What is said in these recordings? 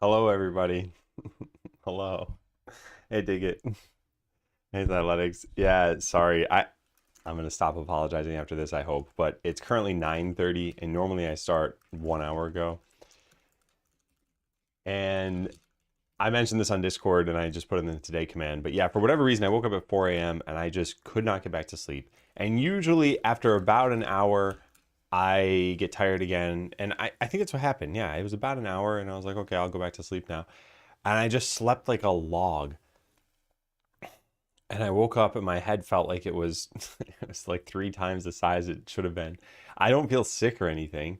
Hello, everybody. Hello. Hey, dig it. Hey, athletics. Yeah, sorry. I'm gonna stop apologizing after this, I hope. But it's currently 9:30, and normally I start 1 hour ago. And I mentioned this on Discord, and I just put it in the today command. But yeah, for whatever reason, I woke up at 4 a.m. and I just could not get back to sleep. And usually, after about an hour, I get tired again. And I think that's what happened. Yeah, it was about an hour, and I was like, okay, I'll go back to sleep now. And I just slept like a log. And I woke up and my head felt like it was it was like three times the size it should have been. I don't feel sick or anything.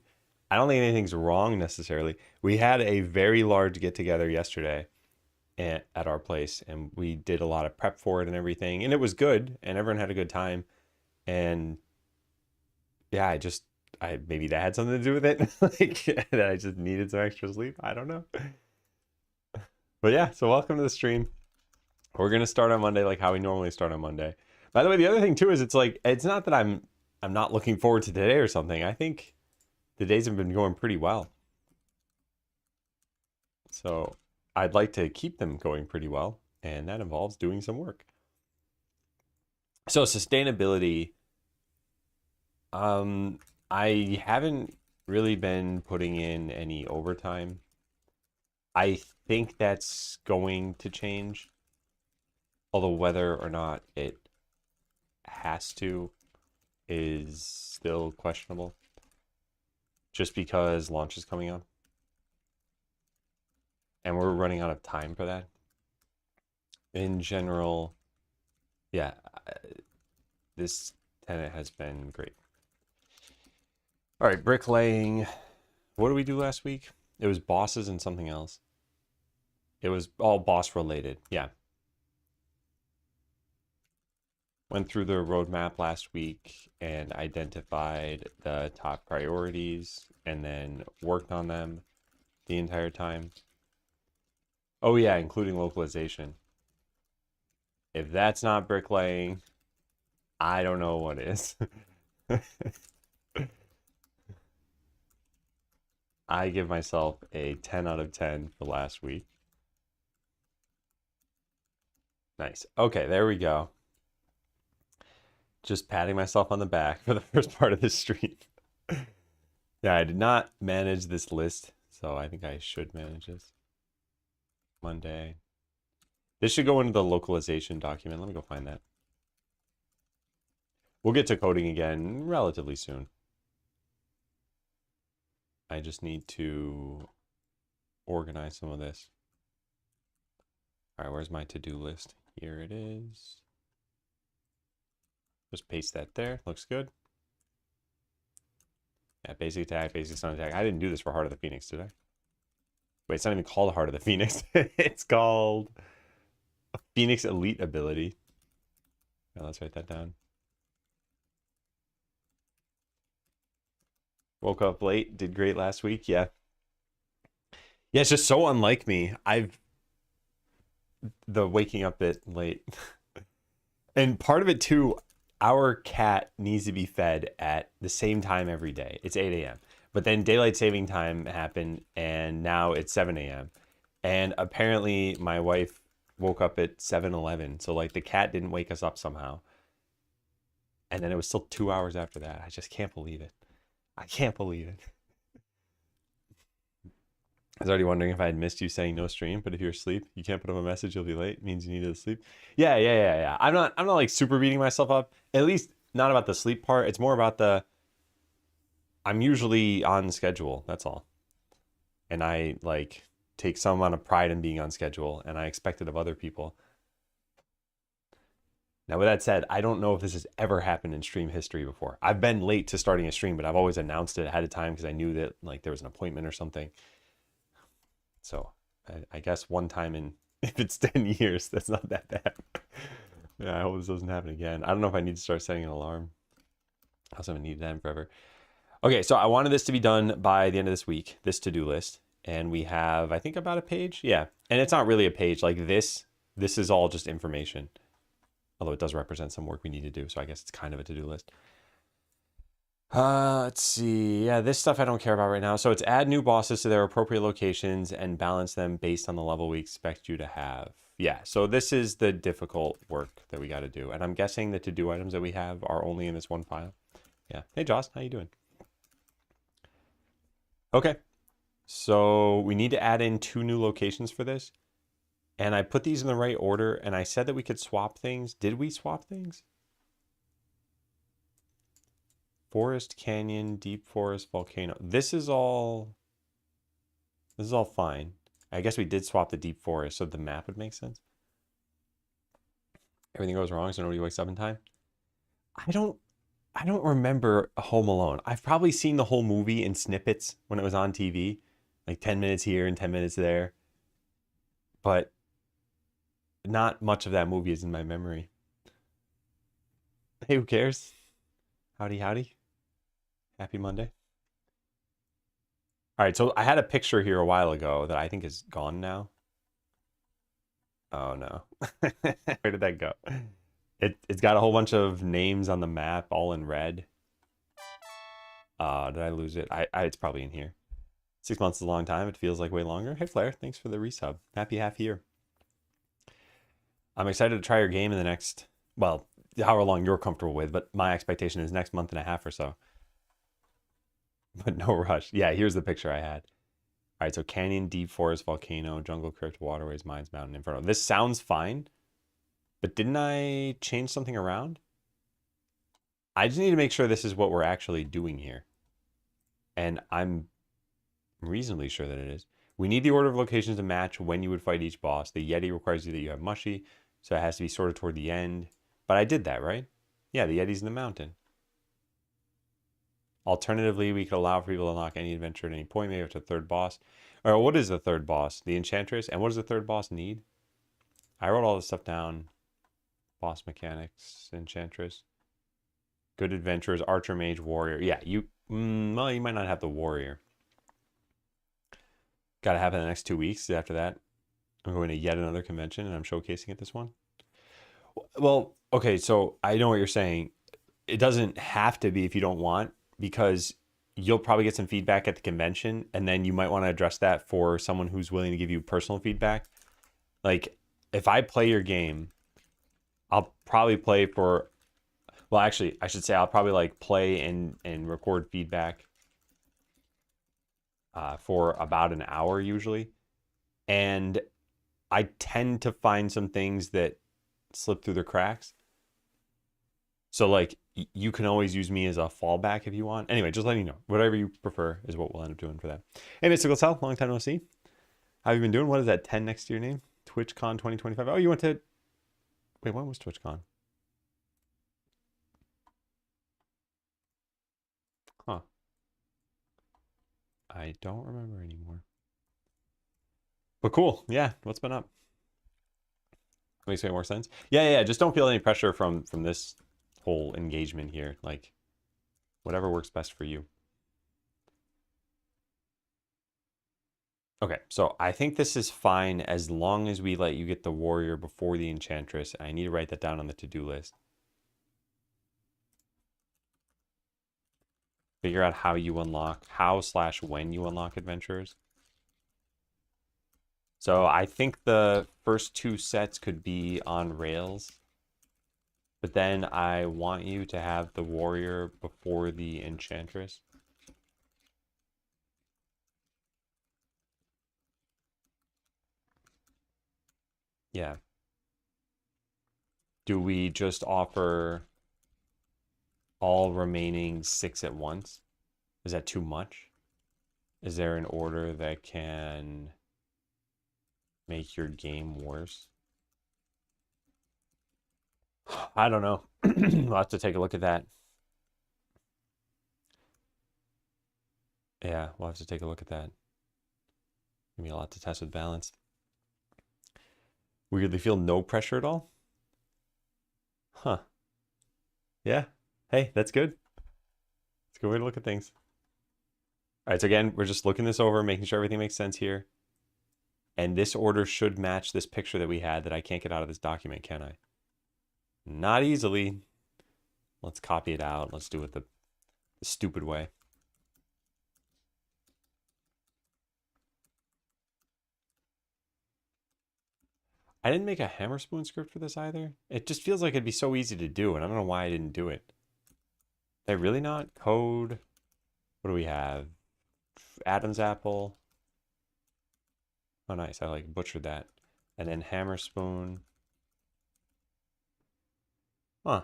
I don't think anything's wrong necessarily. We had a very large get together yesterday at our place, and we did a lot of prep for it and everything, and it was good, and everyone had a good time. And yeah, I maybe that had something to do with it, like that I just needed some extra sleep. I don't know. But yeah, so welcome to the stream. We're gonna start on Monday like how we normally start on Monday. By the way, the other thing too is it's like it's not that I'm not looking forward to today or something. I think the days have been going pretty well. So I'd like to keep them going pretty well, and that involves doing some work. So sustainability, I haven't really been putting in any overtime. I think that's going to change, although whether or not it has to is still questionable just because launch is coming up and we're running out of time for that. In general, yeah, this tenant has been great. All right, bricklaying. What did we do last week? It was bosses and something else. It was all boss related. Yeah. Went through the roadmap last week and identified the top priorities and then worked on them the entire time. Oh yeah, including localization. If that's not bricklaying, I don't know what is. I give myself a 10 out of 10 for last week. Nice. Okay, there we go. Just patting myself on the back for the first part of this stream. Yeah, I did not manage this list, so I think I should manage this. Monday. This should go into the localization document. Let me go find that. We'll get to coding again relatively soon. I just need to organize some of this. All right, where's my to-do list? Here it is. Just paste that there. Looks good. Yeah, basic attack, basic stun attack. I didn't do this for Heart of the Phoenix, did I? Wait, it's not even called Heart of the Phoenix. It's called a Phoenix Elite ability. Yeah, let's write that down. Woke up late, did great last week. Yeah. Yeah, it's just so unlike me. The waking up bit late. And part of it too, our cat needs to be fed at the same time every day. It's 8 a.m. But then daylight saving time happened and now it's 7 a.m. And apparently my wife woke up at 7:11. So like the cat didn't wake us up somehow. And then it was still 2 hours after that. I just can't believe it. I can't believe it. I was already wondering if I had missed you saying no stream, but if you're asleep, you can't put up a message, you'll be late. It means you needed to sleep. Yeah. I'm not like super beating myself up. At least not about the sleep part. It's more about I'm usually on schedule. That's all. And I like take some amount of pride in being on schedule, and I expect it of other people. Now, with that said, I don't know if this has ever happened in stream history before. I've been late to starting a stream, but I've always announced it ahead of time because I knew that like there was an appointment or something. So I guess one time in, if it's 10 years, that's not that bad. Yeah, I hope this doesn't happen again. I don't know if I need to start setting an alarm. I also haven't needed that in forever. Okay, so I wanted this to be done by the end of this week, this to-do list. And we have, I think, about a page. Yeah, and it's not really a page. Like this is all just information. Although it does represent some work we need to do. So I guess it's kind of a to-do list. Let's see. Yeah, this stuff I don't care about right now. So it's add new bosses to their appropriate locations and balance them based on the level we expect you to have. Yeah, so this is the difficult work that we got to do. And I'm guessing the to-do items that we have are only in this one file. Yeah. Hey, Joss, how you doing? Okay. So we need to add in 2 new locations for this. And I put these in the right order, and I said that we could swap things. Did we swap things? Forest, canyon, deep forest, volcano. This is all fine. I guess we did swap the deep forest, so the map would make sense. Everything goes wrong, so nobody wakes up in time. I don't remember Home Alone. I've probably seen the whole movie in snippets when it was on TV, like 10 minutes here and 10 minutes there. But not much of that movie is in my memory. Hey, who cares? Howdy, howdy. Happy Monday. All right, so I had a picture here a while ago that I think is gone now. Oh no. Where did that go? It's got a whole bunch of names on the map, all in red. Did I lose it? It's probably in here. 6 months is a long time. It feels like way longer. Hey Flair, thanks for the resub. Happy half year. I'm excited to try your game in the next, well, however long you're comfortable with, but my expectation is next month and a half or so. But no rush. Yeah, here's the picture I had. All right, so canyon, deep forest, volcano, jungle, crypt, waterways, mines, mountain, inferno. This sounds fine, but didn't I change something around? I just need to make sure this is what we're actually doing here. And I'm reasonably sure that it is. We need the order of locations to match when you would fight each boss. The Yeti requires you that you have mushy, so it has to be sorted toward the end. But I did that, right? Yeah, the Yeti's in the mountain. Alternatively, we could allow for people to unlock any adventure at any point, maybe up to a third boss. Or what is the third boss? The Enchantress. And what does the third boss need? I wrote all this stuff down. Boss mechanics, Enchantress. Good adventurers, Archer, Mage, Warrior. Yeah, well, you might not have the Warrior. Got to happen in the next 2 weeks. After that, I'm going to yet another convention, and I'm showcasing at this one. Well, okay, so I know what you're saying. It doesn't have to be if you don't want, because you'll probably get some feedback at the convention, and then you might want to address that for someone who's willing to give you personal feedback. Like, if I play your game, I'll probably play for, well, actually, I should say I'll probably like play and record feedback for about an hour usually. And I tend to find some things that slip through the cracks. So like you can always use me as a fallback if you want. Anyway, just letting you know, whatever you prefer is what we'll end up doing for that. Hey, Mystical Cell, long time no see. How have you been doing? What is that 10 next to your name? TwitchCon 2025. Oh, you went to, wait, when was TwitchCon? Huh. I don't remember anymore. But cool. Yeah, what's been up? Makes way more sense. Yeah. Just don't feel any pressure from this whole engagement here. Like, whatever works best for you. Okay, so I think this is fine as long as we let you get the warrior before the enchantress. I need to write that down on the to-do list. Figure out how you unlock, how/when you unlock adventurers. So I think the first 2 sets could be on rails. But then I want you to have the warrior before the enchantress. Yeah. Do we just offer all remaining 6 at once? Is that too much? Is there an order that can make your game worse? I don't know. We'll have to take a look at that. Yeah, we'll have to take a look at that. Give me a lot to test with balance. Weirdly feel no pressure at all? Huh. Yeah. Hey, that's good. It's a good way to look at things. All right, so again, we're just looking this over, making sure everything makes sense here. And this order should match this picture that we had that I can't get out of this document, can I? Not easily. Let's copy it out. Let's do it the the stupid way. I didn't make a Hammerspoon script for this either. It just feels like it'd be so easy to do, and I don't know why I didn't do it. Did I really not? Code. What do we have? Adam's apple. Oh, nice. I like butchered that. And then Hammerspoon. Huh.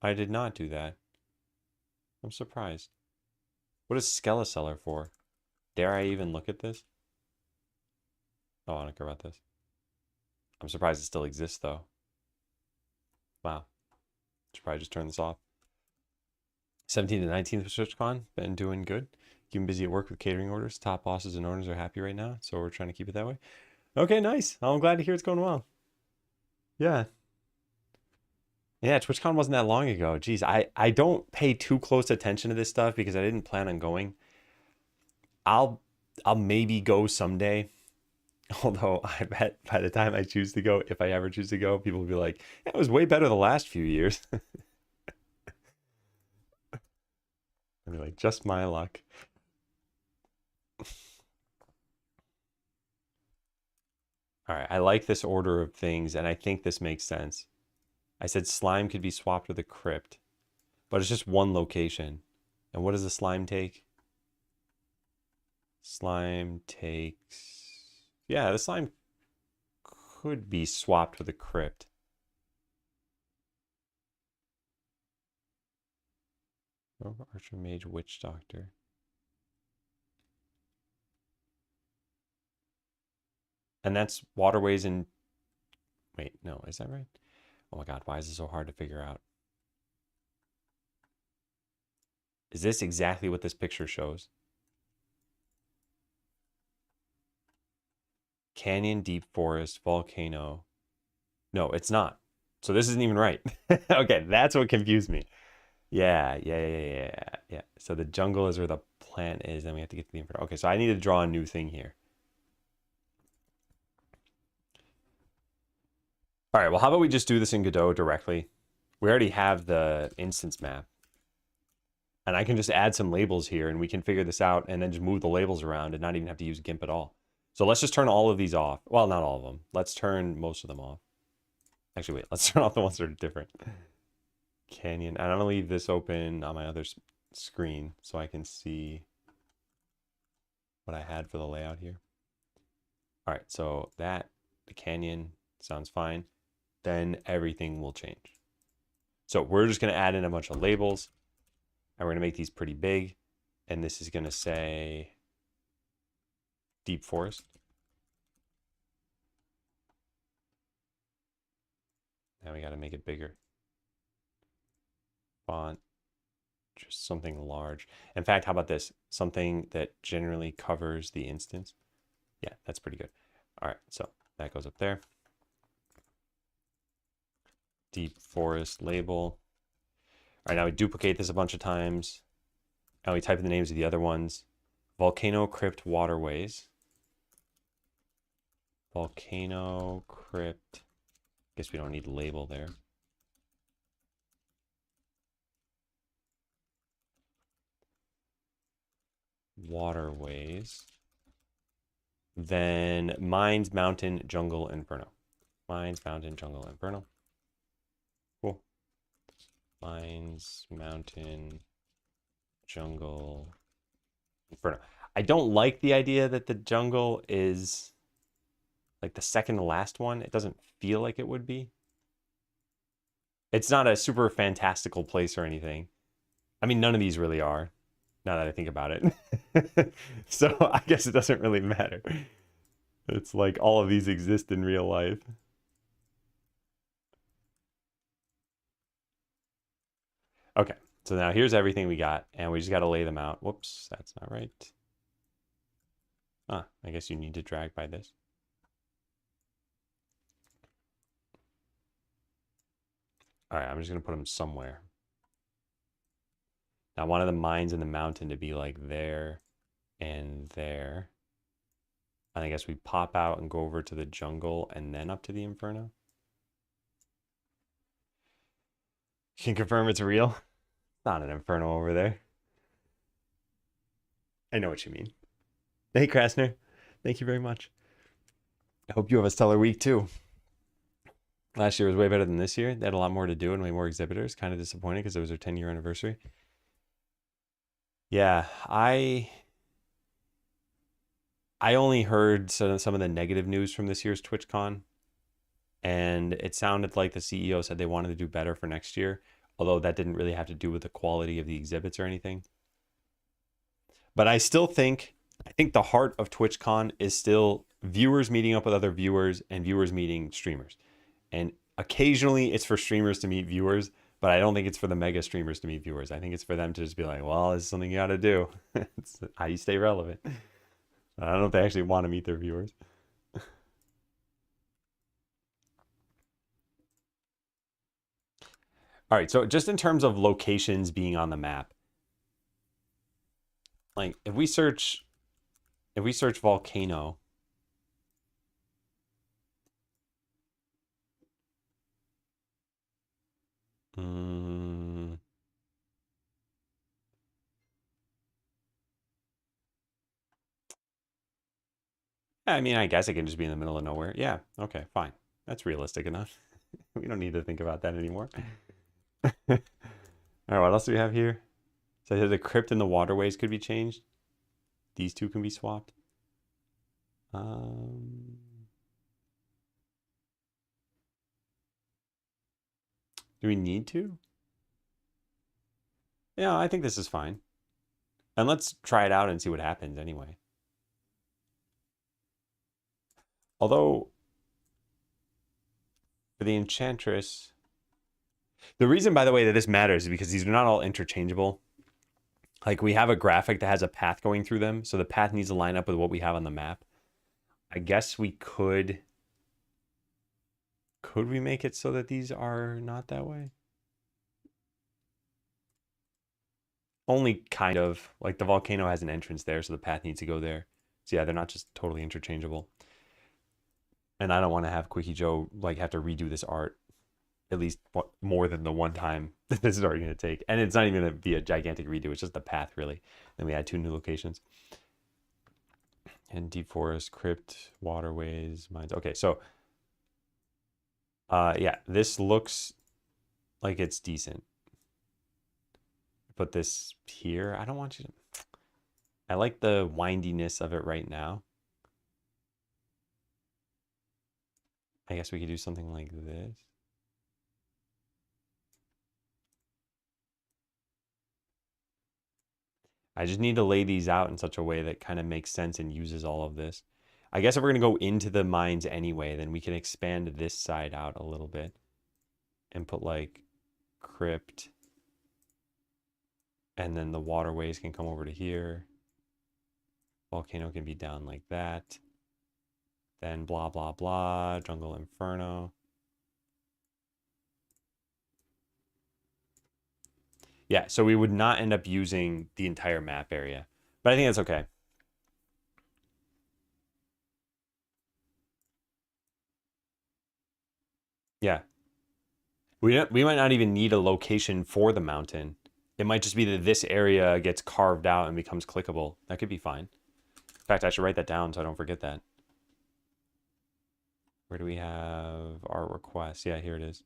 I did not do that. I'm surprised. What is Skeleseller for? Dare I even look at this? Oh, I don't care about this. I'm surprised it still exists, though. Wow. Should probably just turn this off. 17th to 19th for SwitchCon. Been doing good. Keeping busy at work with catering orders. Top bosses and owners are happy right now, so we're trying to keep it that way. Okay, nice. I'm glad to hear it's going well. Yeah. Yeah, TwitchCon wasn't that long ago. Geez, I don't pay too close attention to this stuff because I didn't plan on going. I'll maybe go someday. Although I bet by the time I choose to go, if I ever choose to go, people will be like, yeah, it was way better the last few years. I'll be like, just my luck. All right, I like this order of things, and I think this makes sense. I said slime could be swapped with a crypt, but it's just one location. And what does the slime take? Slime takes... Yeah, the slime could be swapped with a crypt. Archer, Mage, Witch Doctor. And that's waterways and... Wait, no, is that right? Oh my god, why is it so hard to figure out? Is this exactly what this picture shows? Canyon, deep forest, volcano. No, it's not. So this isn't even right. Okay, that's what confused me. Yeah. So the jungle is where the plant is, then we have to get to the inferno. Okay, so I need to draw a new thing here. All right, well, how about we just do this in Godot directly? We already have the instance map. And I can just add some labels here, and we can figure this out, and then just move the labels around and not even have to use GIMP at all. So let's just turn all of these off. Well, not all of them. Let's turn most of them off. Actually, wait, let's turn off the ones that are different. Canyon. And I'm gonna leave this open on my other screen so I can see what I had for the layout here. All right, so the canyon sounds fine. Then everything will change. So we're just gonna add in a bunch of labels, and we're gonna make these pretty big. And this is gonna say deep forest. Now we gotta make it bigger. Font, just something large. In fact, how about this? Something that generally covers the instance. Yeah, that's pretty good. All right, so that goes up there. Deep forest label. All right, now we duplicate this a bunch of times. Now we type in the names of the other ones. Volcano Crypt Waterways. Volcano Crypt. Guess we don't need label there. Waterways. Then Mines, Mountain, Jungle, Inferno. Mines, Mountain, Jungle, Inferno. Cool. Mines, Mountain, Jungle, Inferno. I don't like the idea that the jungle is like the second to last one. It doesn't feel like it would be. It's not a super fantastical place or anything. I mean, none of these really are, now that I think about it. So I guess it doesn't really matter. It's like all of these exist in real life. Okay, so now here's everything we got, and we just got to lay them out. Whoops, that's not right. Ah, I guess you need to drag by this. All right, I'm just going to put them somewhere. Now, I wanted the mines in the mountain to be like there and there. And I guess we pop out and go over to the jungle and then up to the inferno. You can confirm it's real. Not an inferno over there. I know what you mean. Hey, Krasner. Thank you very much. I hope you have a stellar week too. Last year was way better than this year. They had a lot more to do and way more exhibitors. Kind of disappointed because it was their 10-year anniversary. Yeah, I only heard some of the negative news from this year's TwitchCon, and it sounded like the CEO said they wanted to do better for next year, although that didn't really have to do with the quality of the exhibits or anything. But I think the heart of TwitchCon is still viewers meeting up with other viewers and viewers meeting streamers. And occasionally it's for streamers to meet viewers, but I don't think it's for the mega streamers to meet viewers. I think it's for them to just be like, well, this is something you got to do. It's how you stay relevant. I don't know if they actually want to meet their viewers. All right, so just in terms of locations being on the map, like if we search volcano, I mean, I guess it can just be in the middle of nowhere. Yeah, okay, fine. That's realistic enough. We don't need to think about that anymore. All right, what else do we have here? So the crypt and the waterways could be changed. These two can be swapped. Do we need to? Yeah, I think this is fine. And let's try it out and see what happens anyway. Although, for the Enchantress, the reason, by the way, that this matters is because these are not all interchangeable. Like, we have a graphic that has a path going through them, so the path needs to line up with what we have on the map. I guess we could... Could we make it so that these are not that way? Only kind of. Like, the volcano has an entrance there, so the path needs to go there. So yeah, they're not just totally interchangeable. And I don't want to have Quickie Joe, like, have to redo this art at least more than the one time that this is already going to take. And it's not even going to be a gigantic redo. It's just the path, really. Then we add 2 new locations. And Deep Forest, Crypt, Waterways, Mines. Okay, so... yeah, this looks like it's decent. Put this here. I don't want you to... I like the windiness of it right now. I guess we could do something like this. I just need to lay these out in such a way that kind of makes sense and uses all of this. I guess if we're going to go into the mines anyway, then we can expand this side out a little bit and put like crypt. And then the waterways can come over to here. Volcano can be down like that. Then blah, blah, blah, Jungle Inferno. Yeah, so we would not end up using the entire map area. But I think that's okay. Yeah. We might not even need a location for the mountain. It might just be that this area gets carved out and becomes clickable. That could be fine. In fact, I should write that down so I don't forget that. Where do we have our requests? Yeah, here it is.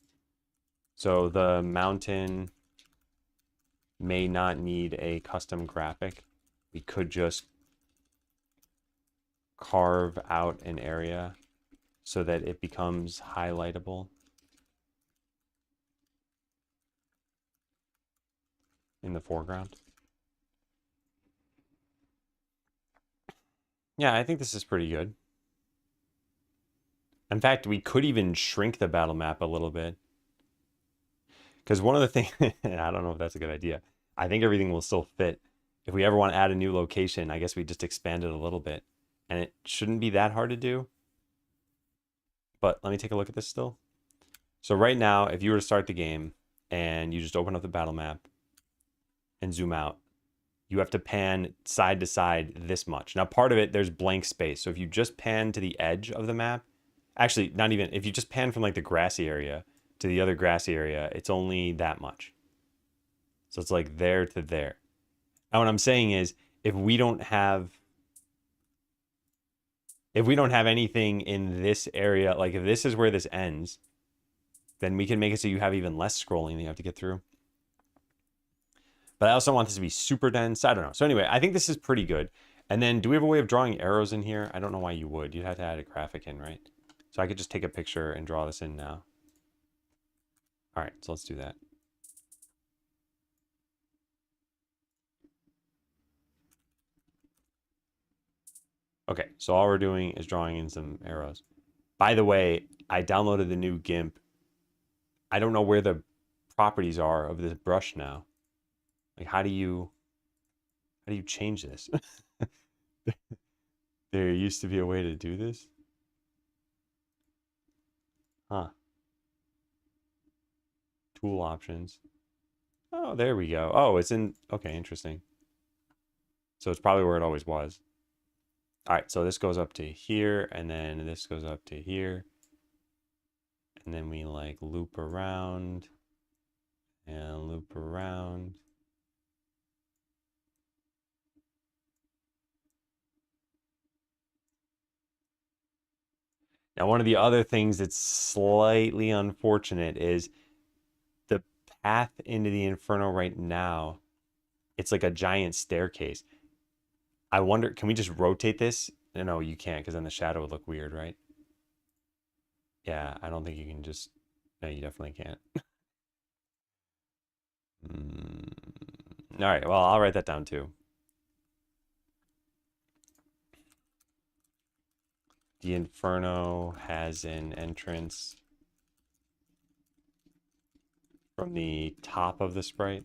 So the mountain may not need a custom graphic. We could just carve out an area so that it becomes highlightable in the foreground. Yeah, I think this is pretty good. In fact, we could even shrink the battle map a little bit. Because one of the things, I don't know if that's a good idea. I think everything will still fit. If we ever want to add a new location, I guess we just expand it a little bit. And it shouldn't be that hard to do. But let me take a look at this still. So right now, if you were to start the game and you just open up the battle map and zoom out, you have to pan side to side this much. Now, part of it, there's blank space. So if you just pan to the edge of the map, actually, not even, if you just pan from like the grassy area to the other grassy area, it's only that much. So it's like there to there. And what I'm saying is, if we don't have anything in this area, like if this is where this ends, then we can make it so you have even less scrolling that you have to get through. But I also want this to be super dense. I don't know. So anyway, I think this is pretty good. And then do we have a way of drawing arrows in here? I don't know why you would. You'd have to add a graphic in, right? So I could just take a picture and draw this in now. All right, so let's do that. Okay, so all we're doing is drawing in some arrows. By the way, I downloaded the new GIMP. I don't know where the properties are of this brush now. Like, how do you change this? There used to be a way to do this? Huh. Tool options. Oh, there we go. Oh, it's in, okay, interesting. So it's probably where it always was. All right, so this goes up to here, and then this goes up to here. And then we like loop around and loop around. Now, one of the other things that's slightly unfortunate is the path into the Inferno right now. It's like a giant staircase. I wonder, can we just rotate this? No, you can't, because then the shadow would look weird, right? Yeah, I don't think you can just... No, you definitely can't. All right, well, I'll write that down too. The Inferno has an entrance from the top of the sprite.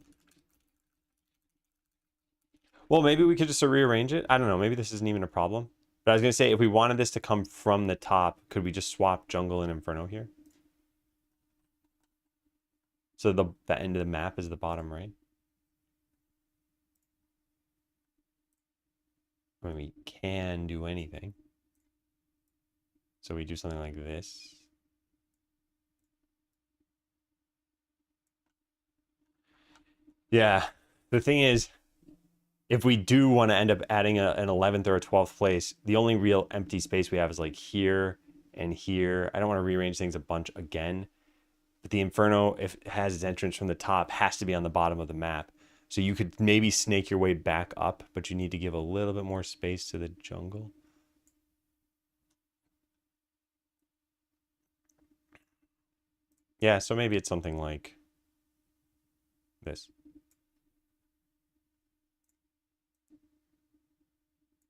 Well, maybe we could just rearrange it. I don't know. Maybe this isn't even a problem. But I was going to say, if we wanted this to come from the top, could we just swap Jungle and Inferno here? So the end of the map is the bottom right? I mean, we can do anything. So we do something like this. Yeah. The thing is, if we do want to end up adding an 11th or a 12th place, the only real empty space we have is like here and here. I don't want to rearrange things a bunch again. But the Inferno, if it has its entrance from the top, has to be on the bottom of the map. So you could maybe snake your way back up, but you need to give a little bit more space to the Jungle. Yeah, so maybe it's something like this.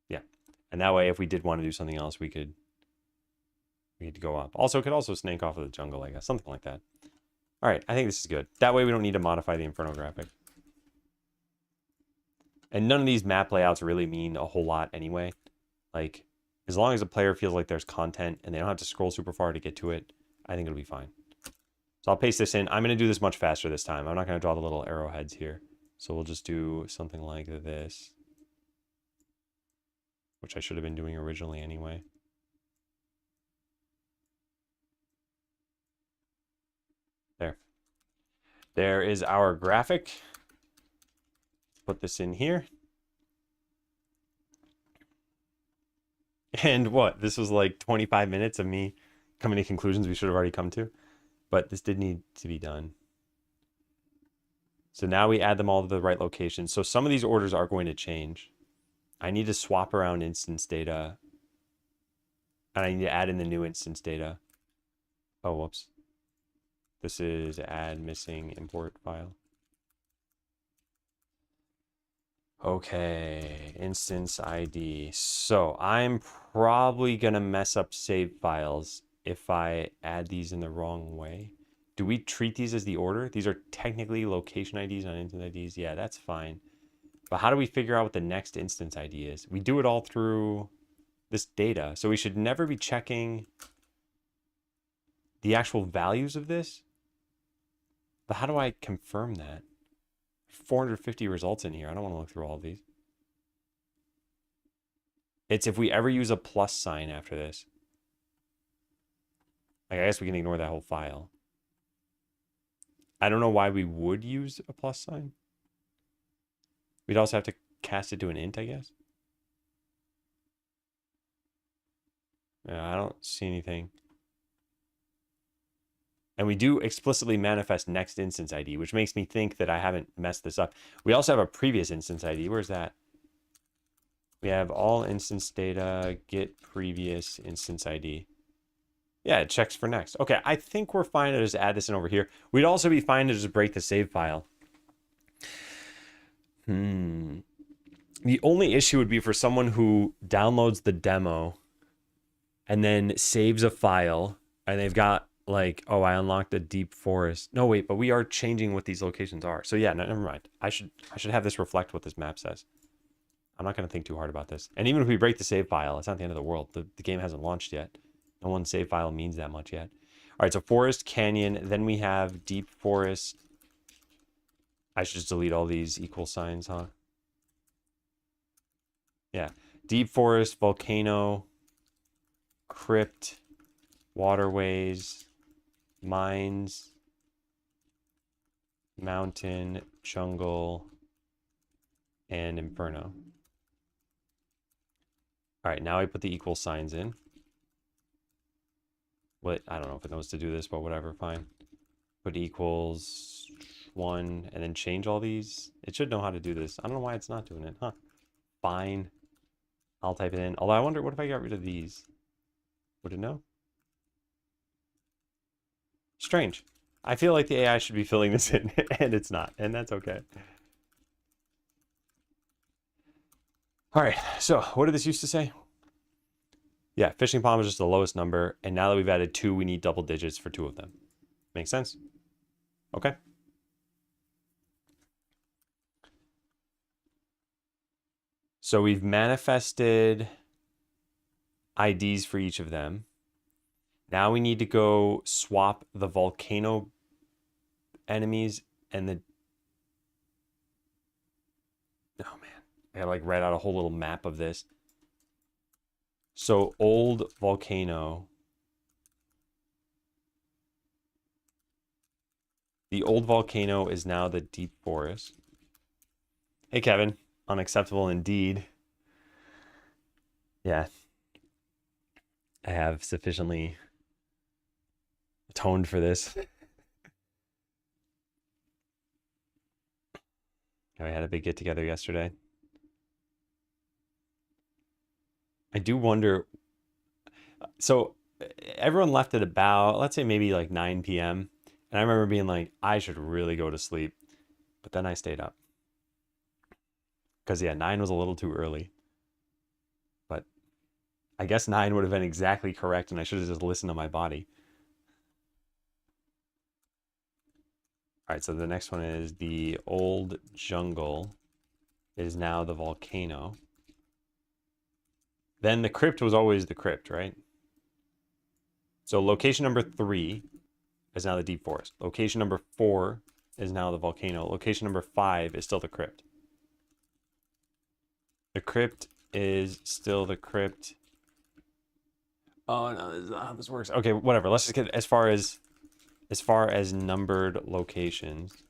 Yeah. And that way, if we did want to do something else, we could go up. Also, it could also snake off of the Jungle, I guess. Something like that. All right, I think this is good. That way we don't need to modify the Inferno graphic. And none of these map layouts really mean a whole lot anyway. Like, as long as the player feels like there's content and they don't have to scroll super far to get to it, I think it'll be fine. So I'll paste this in. I'm going to do this much faster this time. I'm not going to draw the little arrowheads here. So we'll just do something like this, which I should have been doing originally anyway. There. There is our graphic. Put this in here. And what? This was like 25 minutes of me coming to conclusions we should have already come to. But this did need to be done. So now we add them all to the right location. So some of these orders are going to change. I need to swap around instance data. And I need to add in the new instance data. Oh, whoops. This is add missing import file. Okay, instance ID. So I'm probably going to mess up save files if I add these in the wrong way. Do we treat these as the order? These are technically location IDs, not instance IDs. Yeah, that's fine. But how do we figure out what the next instance ID is? We do it all through this data. So we should never be checking the actual values of this. But how do I confirm that? 450 results in here. I don't want to look through all of these. It's if we ever use a plus sign after this. Like, I guess we can ignore that whole file. I don't know why we would use a plus sign. We'd also have to cast it to an int, I guess. Yeah, I don't see anything. And we do explicitly manifest next instance ID, which makes me think that I haven't messed this up. We also have a previous instance ID. Where's that? We have all instance data, get previous instance ID. Yeah, it checks for next. Okay, I think we're fine to just add this in over here. We'd also be fine to just break the save file. The only issue would be for someone who downloads the demo and then saves a file, and they've got like, oh, I unlocked a deep forest. No, wait, but we are changing what these locations are. So yeah, no, never mind. I should have this reflect what this map says. I'm not going to think too hard about this. And even if we break the save file, it's not the end of the world. The game hasn't launched yet. No one save file means that much yet. All right, so forest, canyon. Then we have deep forest. I should just delete all these equal signs, huh? Yeah. Deep forest, volcano, crypt, waterways, mines, mountain, jungle, and inferno. All right, now I put the equal signs in. What, I don't know if it knows to do this, but whatever, fine. Put equals 1 and then change all these. It should know how to do this. I don't know why it's not doing it, huh? Fine. I'll type it in. Although I wonder, what if I got rid of these? Would it know? Strange. I feel like the AI should be filling this in, and it's not, and that's okay. All right, so what did this used to say? Yeah, fishing pond was just the lowest number, and now that we've added 2, we need double digits for 2 of them. Makes sense? Okay. So we've manifested IDs for each of them. Now we need to go swap the volcano enemies and the... Oh man, I gotta like write out a whole little map of this. So old volcano. The old volcano is now the deep forest. Hey Kevin, unacceptable indeed. Yeah. I have sufficiently atoned for this. We had a big get together yesterday. I do wonder. So everyone left at about, let's say maybe like 9 p.m. And I remember being like, I should really go to sleep. But then I stayed up. Because yeah, 9 was a little too early. But I guess 9 would have been exactly correct, and I should have just listened to my body. All right, so the next one is the old jungle is now the volcano. Then the crypt was always the crypt, right? So location number 3 is now the deep forest. Location number 4 is now the volcano. Location number 5 is still the crypt. The crypt is still the crypt. Oh no, this is not how this works. Okay, whatever. Let's just get as far as numbered locations.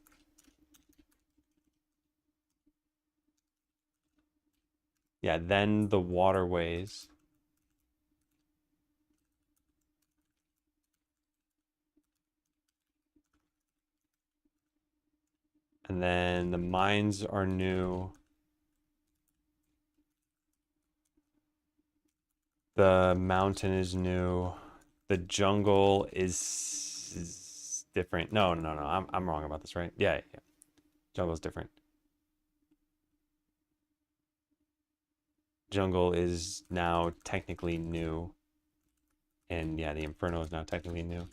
Yeah, then the waterways. And then the mines are new. The mountain is new. The jungle is different. No. I'm wrong about this, right? Yeah. Jungle is different. Jungle is now technically new. And yeah, the Inferno is now technically new.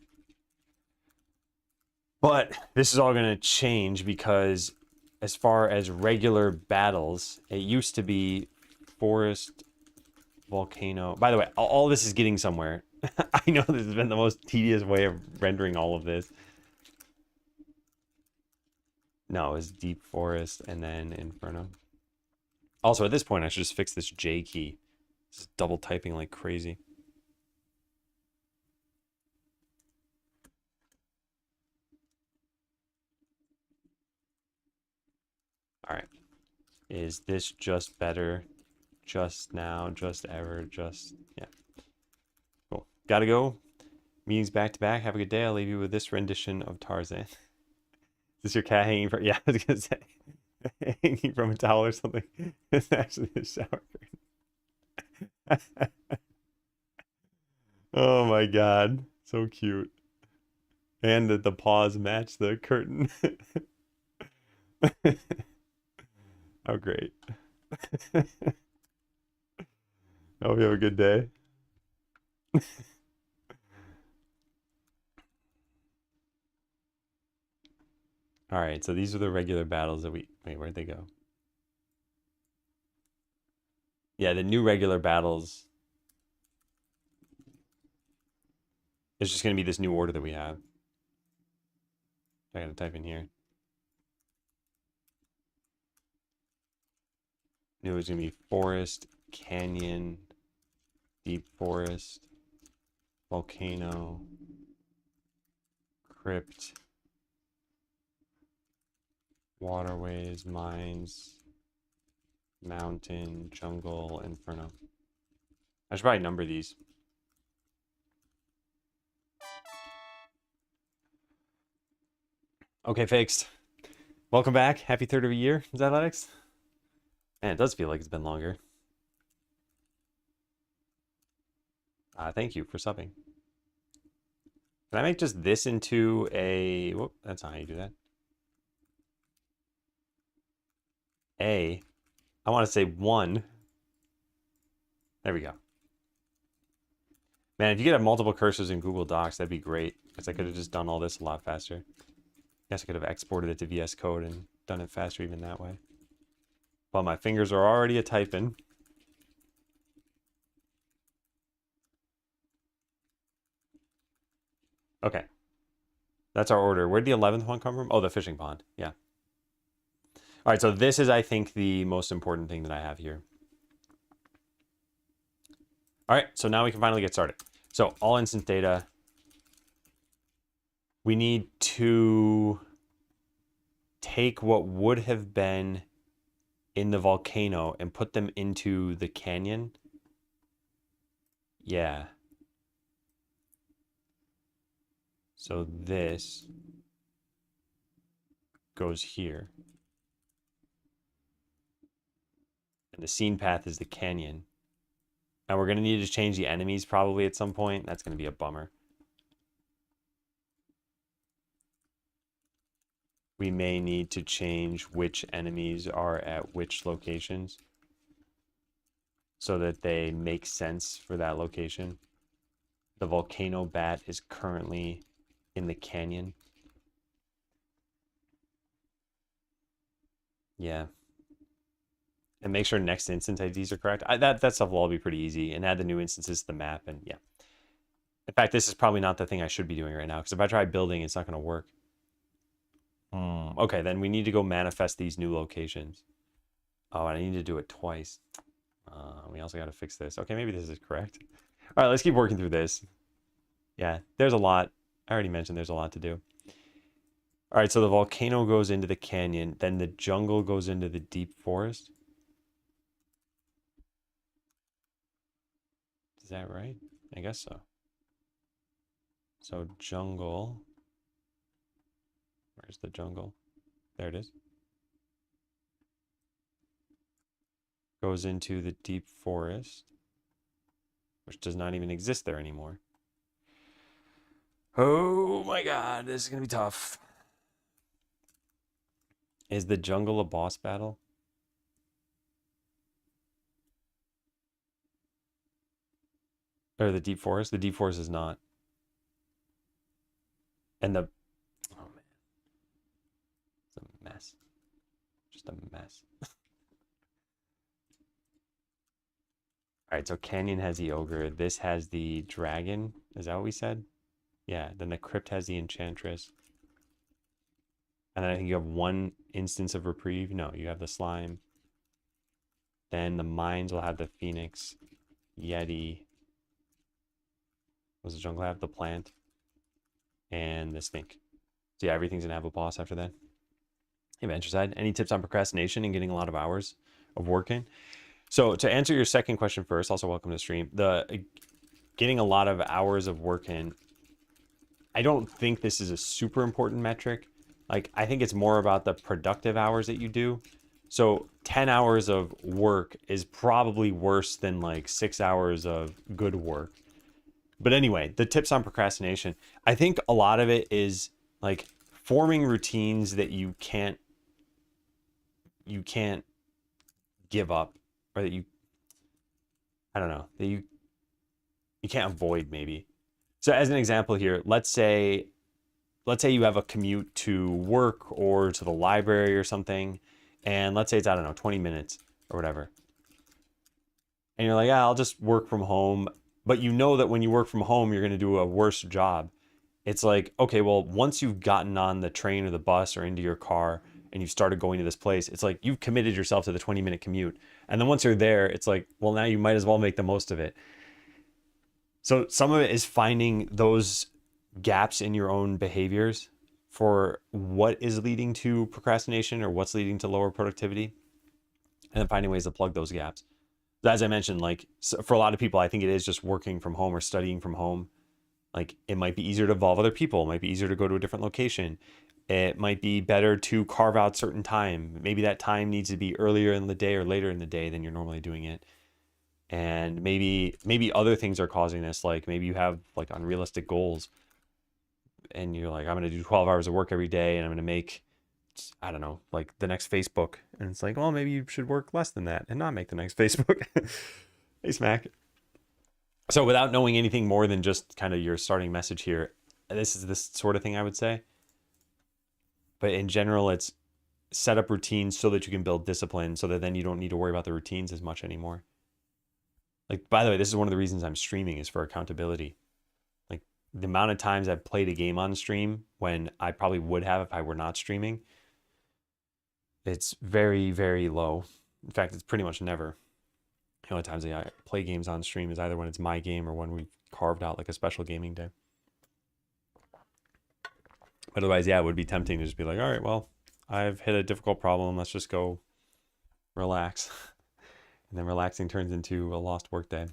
But this is all going to change because as far as regular battles, it used to be forest, volcano. By the way, all this is getting somewhere. I know this has been the most tedious way of rendering all of this. No, it's deep forest and then Inferno. Also, at this point, I should just fix this J key. This is double typing like crazy. All right. Is this just better? Just now, just ever, just... Yeah. Cool. Gotta go. Meetings back to back. Have a good day. I'll leave you with this rendition of Tarzan. Is this your cat hanging from... Yeah, I was gonna say. Hanging from a towel or something. It's actually a shower curtain. Oh my god. So cute. And that the paws match the curtain. How great. Oh, you have a good day. All right, so these are the regular battles that we... Wait, where'd they go? Yeah, the new regular battles is just going to be this new order that we have. I gotta type in here. New is going to be forest, canyon, deep forest, volcano, crypt, waterways, mines, mountain, jungle, inferno. I should probably number these. Okay, fixed. Welcome back. Happy third of a year, Athletics. Man, it does feel like it's been longer. Thank you for subbing. Can I make just this into a... Whoop, that's not how you do that. I want to say 1. There we go. Man, if you could have multiple cursors in Google Docs, that'd be great. Because I could have just done all this a lot faster. Guess I could have exported it to VS Code and done it faster even that way. Well, my fingers are already a-typing. Okay. That's our order. Where'd the 11th one come from? Oh, the fishing pond. Yeah. All right, so this is, I think, the most important thing that I have here. All right, so now we can finally get started. So all instance data. We need to take what would have been in the volcano and put them into the canyon. Yeah. So this goes here. And the scene path is the canyon. And we're going to need to change the enemies probably at some point. That's going to be a bummer. We may need to change which enemies are at which locations so that they make sense for that location. The volcano bat is currently in the canyon. Yeah. And make sure next instance IDs are correct. That stuff will all be pretty easy. And add the new instances to the map. And yeah. In fact, this is probably not the thing I should be doing right now. Because if I try building, it's not going to work. Okay, then we need to go manifest these new locations. Oh, and I need to do it twice. We also got to fix this. Okay, maybe this is correct. All right, let's keep working through this. Yeah, there's a lot. I already mentioned there's a lot to do. All right, so the volcano goes into the canyon. Then the jungle goes into the deep forest. Is that right? I guess so. So jungle. Where's the jungle? There it is. Goes into the deep forest, which does not even exist there anymore. Oh my god, this is going to be tough. Is the jungle a boss battle? Or the deep forest? The deep forest is not. And the... Oh man. It's a mess. Just a mess. Alright, so Canyon has the ogre. This has the dragon. Is that what we said? Yeah, then the crypt has the enchantress. And then I think you have one instance of reprieve. No, you have the slime. Then the mines will have the phoenix, yeti. What does the jungle have? The plant. And the snake. So yeah, everything's gonna have a boss after that. Hey, Ventureside, any tips on procrastination and getting a lot of hours of working. So to answer your second question first, also welcome to the stream. The getting a lot of hours of work in, I don't think this is a super important metric. Like, I think it's more about the productive hours that you do. So 10 hours of work is probably worse than like 6 hours of good work. But anyway, the tips on procrastination, I think a lot of it is like forming routines that you can't give up, or that I don't know, that you can't avoid maybe. So as an example here, let's say you have a commute to work or to the library or something, and let's say it's, I don't know, 20 minutes or whatever. And you're like, yeah, I'll just work from home. But you know that when you work from home, you're going to do a worse job. It's like, okay, well, once you've gotten on the train or the bus or into your car and you've started going to this place, it's like you've committed yourself to the 20-minute commute. And then once you're there, it's like, well, now you might as well make the most of it. So some of it is finding those gaps in your own behaviors for what is leading to procrastination or what's leading to lower productivity, and then finding ways to plug those gaps. As I mentioned, like, for a lot of people, I think it is just working from home or studying from home. Like, it might be easier to involve other people. It might be easier to go to a different location. It might be better to carve out certain time. Maybe that time needs to be earlier in the day or later in the day than you're normally doing it. And maybe other things are causing this. Like, maybe you have like unrealistic goals and you're like, I'm going to do 12 hours of work every day and I'm going to make, I don't know, like the next Facebook. And it's like, well, maybe you should work less than that and not make the next Facebook. Hey, Smack. So without knowing anything more than just kind of your starting message here, this is this sort of thing I would say. But in general, it's set up routines so that you can build discipline, so that then you don't need to worry about the routines as much anymore. Like, by the way, this is one of the reasons I'm streaming, is for accountability. Like, the amount of times I've played a game on stream when I probably would have if I were not streaming, it's very, very low. In fact, it's pretty much never. The only times I play games on stream is either when it's my game or when we've carved out like a special gaming day. But otherwise, yeah, it would be tempting to just be like, all right, well, I've hit a difficult problem. Let's just go relax. And then relaxing turns into a lost work day.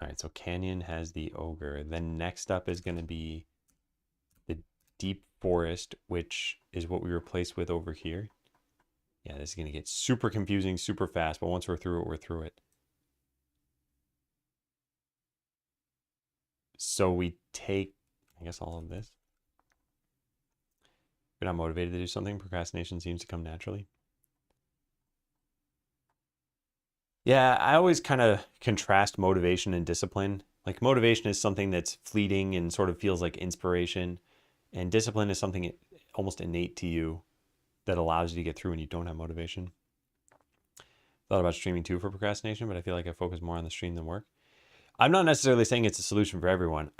All right, so Canyon has the Ogre. Then next up is going to be the Deep Forest, which is what we replaced with over here. Yeah, this is going to get super confusing super fast, but once we're through it, we're through it. So we take, I guess, all of this. If you're not motivated to do something, procrastination seems to come naturally. Yeah, I always kind of contrast motivation and discipline. Like, motivation is something that's fleeting and sort of feels like inspiration, and discipline is something almost innate to you that allows you to get through when you don't have motivation. Thought about streaming too for procrastination, but I feel like I focus more on the stream than work. I'm not necessarily saying it's a solution for everyone.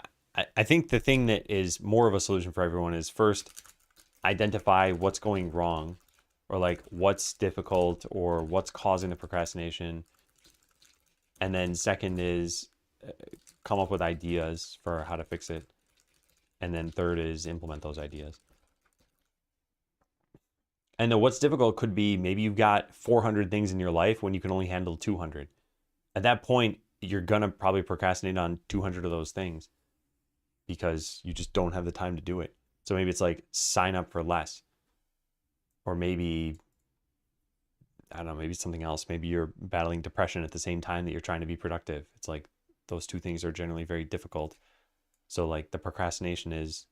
I think the thing that is more of a solution for everyone is, first, identify what's going wrong, or like what's difficult or what's causing the procrastination. And then second is come up with ideas for how to fix it. And then third is implement those ideas. And then what's difficult could be, maybe you've got 400 things in your life when you can only handle 200. At that point, you're going to probably procrastinate on 200 of those things because you just don't have the time to do it. So maybe it's like, sign up for less. Or maybe, I don't know, maybe it's something else. Maybe you're battling depression at the same time that you're trying to be productive. It's like, those two things are generally very difficult. So like, the procrastination is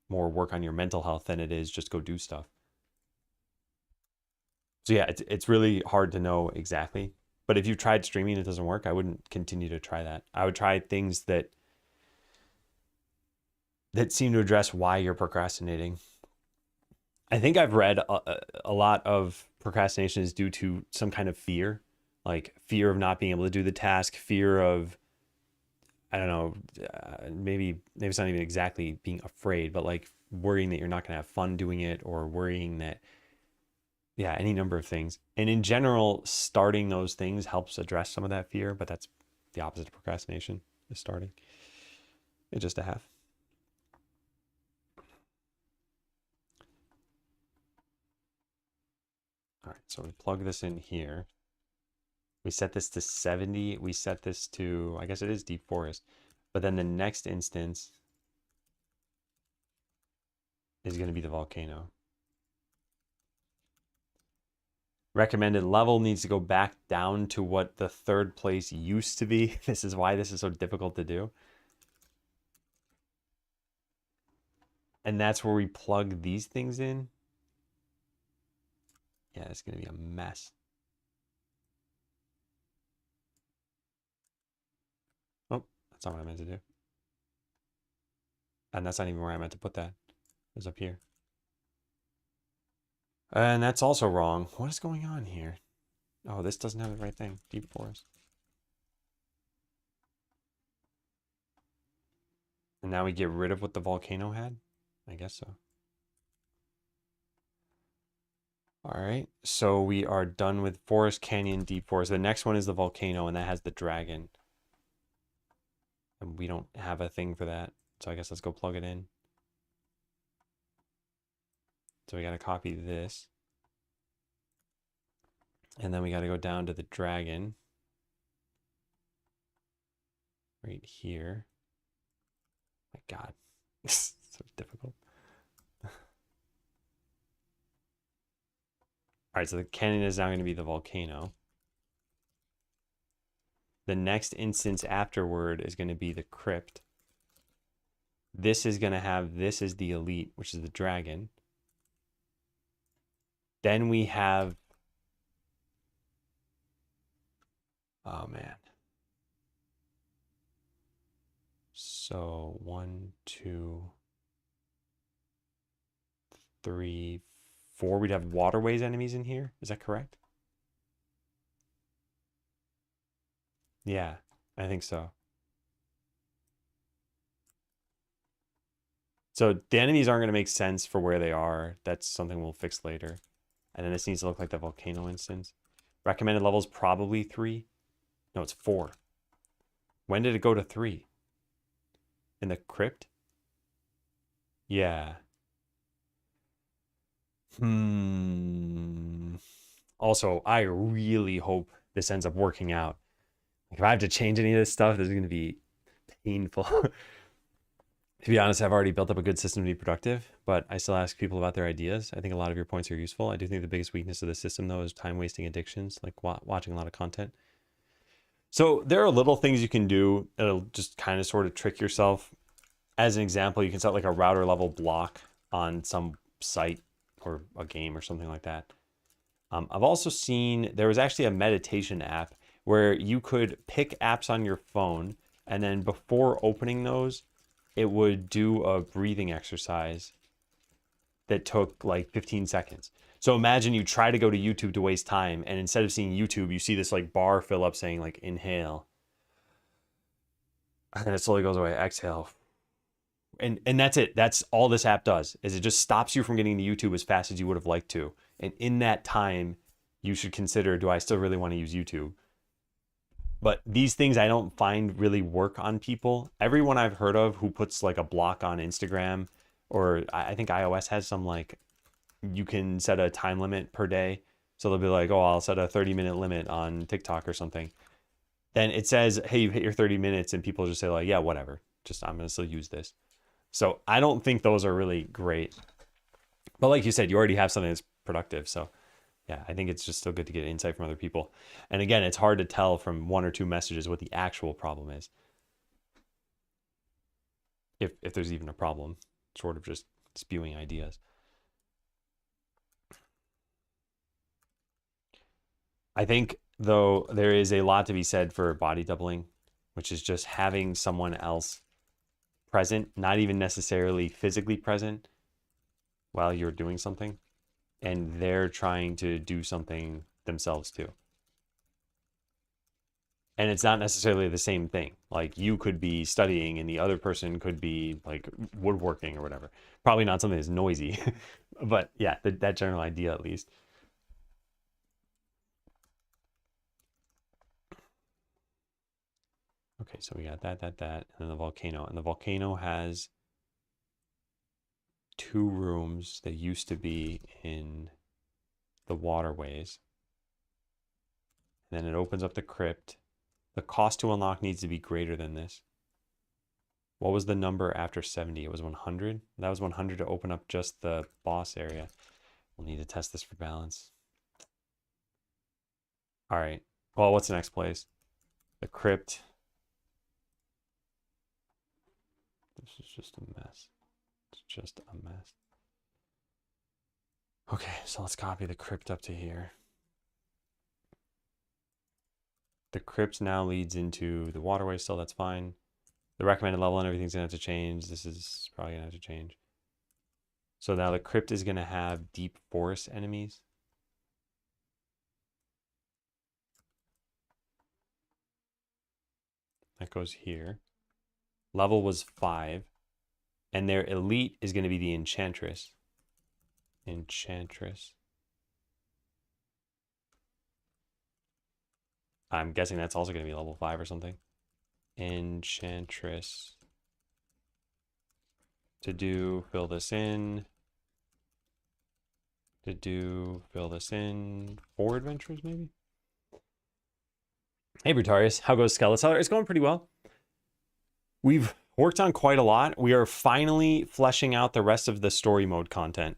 more work on your mental health than it is just go do stuff. So yeah, it's really hard to know exactly. But if you've tried streaming and it doesn't work, I wouldn't continue to try that. I would try things that seem to address why you're procrastinating. I think I've read a lot of procrastination is due to some kind of fear, like fear of not being able to do the task, fear of, I don't know, maybe it's not even exactly being afraid, but like worrying that you're not going to have fun doing it, or worrying that, yeah, any number of things. And in general, starting those things helps address some of that fear, but that's the opposite of procrastination, is starting. It's just a half. All right, so we plug this in here. We set this to 70. We set this to, I guess it is deep forest. But then the next instance is going to be the volcano. Recommended level needs to go back down to what the third place used to be. This is why this is so difficult to do. And that's where we plug these things in. Yeah, it's going to be a mess. Oh, that's not what I meant to do. And that's not even where I meant to put that. It was up here. And that's also wrong. What is going on here? Oh, this doesn't have the right thing. Deep forest. And now we get rid of what the volcano had? I guess so. All right, so we are done with forest, canyon, deep forest. The next one is the volcano, and that has the dragon. And we don't have a thing for that. So I guess let's go plug it in. So we got to copy this. And then we got to go down to the dragon. Right here. My God, so difficult. All right, so the canyon is now going to be the volcano. The next instance afterward is going to be the crypt. This is going to have, this is the elite, which is the dragon. Then we have, oh man. So 1, 2, 3, 4. We'd have waterways enemies in here. Is that correct? Yeah, I think so. So the enemies aren't going to make sense for where they are. That's something we'll fix later. And then this needs to look like the volcano instance. Recommended level is probably 3. No, it's 4. When did it go to 3? In the crypt? Yeah. Also, I really hope this ends up working out. If I have to change any of this stuff, this is going to be painful. To be honest, I've already built up a good system to be productive, but I still ask people about their ideas. I think a lot of your points are useful. I do think the biggest weakness of the system, though, is time-wasting addictions, like watching a lot of content. So there are little things you can do that'll just kind of sort of trick yourself. As an example, you can set like a router level block on some site or a game or something like that. I've also seen there was actually a meditation app where you could pick apps on your phone, and then before opening those, it would do a breathing exercise that took like 15 seconds. So imagine you try to go to YouTube to waste time, and instead of seeing YouTube, you see this like bar fill up saying like inhale, and then it slowly goes away, exhale. And that's it. That's all this app does, is it just stops you from getting to YouTube as fast as you would have liked to. And in that time, you should consider, do I still really want to use YouTube? But these things I don't find really work on people. Everyone I've heard of who puts like a block on Instagram, or I think iOS has some like, you can set a time limit per day. So they'll be like, oh, I'll set a 30-minute limit on TikTok or something. Then it says, hey, you hit your 30 minutes, and people just say like, yeah, whatever. Just, I'm going to still use this. So I don't think those are really great. But like you said, you already have something that's productive. So yeah, I think it's just still good to get insight from other people. And again, it's hard to tell from 1 or 2 messages what the actual problem is. If there's even a problem, sort of just spewing ideas. I think, though, there is a lot to be said for body doubling, which is just having someone else present, not even necessarily physically present while you're doing something, and they're trying to do something themselves too. And it's not necessarily the same thing. Like you could be studying and the other person could be like woodworking or whatever. Probably not something that's noisy, but yeah, that general idea at least. Okay, so we got that, and then the volcano. And the volcano has 2 rooms that used to be in the waterways. And then it opens up the crypt. The cost to unlock needs to be greater than this. What was the number after 70? It was 100. That was 100 to open up just the boss area. We'll need to test this for balance. All right. Well, what's the next place? The crypt. This is just a mess. It's just a mess. Okay, so let's copy the crypt up to here. The crypt now leads into the waterway still, that's fine. The recommended level and everything's gonna have to change. This is probably gonna have to change. So now the crypt is gonna have deep forest enemies. That goes here. Level was 5. And their elite is gonna be the Enchantress. Enchantress. I'm guessing that's also going to be level 5 or something. Enchantress. To do, fill this in. To do, fill this in. 4 adventures, maybe? Hey, Brutarius. How goes Skeletor? It's going pretty well. We've worked on quite a lot. We are finally fleshing out the rest of the story mode content.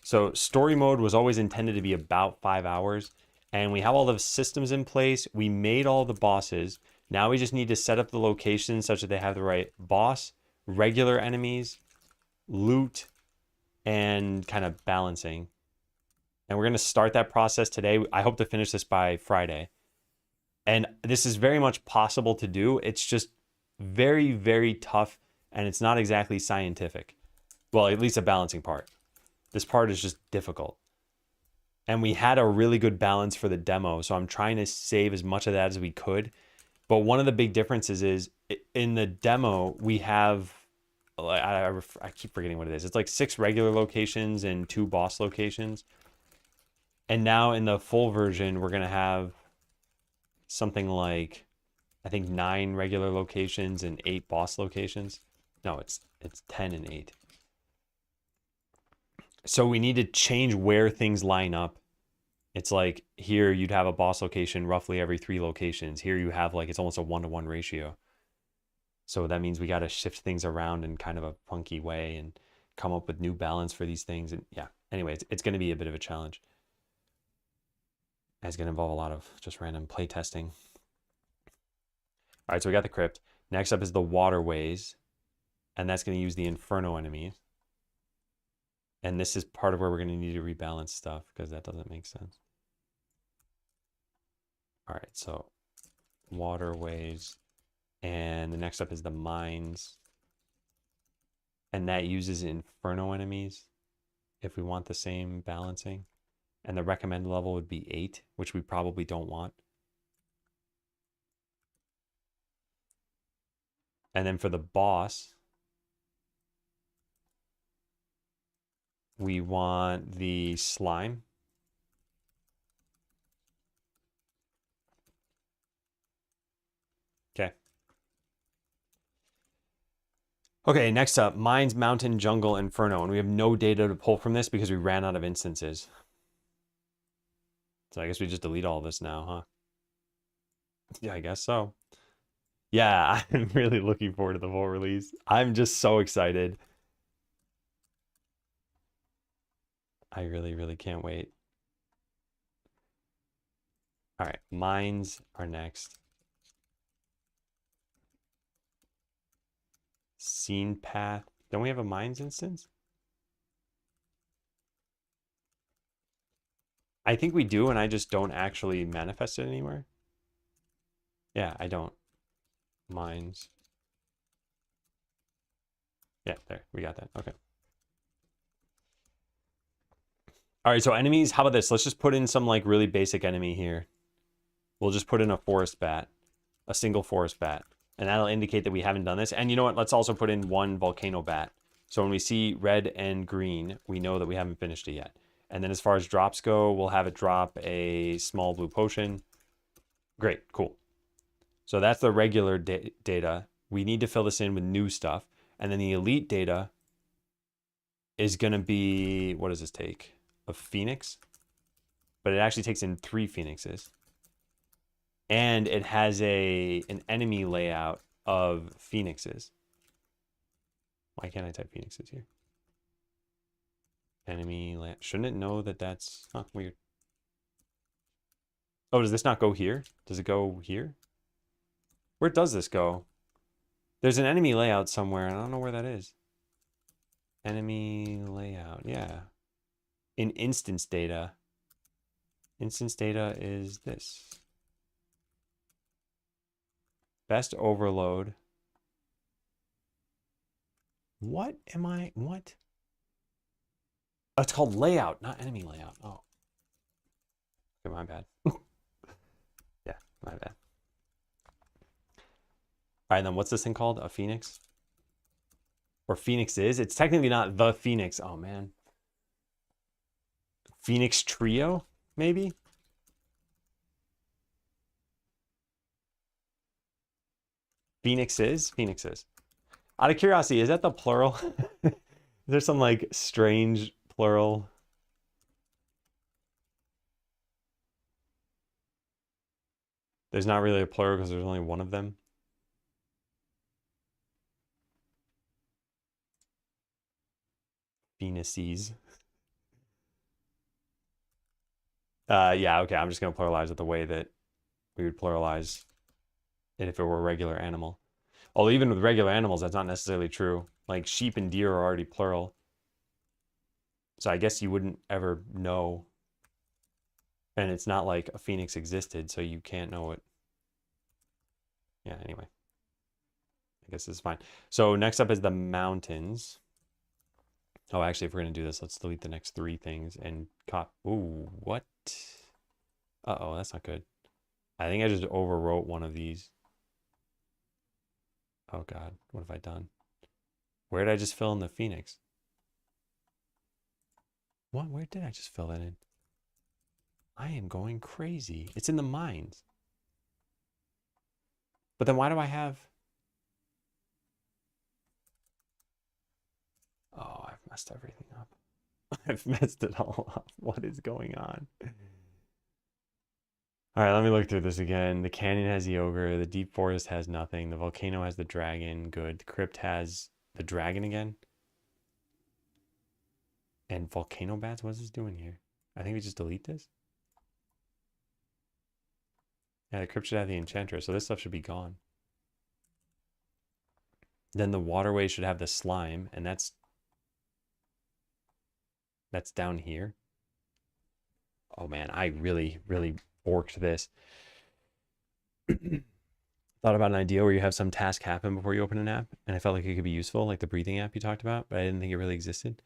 So story mode was always intended to be about 5 hours. And we have all the systems in place. We made all the bosses. Now we just need to set up the locations such that they have the right boss, regular enemies, loot, and kind of balancing. And we're going to start that process today. I hope to finish this by Friday. And this is very much possible to do. It's just very, very tough. And it's not exactly scientific. Well, at least a balancing part. This part is just difficult. And we had a really good balance for the demo, so I'm trying to save as much of that as we could. But one of the big differences is in the demo, we have, I keep forgetting what it is. It's like 6 regular locations and 2 boss locations. And now in the full version, we're going to have something like, I think 9 regular locations and 8 boss locations. No, it's 10 and 8. So we need to change where things line up. It's like here you'd have a boss location roughly every 3 locations. Here you have like, it's almost a 1-to-1 ratio. So that means we got to shift things around in kind of a funky way and come up with new balance for these things. And yeah, anyway, it's going to be a bit of a challenge. It's going to involve a lot of just random play testing. All right, so we got the crypt. Next up is the waterways. And that's going to use the Inferno enemies. And this is part of where we're going to need to rebalance stuff because that doesn't make sense. All right, so waterways. And the next up is the mines. And that uses Inferno enemies if we want the same balancing. And the recommended level would be 8, which we probably don't want. And then for the boss, we want the slime. Okay. Okay, next up, Mines, Mountain, Jungle, Inferno. And we have no data to pull from this because we ran out of instances. So I guess we just delete all this now, huh? Yeah, I guess so. Yeah, I'm really looking forward to the full release. I'm just so excited. I really, really can't wait. All right, mines are next. Scene path. Don't we have a mines instance? I think we do, and I just don't actually manifest it anywhere. Yeah, I don't. Mines. Yeah, there, we got that. Okay. All right, so enemies, how about this? Let's just put in some like really basic enemy here. We'll just put in a forest bat, a single forest bat, and that'll indicate that we haven't done this. And you know what? Let's also put in 1 volcano bat. So when we see red and green, we know that we haven't finished it yet. And then as far as drops go, we'll have it drop a small blue potion. Great, cool. So that's the regular data. We need to fill this in with new stuff. And then the elite data is going to be, what does this take? A phoenix? but it actually takes in 3 phoenixes. And it has an enemy layout of phoenixes. Why can't I type phoenixes here? Enemy layout. Shouldn't it know that that's weird? Oh, does this not go here? Does it go here? Where does this go? There's an enemy layout somewhere, and I don't know where that is. Enemy layout, yeah. In instance data. Instance data is this. Best overload. What? Oh, it's called layout, not enemy layout. Oh. Okay, my bad. Yeah, my bad. All right, then what's this thing called? A phoenix? Or phoenixes? It's technically not the phoenix. Oh, man. Phoenix trio, maybe? Phoenixes? Phoenixes. Out of curiosity, is that the plural? Is there some like strange plural? There's not really a plural because there's only one of them. Phoenices. Yeah, okay, I'm just gonna pluralize it the way that we would pluralize it if it were a regular animal. Although even with regular animals, that's not necessarily true. Like sheep and deer are already plural. So I guess you wouldn't ever know. And it's not like a phoenix existed, so you can't know it. Yeah, anyway. I guess it's fine. So next up is the mountains. Oh, actually, if we're going to do this, let's delete the next 3 things and cop. Ooh, what? Uh-oh, that's not good. I think I just overwrote one of these. Oh, God. What have I done? Where did I just fill in the phoenix? What? Where did I just fill that in? I am going crazy. It's in the mines. But then why do I have... Oh, I've messed everything up. I've messed it all up. What is going on? All right, let me look through this again. The canyon has the ogre. The deep forest has nothing. The volcano has the dragon. Good. The crypt has the dragon again. And volcano bats? What is this doing here? I think we just delete this. Yeah, the crypt should have the enchantress, so this stuff should be gone. Then the waterway should have the slime, and that's down here. Oh man, I really, really borked this. Thought about an idea where you have some task happen before you open an app, and I felt like it could be useful, like the breathing app you talked about, but I didn't think it really existed.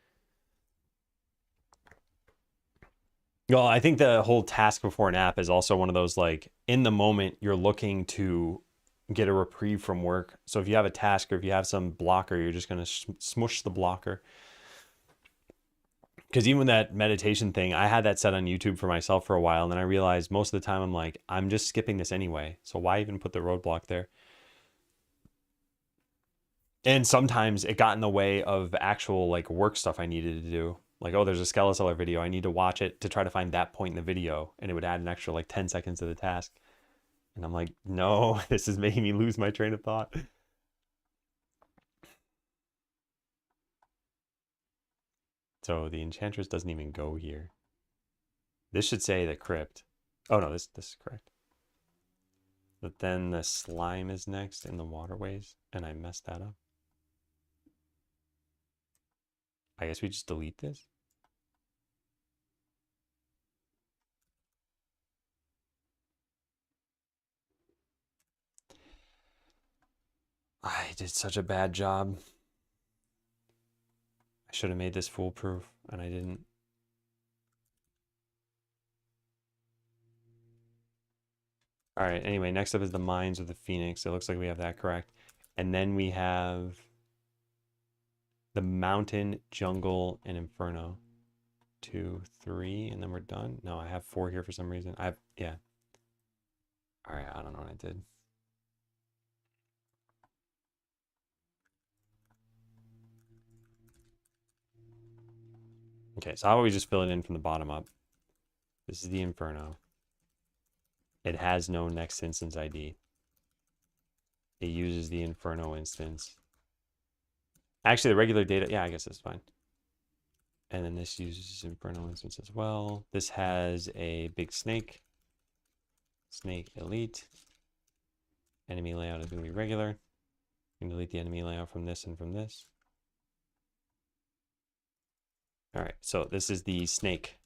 Well, I think the whole task before an app is also one of those, like, in the moment, you're looking to get a reprieve from work. So if you have a task or if you have some blocker, you're just going to smush the blocker. Because even that meditation thing, I had that set on YouTube for myself for a while, and then I realized most of the time I'm like, I'm just skipping this anyway. So why even put the roadblock there? And sometimes it got in the way of actual like work stuff I needed to do. Like, oh, there's a Skeleseller video. I need to watch it to try to find that point in the video. And it would add an extra like 10 seconds to the task. And I'm like, no, this is making me lose my train of thought. So the enchantress doesn't even go here. This should say the crypt. Oh no, this is correct. But then the slime is next in the waterways, and I messed that up. I guess we just delete this. I did such a bad job. I should have made this foolproof, and I didn't. All right, anyway, next up is the Mines of the Phoenix. It looks like we have that correct. And then we have the Mountain, Jungle, and Inferno. 2, 3, and then we're done. No, I have 4 here for some reason. Yeah. All right, I don't know what I did. Okay, so how about we just fill it in from the bottom up? This is the Inferno. It has no next instance ID. It uses the Inferno instance. Actually, the regular data, yeah, I guess that's fine. And then this uses Inferno instance as well. This has a big snake. Snake elite. Enemy layout is going to be regular. You can delete the enemy layout from this and from this. All right, so this is the snake.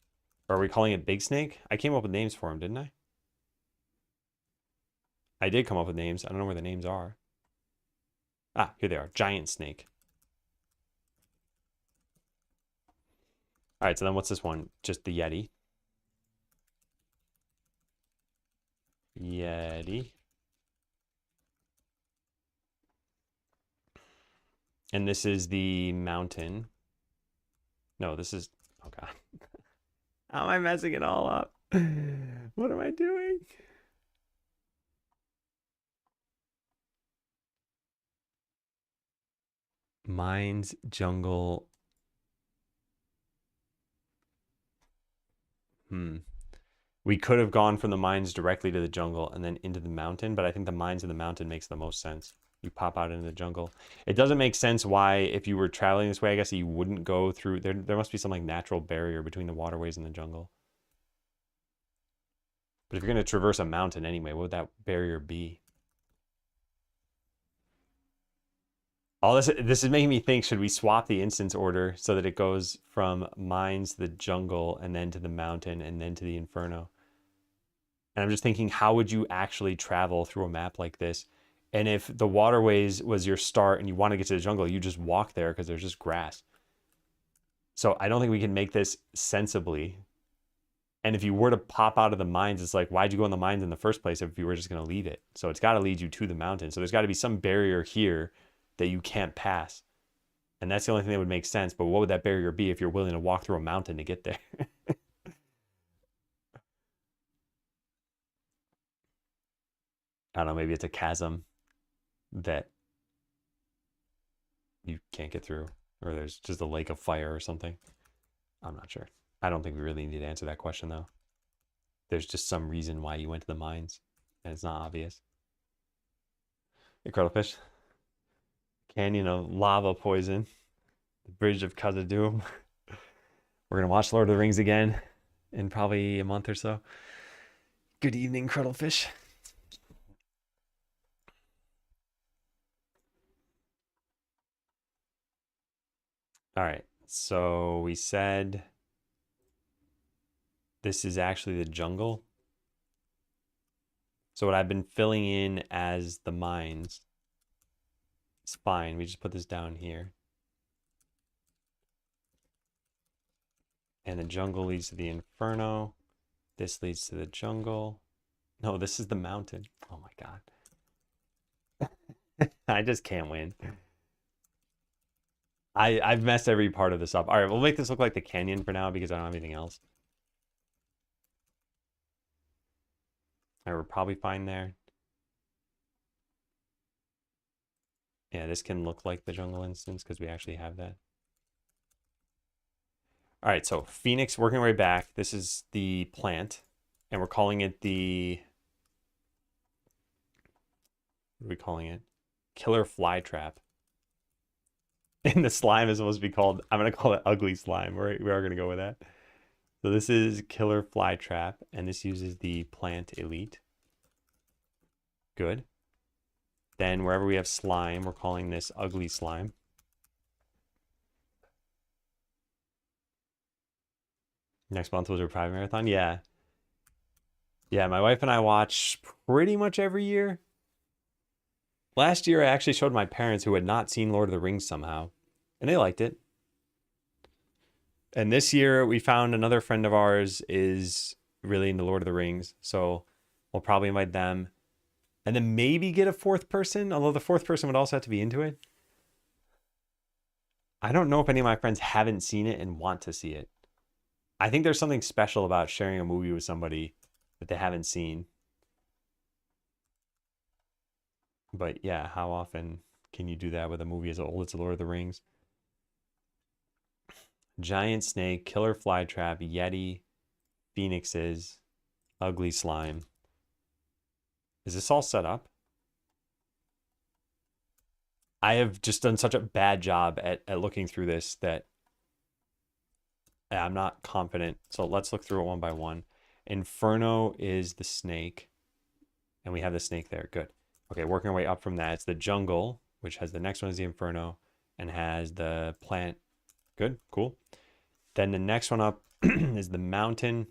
Or are we calling it Big Snake? I came up with names for him, didn't I? I did come up with names. I don't know where the names are. Ah, here they are. Giant Snake. All right, so then what's this one? Just the Yeti. Yeti. And this is the mountain. No, this is... Oh, God. How am I messing it all up? What am I doing? Mines, jungle. We could have gone from the mines directly to the jungle and then into the mountain, but I think the mines in the mountain makes the most sense. You pop out into the jungle. It doesn't make sense why, if you were traveling this way, I guess you wouldn't go through... There must be some like natural barrier between the waterways and the jungle. But if you're going to traverse a mountain anyway, what would that barrier be? All this is making me think, should we swap the instance order so that it goes from mines to the jungle and then to the mountain and then to the Inferno? And I'm just thinking, how would you actually travel through a map like this? And if the waterways was your start and you want to get to the jungle, you just walk there because there's just grass. So I don't think we can make this sensibly. And if you were to pop out of the mines, it's like, why'd you go in the mines in the first place if you were just going to leave it? So it's got to lead you to the mountain. So there's got to be some barrier here that you can't pass. And that's the only thing that would make sense. But what would that barrier be if you're willing to walk through a mountain to get there? I don't know, maybe it's a chasm that you can't get through, or there's just a lake of fire or something. I'm not sure. I don't think we really need to answer that question, though. There's just some reason why you went to the mines, and it's not obvious. Hey, Cuttlefish. Canyon of Lava Poison. The Bridge of Khazad-dûm. We're going to watch Lord of the Rings again in probably a month or so. Good evening, Cuttlefish. All right, so we said this is actually the jungle. So what I've been filling in as the mines, it's fine. We just put this down here. And the jungle leads to the Inferno. This leads to the jungle. No, this is the mountain. Oh my God. I just can't win. I've messed every part of this up. All right, we'll make this look like the canyon for now because I don't have anything else. All right, we're probably fine there. Yeah, this can look like the jungle instance because we actually have that. All right, so Phoenix working our way back. This is the plant, and we're calling it the... What are we calling it? Killer Fly Trap. And the slime is supposed to be called... I'm going to call it Ugly Slime. We are going to go with that. So this is Killer Fly Trap, and this uses the Plant Elite. Good. Then wherever we have slime, we're calling this Ugly Slime. Next month was our private marathon? Yeah. Yeah, my wife and I watch pretty much every year. Last year, I actually showed my parents who had not seen Lord of the Rings somehow, and they liked it. And this year, we found another friend of ours is really into Lord of the Rings, so we'll probably invite them. And then maybe get a fourth person, although the fourth person would also have to be into it. I don't know if any of my friends haven't seen it and want to see it. I think there's something special about sharing a movie with somebody that they haven't seen. But yeah, how often can you do that with a movie as old as The Lord of the Rings? Giant snake, killer fly trap, Yeti, phoenixes, ugly slime. Is this all set up? I have just done such a bad job at looking through this that I'm not confident. So let's look through it one by one. Inferno is the snake. And we have the snake there. Good. Okay, working our way up from that. It's the jungle, which has the next one is the Inferno and has the plant. Good, cool. Then the next one up is the mountain,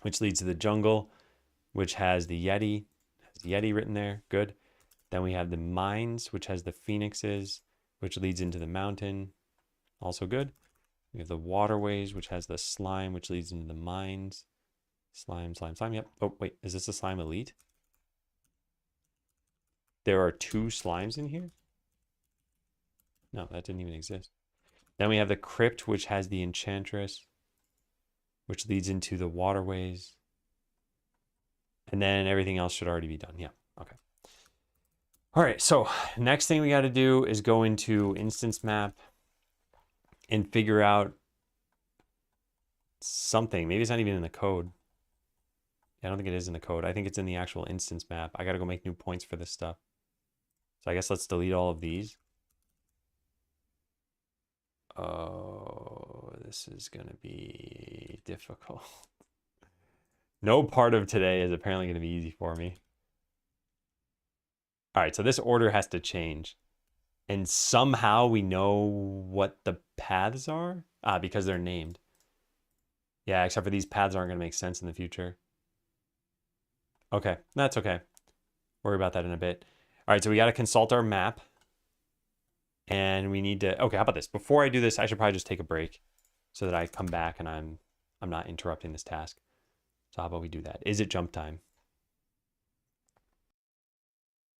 which leads to the jungle, which has the Yeti. Has the Yeti written there. Good. Then we have the mines, which has the phoenixes, which leads into the mountain. Also good. We have the waterways, which has the slime, which leads into the mines. Slime, slime, slime. Yep. Oh, wait. Is this a slime elite? There are 2 slimes in here? No, that didn't even exist. Then we have the crypt, which has the enchantress, which leads into the waterways. And then everything else should already be done. Yeah. Okay. All right. So next thing we got to do is go into instance map and figure out something. Maybe it's not even in the code. I don't think it is in the code. I think it's in the actual instance map. I got to go make new points for this stuff. So I guess let's delete all of these. Oh, this is going to be difficult. No part of today is apparently going to be easy for me. All right, so this order has to change. And somehow we know what the paths are? Because they're named. Yeah, except for these paths aren't going to make sense in the future. Okay, that's okay. Worry about that in a bit. All right, so we got to consult our map. And we need to, okay, how about this? Before I do this, I should probably just take a break so that I come back and I'm not interrupting this task. So how about we do that? Is it jump time?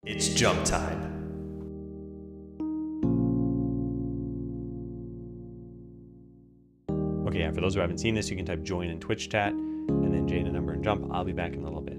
It's jump time. Okay, yeah, for those who haven't seen this, you can type join in Twitch chat and then Jane a number and jump. I'll be back in a little bit.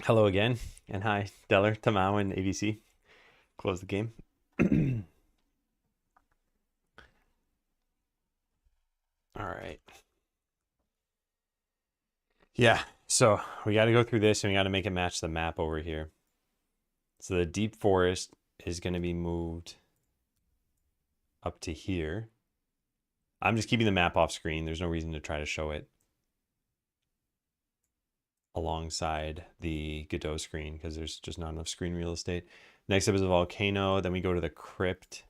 Hello again, and hi, Deller, Tamao, and ABC. Close the game. All right. Yeah, so we got to go through this and we got to make it match the map over here. So the deep forest is going to be moved up to here. I'm just keeping the map off screen. There's no reason to try to show it alongside the Godot screen because there's just not enough screen real estate. Next up is a volcano. Then we go to the crypt.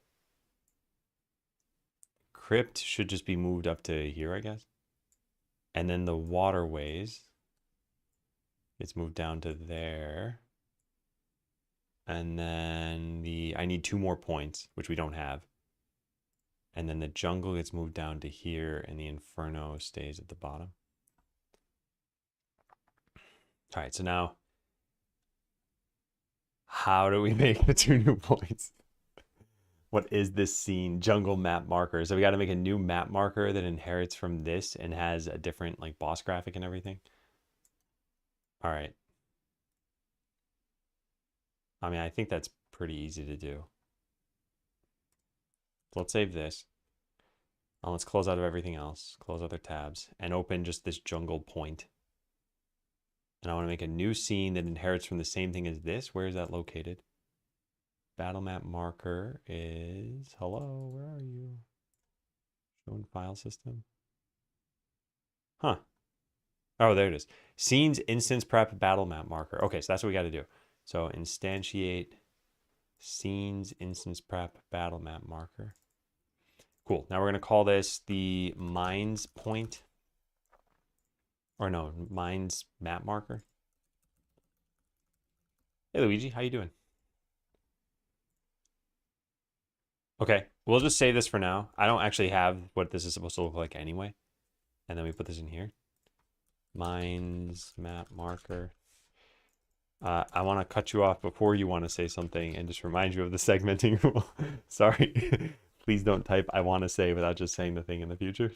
Crypt should just be moved up to here, I guess. And then the waterways, it's moved down to there. And then I need 2 more points, which we don't have. And then the jungle gets moved down to here and the inferno stays at the bottom. All right, so now how do we make the 2 new points? What is this scene? Jungle map marker. So we got to make a new map marker that inherits from this and has a different like boss graphic and everything. All right. I mean, I think that's pretty easy to do. So let's save this. And let's close out of everything else. Close other tabs and open just this jungle point. And I want to make a new scene that inherits from the same thing as this. Where is that located? Battle map marker is, hello, where are you? Shown file system. Huh. Oh, there it is. Scenes instance prep battle map marker. Okay, so that's what we got to do. So instantiate scenes instance prep battle map marker. Cool. Now we're going to call this the mines point. Or no, mines map marker. Hey, Luigi, how you doing? Okay, we'll just save this for now. I don't actually have what this is supposed to look like anyway. And then we put this in here. Mines map marker. I want to cut you off before you want to say something and just remind you of the segmenting rule. Sorry. Please don't type I want to say without just saying the thing in the future.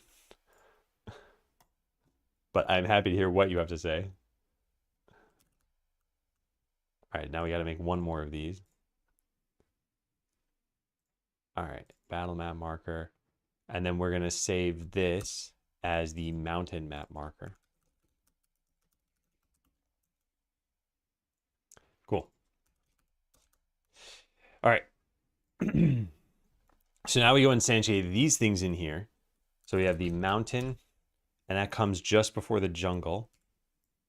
But I'm happy to hear what you have to say. All right, now we got to make 1 more of these. All right, battle map marker. And then we're going to save this as the mountain map marker. Cool. All right. So now we go instantiate these things in here. So we have the mountain, and that comes just before the jungle.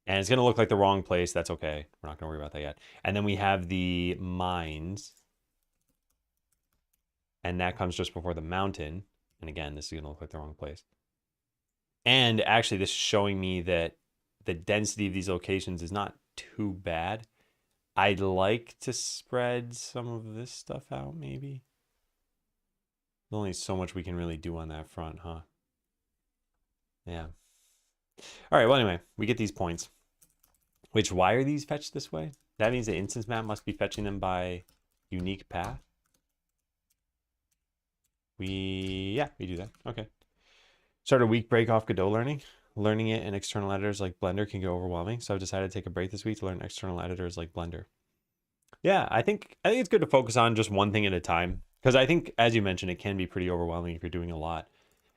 And it's going to look like the wrong place. That's okay. We're not going to worry about that yet. And then we have the mines. And that comes just before the mountain. And again, this is going to look like the wrong place. And actually, this is showing me that the density of these locations is not too bad. I'd like to spread some of this stuff out, maybe. There's only so much we can really do on that front, huh? Yeah. All right, well, anyway, we get these points. Which, why are these fetched this way? That means the instance map must be fetching them by unique path. Yeah, we do that. Okay. Start a week break off Godot learning. Learning it in external editors like Blender can get overwhelming, so I've decided to take a break this week to learn external editors like Blender. Yeah, I think it's good to focus on just one thing at a time, because I think, as you mentioned, it can be pretty overwhelming if you're doing a lot.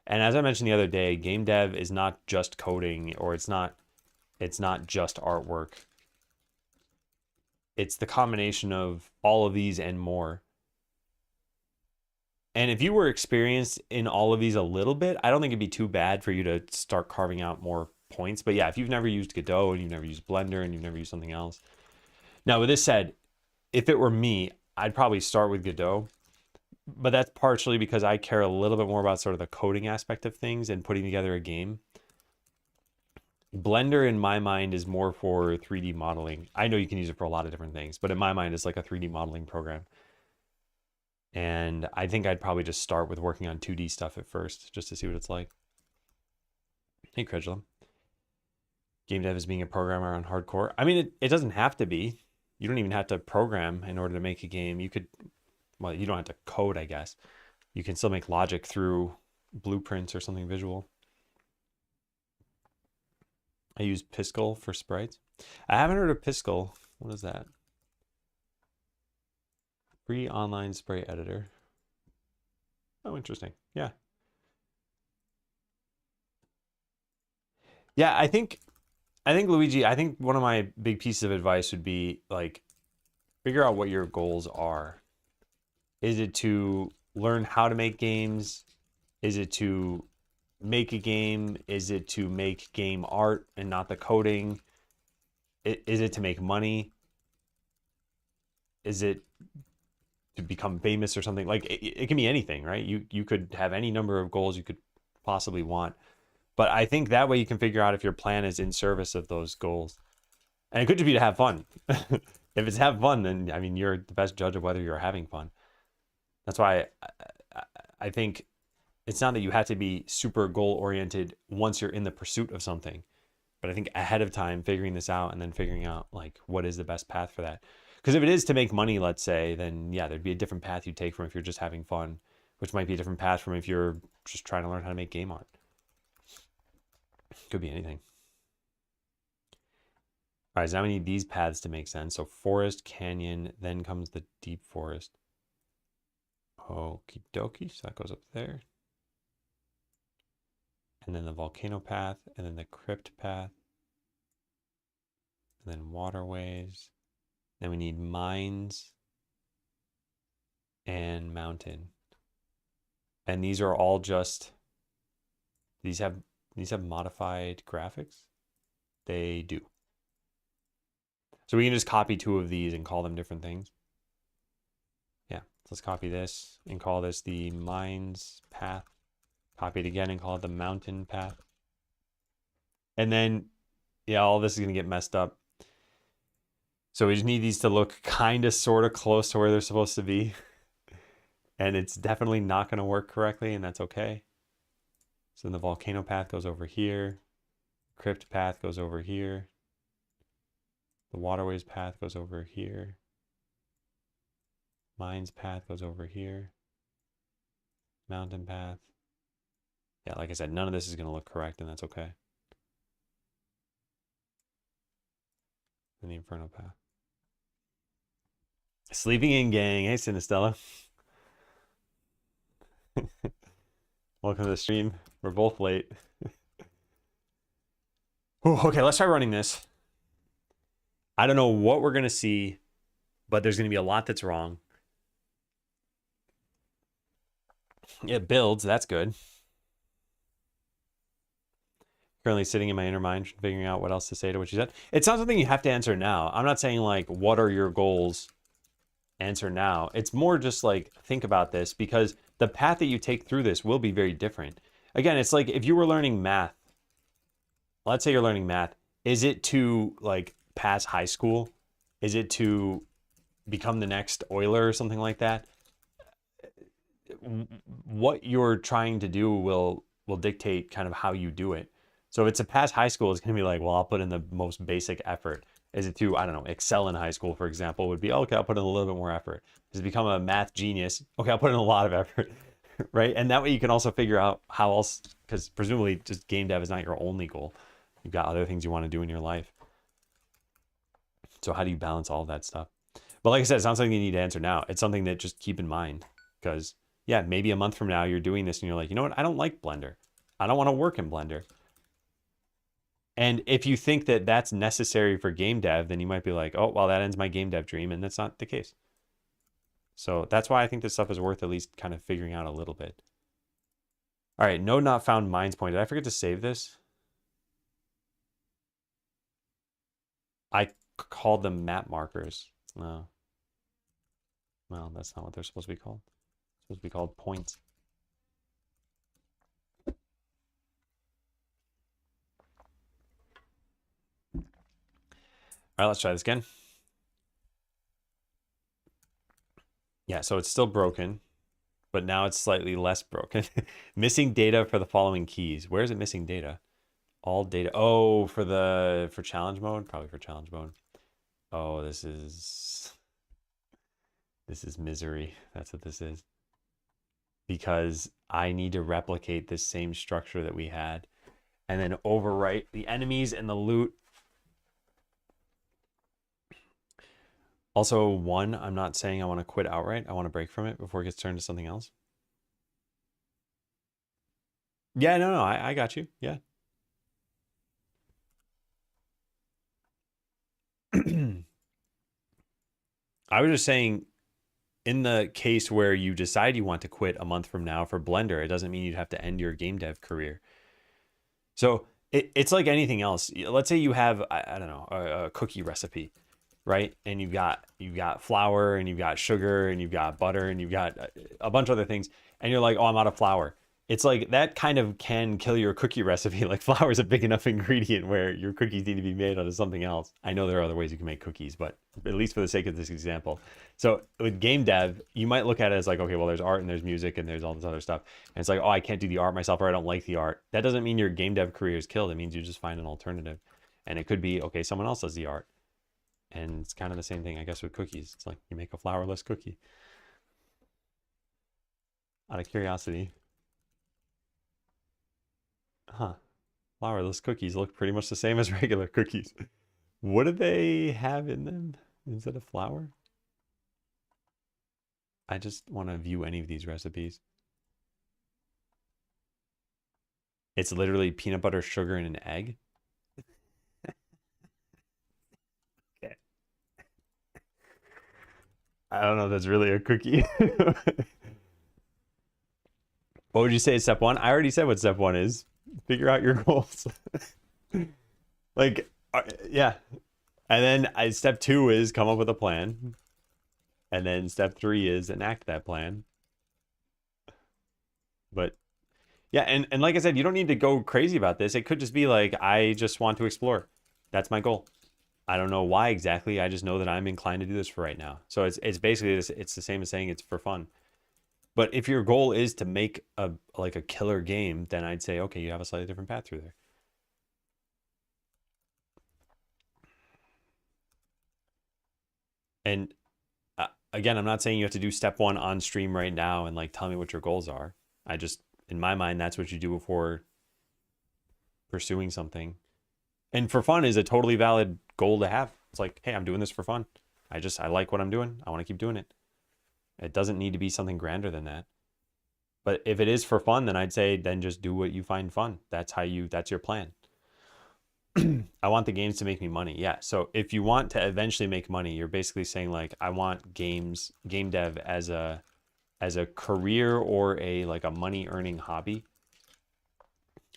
And as I mentioned the other day, game dev is not just coding, or it's not just artwork. It's the combination of all of these and more. And if you were experienced in all of these a little bit, I don't think it'd be too bad for you to start carving out more points. But yeah, if you've never used Godot and you've never used Blender and you've never used something else. Now, with this said, if it were me, I'd probably start with Godot. But that's partially because I care a little bit more about sort of the coding aspect of things and putting together a game. Blender, in my mind, is more for 3D modeling. I know you can use it for a lot of different things, but in my mind, it's like a 3D modeling program. And I think I'd probably just start with working on 2D stuff at first, just to see what it's like. Hey, Credulum. Game dev is being a programmer on hardcore. I mean, it doesn't have to be. You don't even have to program in order to make a game. You could, well, you don't have to code, I guess. You can still make logic through blueprints or something visual. I use Piskel for sprites. I haven't heard of Piskel. What is that? Free online spray editor. Oh, interesting. Yeah. Yeah, I think Luigi, I think one of my big pieces of advice would be like figure out what your goals are. Is it to learn how to make games? Is it to make a game? Is it to make game art and not the coding? Is it to make money? Is it to become famous or something? Like it can be anything, right? You could have any number of goals you could possibly want. But I think that way you can figure out if your plan is in service of those goals. And it could just be to have fun. If it's have fun, then I mean you're the best judge of whether you're having fun. That's why I think it's not that you have to be super goal oriented once you're in the pursuit of something, but I think ahead of time figuring this out and then figuring out like what is the best path for that. Because if it is to make money, let's say, then yeah, there'd be a different path you take from if you're just having fun, which might be a different path from if you're just trying to learn how to make game art. Could be anything. All right, so now we need these paths to make sense. So forest, canyon, then comes the deep forest. Okie dokie, so that goes up there. And then the volcano path, and then the crypt path. And then waterways. Then we need mines and mountain. And these are all just, these have modified graphics? They do. So we can just copy two of these and call them different things. Yeah, let's copy this and call this the mines path. Copy it again and call it the mountain path. And then, yeah, all this is going to get messed up. So we just need these to look kind of sort of close to where they're supposed to be. And it's definitely not going to work correctly, and that's okay. So then the volcano path goes over here. Crypt path goes over here. The waterways path goes over here. Mines path goes over here. Mountain path. Yeah, like I said, none of this is going to look correct, and that's okay. And the Inferno path. Sleeping in gang. Hey, Sinistella. Welcome to the stream. We're both late. Ooh, okay, let's try running this. I don't know what we're going to see, but there's going to be a lot that's wrong. It builds. That's good. Currently sitting in my inner mind, figuring out what else to say to what you said. It's not something you have to answer now. I'm not saying like, what are your goals? Answer now. It's more just like, think about this, because the path that you take through this will be very different. Again, it's like if you were learning math, let's say you're learning math, is it to like pass high school? Is it to become the next Euler or something like that? What you're trying to do will dictate kind of how you do it. So if it's to pass high school, it's going to be like, well, I'll put in the most basic effort. Is it to, I don't know, excel in high school, for example, would be, okay, I'll put in a little bit more effort. Is it become a math genius? Okay, I'll put in a lot of effort, right? And that way you can also figure out how else, because presumably just game dev is not your only goal. You've got other things you want to do in your life. So how do you balance all of that stuff? But like I said, it's not something you need to answer now. It's something that just keep in mind, because yeah, maybe a month from now you're doing this and you're like, you know what? I don't like Blender. I don't want to work in Blender. And if you think that that's necessary for game dev, then you might be like, oh, well, that ends my game dev dream. And that's not the case. So that's why I think this stuff is worth at least kind of figuring out a little bit. All right, node not found, mines point. Did I forget to save this? I called them map markers. No. Well, that's not what they're supposed to be called. It's supposed to be called points. All right, let's try this again. Yeah, so it's still broken, but now it's slightly less broken. Missing data for the following keys. Where is it missing data? All data. Oh, for challenge mode? Probably for challenge mode. Oh, this is misery. That's what this is. Because I need to replicate this same structure that we had and then overwrite the enemies and the loot. Also, one, I'm not saying I want to quit outright. I want to break from it before it gets turned to something else. Yeah, no, I got you. Yeah. I was just saying, in the case where you decide you want to quit a month from now for Blender, it doesn't mean you'd have to end your game dev career. So it's like anything else. Let's say you have, I don't know, a cookie recipe, right? And you've got flour and you've got sugar and you've got butter and you've got a bunch of other things, and you're like, oh, I'm out of flour. It's like that kind of can kill your cookie recipe. Like flour is a big enough ingredient where your cookies need to be made out of something else. I know there are other ways you can make cookies, but at least for the sake of this example. So with game dev, you might look at it as like, okay, well, there's art and there's music and there's all this other stuff. And it's like, oh, I can't do the art myself, or I don't like the art. That doesn't mean your game dev career is killed. It means you just find an alternative. And it could be, okay, someone else does the art. And it's kind of the same thing, I guess, with cookies. It's like you make a flourless cookie. Out of curiosity. Huh. Flourless cookies look pretty much the same as regular cookies. What do they have in them instead of flour? I just want to view any of these recipes. It's literally peanut butter, sugar, and an egg. Okay. I don't know if that's really a cookie. What would you say is step one? I already said what step one is. Figure out your goals. Like, yeah. And then step two is come up with a plan. And then step three is enact that plan. But yeah, and like I said, you don't need to go crazy about this. It could just be like, I just want to explore. That's my goal. I don't know why exactly. I just know that I'm inclined to do this for right now. So it's basically this. It's the same as saying it's for fun. But if your goal is to make a killer game, then I'd say, okay, you have a slightly different path through there. And again, I'm not saying you have to do step one on stream right now and like tell me what your goals are. I just, in my mind, that's what you do before pursuing something. And for fun is a totally valid goal to have. It's like, hey, I'm doing this for fun. I like what I'm doing. I want to keep doing it. It doesn't need to be something grander than that. But if it is for fun, then I'd say then just do what you find fun. That's your plan. I want the games to make me money. Yeah. So if you want to eventually make money, you're basically saying like, I want game dev as a career or a money earning hobby.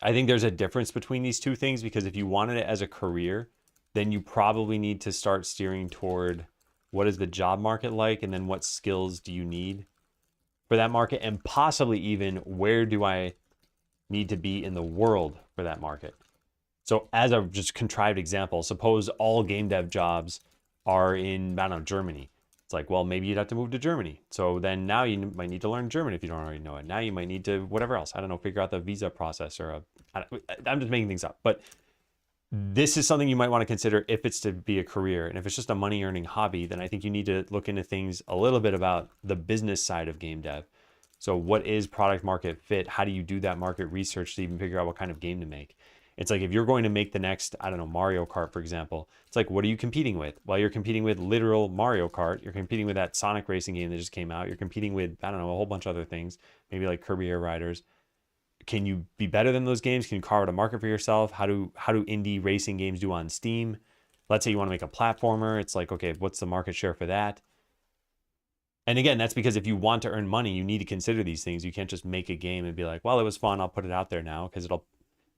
I think there's a difference between these two things, because if you wanted it as a career, then you probably need to start steering toward what is the job market like, and then what skills do you need for that market, and possibly even where do I need to be in the world for that market. So as a just contrived example, suppose all game dev jobs are in, I don't know, Germany. It's like, well, maybe you'd have to move to Germany. So then now you might need to learn German if you don't already know it. Now you might need to whatever else. I don't know, figure out the visa process, or I'm just making things up. But this is something you might want to consider if it's to be a career. And if it's just a money earning hobby, then I think you need to look into things a little bit about the business side of game dev. So what is product market fit? How do you do that market research to even figure out what kind of game to make? It's like, if you're going to make the next, I don't know, Mario Kart, for example, it's like, what are you competing with? Well, you're competing with literal Mario Kart. You're competing with that Sonic racing game that just came out. You're competing with, I don't know, a whole bunch of other things, maybe like Kirby Air Riders. Can you be better than those games? Can you carve out a market for yourself? How do indie racing games do on Steam? Let's say you want to make a platformer. It's like, okay, what's the market share for that? And again, that's because if you want to earn money, you need to consider these things. You can't just make a game and be like, well, it was fun, I'll put it out there now, because it'll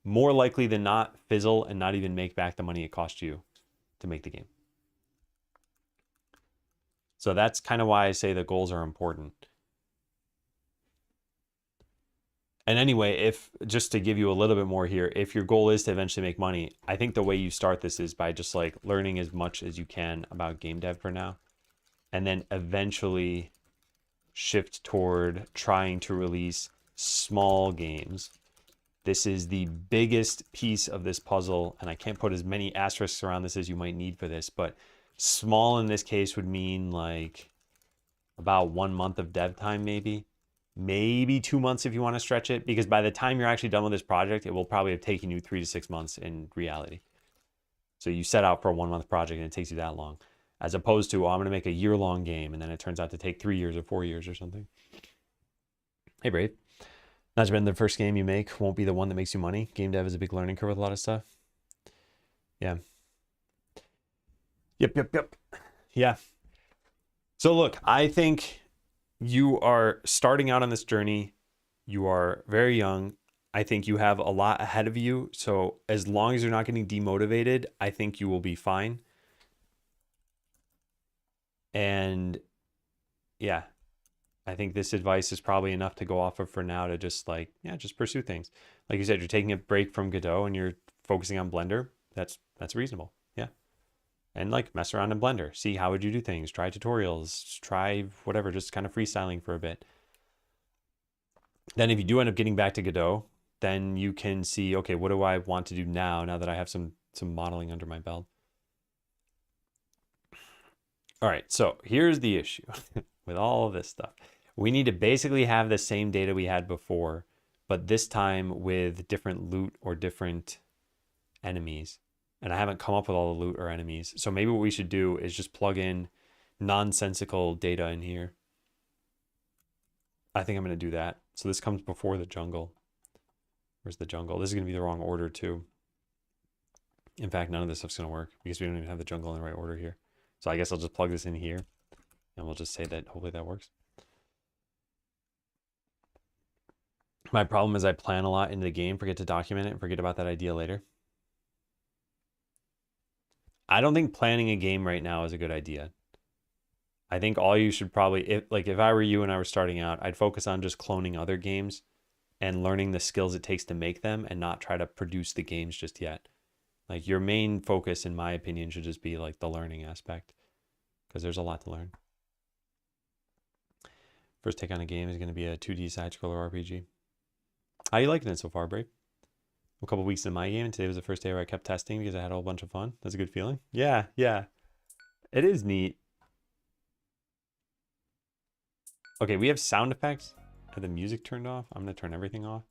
more likely than not fizzle and not even make back the money it cost you to make the game. So that's kind of why I say the goals are important. And anyway, if just to give you a little bit more here, if your goal is to eventually make money, I think the way you start this is by just like learning as much as you can about game dev for now, and then eventually shift toward trying to release small games. This is the biggest piece of this puzzle, and I can't put as many asterisks around this as you might need for this, but small in this case would mean like about 1 month of dev time, maybe 2 months if you want to stretch it, because by the time you're actually done with this project, it will probably have taken you 3 to 6 months in reality. So you set out for a 1 month project and it takes you that long. as opposed to, oh, I'm going to make a year-long game, and then it turns out to take 3 years or 4 years or something. Hey, Brave. Not to mention the first game you make won't be the one that makes you money. Game dev is a big learning curve with a lot of stuff. Yeah. Yep. Yeah. So look, I think you are starting out on this journey. You are very young. I think you have a lot ahead of you. So as long as you're not getting demotivated, I think you will be fine. And yeah, I think this advice is probably enough to go off of for now to just like, yeah, just pursue things. Like you said, you're taking a break from Godot and you're focusing on Blender. That's reasonable. Yeah. And like mess around in Blender. See how would you do things. Try tutorials. Try whatever, just kind of freestyling for a bit. Then if you do end up getting back to Godot, then you can see, okay, what do I want to do now that I have some modeling under my belt? All right, so here's the issue with all of this stuff. We need to basically have the same data we had before, but this time with different loot or different enemies. And I haven't come up with all the loot or enemies. So maybe what we should do is just plug in nonsensical data in here. I think I'm going to do that. So this comes before the jungle. Where's the jungle? This is going to be the wrong order too. In fact, none of this stuff's going to work because we don't even have the jungle in the right order here. So I guess I'll just plug this in here and we'll just say that hopefully that works. My problem is I plan a lot into the game, forget to document it, and forget about that idea later. I don't think planning a game right now is a good idea. I think all you should probably, if I were you and I were starting out, I'd focus on just cloning other games and learning the skills it takes to make them and not try to produce the games just yet. Like your main focus, in my opinion, should just be like the learning aspect because there's a lot to learn. First take on a game is going to be a 2D side-scroller RPG. How you liking it so far, Brave? A couple weeks in my game, and today was the first day where I kept testing because I had a whole bunch of fun. That's a good feeling. Yeah. It is neat. Okay, we have sound effects. Have the music turned off? I'm going to turn everything off.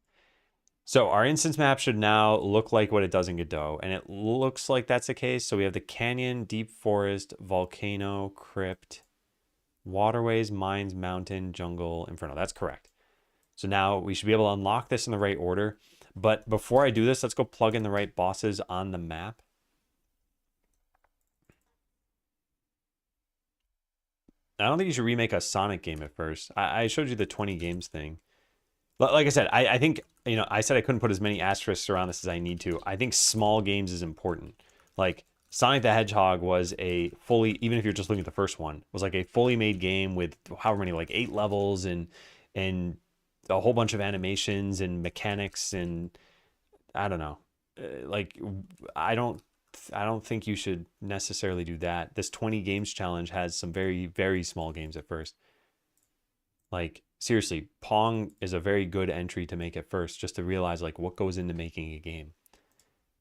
So our instance map should now look like what it does in Godot, and it looks like that's the case. So we have the canyon, deep forest, volcano, crypt, waterways, mines, mountain, jungle, inferno. That's correct. So now we should be able to unlock this in the right order. But before I do this, let's go plug in the right bosses on the map. I don't think you should remake a Sonic game at first. I showed you the 20 games thing. Like I said, I think, I said I couldn't put as many asterisks around this as I need to. I think small games is important. Like Sonic the Hedgehog was a fully, even if you're just looking at the first one, was like a fully made game with however many, like 8 levels and a whole bunch of animations and mechanics and I don't know. Like I don't think you should necessarily do that. This 20 games challenge has some very, very small games at first. Like seriously, Pong is a very good entry to make at first, just to realize like what goes into making a game.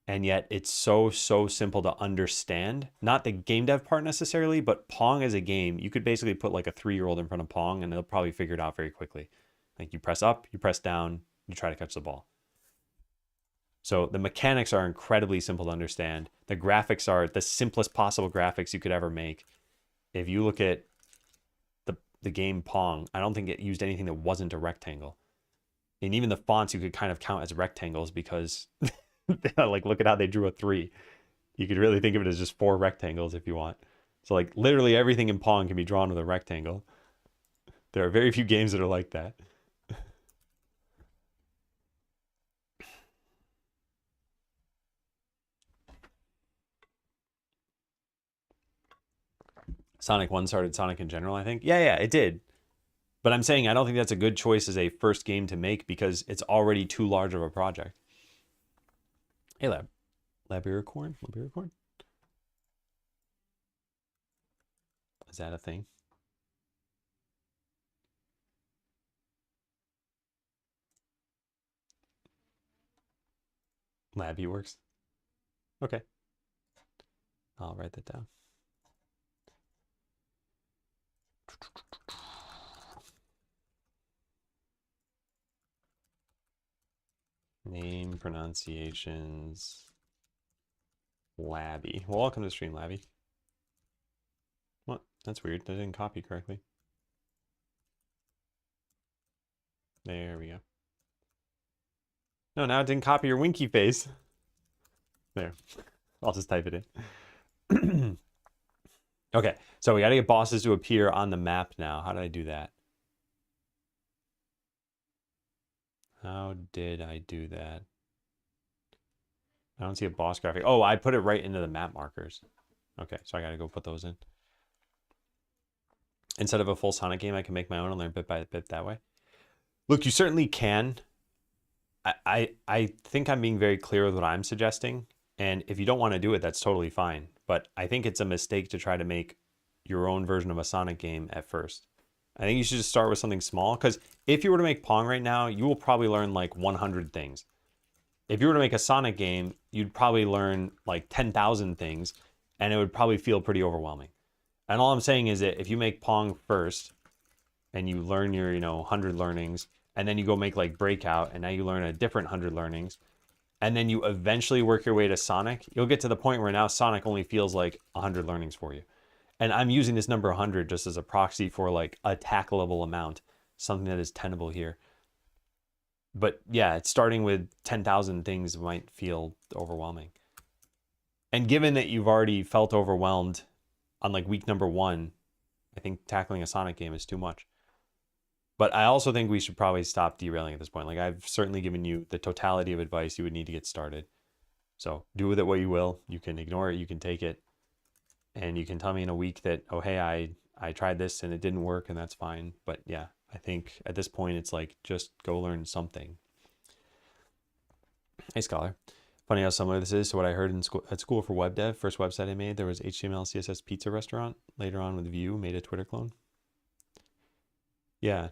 And yet it's so simple to understand. Not the game dev part necessarily, but Pong as a game, you could basically put like a 3-year-old in front of Pong and they'll probably figure it out very quickly. Like you press up, you press down, you try to catch the ball. So the mechanics are incredibly simple to understand. The graphics are the simplest possible graphics you could ever make. If you look at the game Pong, I don't think it used anything that wasn't a rectangle. And even the fonts you could kind of count as rectangles because like look at how they drew a 3. You could really think of it as just 4 rectangles if you want. So like literally everything in Pong can be drawn with a rectangle. There are very few games that are like that. Sonic 1 started Sonic in general, I think. Yeah, it did. But I'm saying I don't think that's a good choice as a first game to make because it's already too large of a project. Hey, Lab. Labiricorn? Is that a thing? Labby works. Okay. I'll write that down. Name pronunciations. Labby. Well, welcome to the stream, Labby. What? That's weird. That didn't copy correctly. There we go. No, now it didn't copy your winky face. There. I'll just type it in. Okay, so we got to get bosses to appear on the map now. How did I do that? How did I do that? I don't see a boss graphic. Oh, I put it right into the map markers. Okay, so I got to go put those in. Instead of a full Sonic game, I can make my own and learn bit by bit that way. Look, you certainly can. I think I'm being very clear with what I'm suggesting. And if you don't want to do it, that's totally fine. But I think it's a mistake to try to make your own version of a Sonic game at first. I think you should just start with something small. Because if you were to make Pong right now, you will probably learn like 100 things. If you were to make a Sonic game, you'd probably learn like 10,000 things. And it would probably feel pretty overwhelming. And all I'm saying is that if you make Pong first and you learn your, 100 learnings, and then you go make like Breakout, and now you learn a different 100 learnings, and then you eventually work your way to Sonic, you'll get to the point where now Sonic only feels like 100 learnings for you. And I'm using this number 100 just as a proxy for like a tackleable amount, something that is tenable here. But yeah, it's starting with 10,000 things might feel overwhelming. And given that you've already felt overwhelmed on like week number 1, I think tackling a Sonic game is too much. But I also think we should probably stop derailing at this point. Like, I've certainly given you the totality of advice you would need to get started. So do with it what you will. You can ignore it, you can take it, and you can tell me in a week that, oh, hey, I tried this and it didn't work, and that's fine. But yeah, I think at this point it's like, just go learn something. Hey, Scholar. Funny how similar this is to what I heard in school, at school for web dev. First website I made, there was HTML, CSS pizza restaurant. Later on with Vue, made a Twitter clone. Yeah.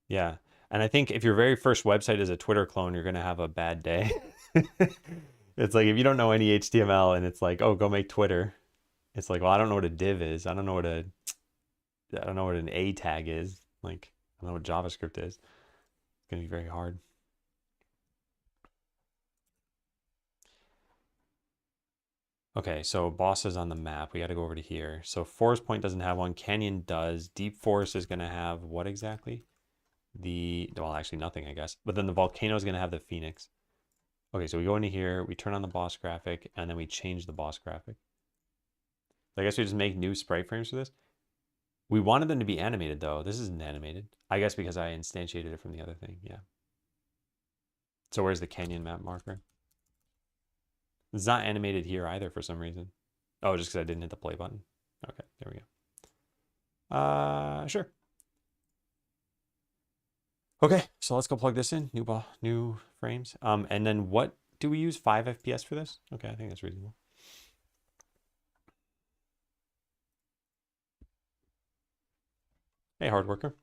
Yeah. And I think if your very first website is a Twitter clone, you're going to have a bad day. It's like if you don't know any HTML and it's like, oh, go make Twitter. It's like, well, I don't know what a div is. I don't know what an A tag is. Like, I don't know what JavaScript is. It's going to be very hard. Okay, so bosses on the map. We got to go over to here. So Forest Point doesn't have one. Canyon does. Deep Forest is going to have what exactly? Well, actually nothing, I guess. But then the volcano is going to have the Phoenix. Okay, so we go into here, we turn on the boss graphic, and then we change the boss graphic. I guess we just make new sprite frames for this. We wanted them to be animated, though. This isn't animated. I guess because I instantiated it from the other thing, yeah. So where's the canyon map marker? It's not animated here either for some reason. Oh, just because I didn't hit the play button. Okay, there we go. Sure. Okay, so let's go plug this in. New frames. And then what do we use? 5 FPS for this? Okay, I think that's reasonable. Hey, hard worker.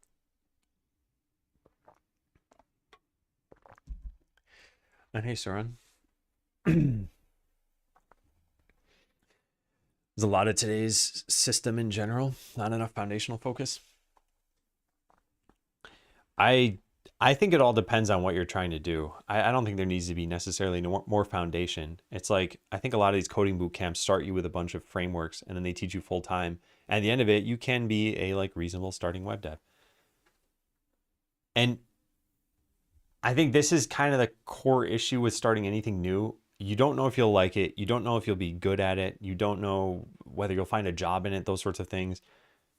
And hey, Suran. There's a lot of today's system in general, not enough foundational focus. I think it all depends on what you're trying to do. I don't think there needs to be necessarily more foundation. It's like, I think a lot of these coding boot camps start you with a bunch of frameworks and then they teach you full time. And at the end of it, you can be a like reasonable starting web dev. And I think this is kind of the core issue with starting anything new. You don't know if you'll like it. You don't know if you'll be good at it. You don't know whether you'll find a job in it, those sorts of things.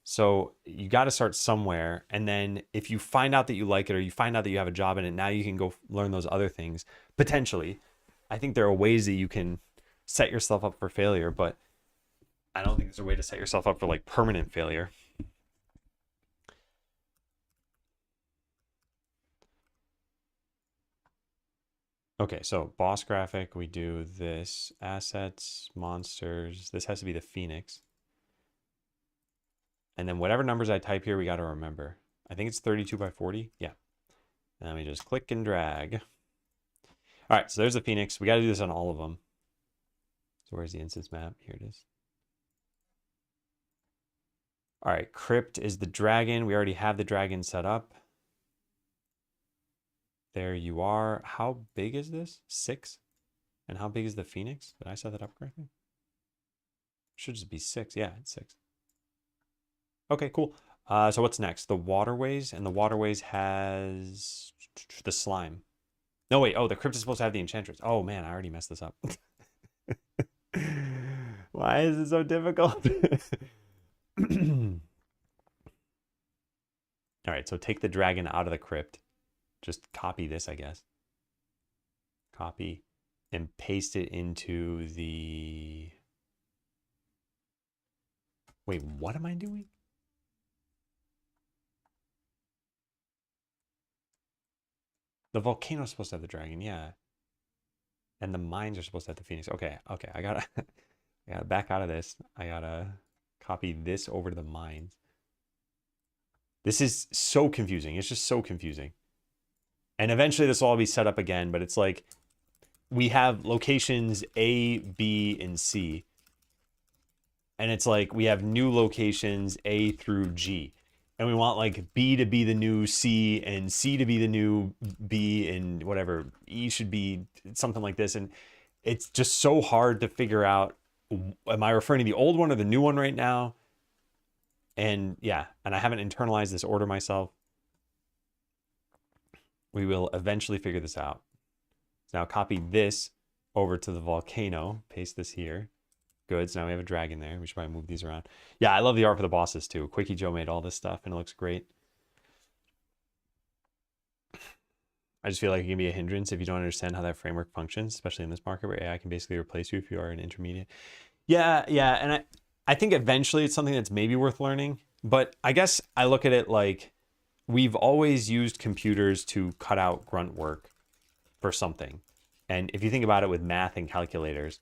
So you got to start somewhere. And then if you find out that you like it or you find out that you have a job in it, now you can go learn those other things, potentially. I think there are ways that you can set yourself up for failure, but I don't think there's a way to set yourself up for like permanent failure. Okay, so boss graphic, we do this, assets, monsters. This has to be the Phoenix. And then whatever numbers I type here, we got to remember. I think it's 32 by 40. Yeah. And we just click and drag. All right, so there's the Phoenix. We got to do this on all of them. So where's the instance map? Here it is. All right, Crypt is the dragon. We already have the dragon set up. There you are. How big is this? 6? And how big is the Phoenix? Did I set that up correctly? Should just be 6. Yeah, it's 6. Okay, cool. So what's next? The waterways, and the waterways has the slime. No, wait. Oh, the crypt is supposed to have the enchantress. Oh man, I already messed this up. Why is it so difficult? All right, so take the dragon out of the crypt. Just copy this, I guess. Copy and paste it into the... Wait, what am I doing? The volcano's supposed to have the dragon, yeah. And the mines are supposed to have the phoenix. Okay, okay, I gotta I gotta back out of this. I gotta copy this over to the mines. This is so confusing. It's just so confusing. And eventually this will all be set up again, but it's like we have locations A, B, and C. And it's like we have new locations A through G. And we want like B to be the new C and C to be the new B and whatever. E should be something like this. And it's just so hard to figure out, am I referring to the old one or the new one right now? And yeah, and I haven't internalized this order myself. We will eventually figure this out. So now copy this over to the volcano, paste this here. Good, so now we have a dragon there. We should probably move these around. Yeah, I love the art for the bosses too. Quickie Joe made all this stuff and it looks great. I just feel like it can be a hindrance if you don't understand how that framework functions, especially in this market where AI can basically replace you if you are an intermediate. Yeah, and I think eventually it's something that's maybe worth learning, but I guess I look at it like we've always used computers to cut out grunt work for something. And if you think about it with math and calculators,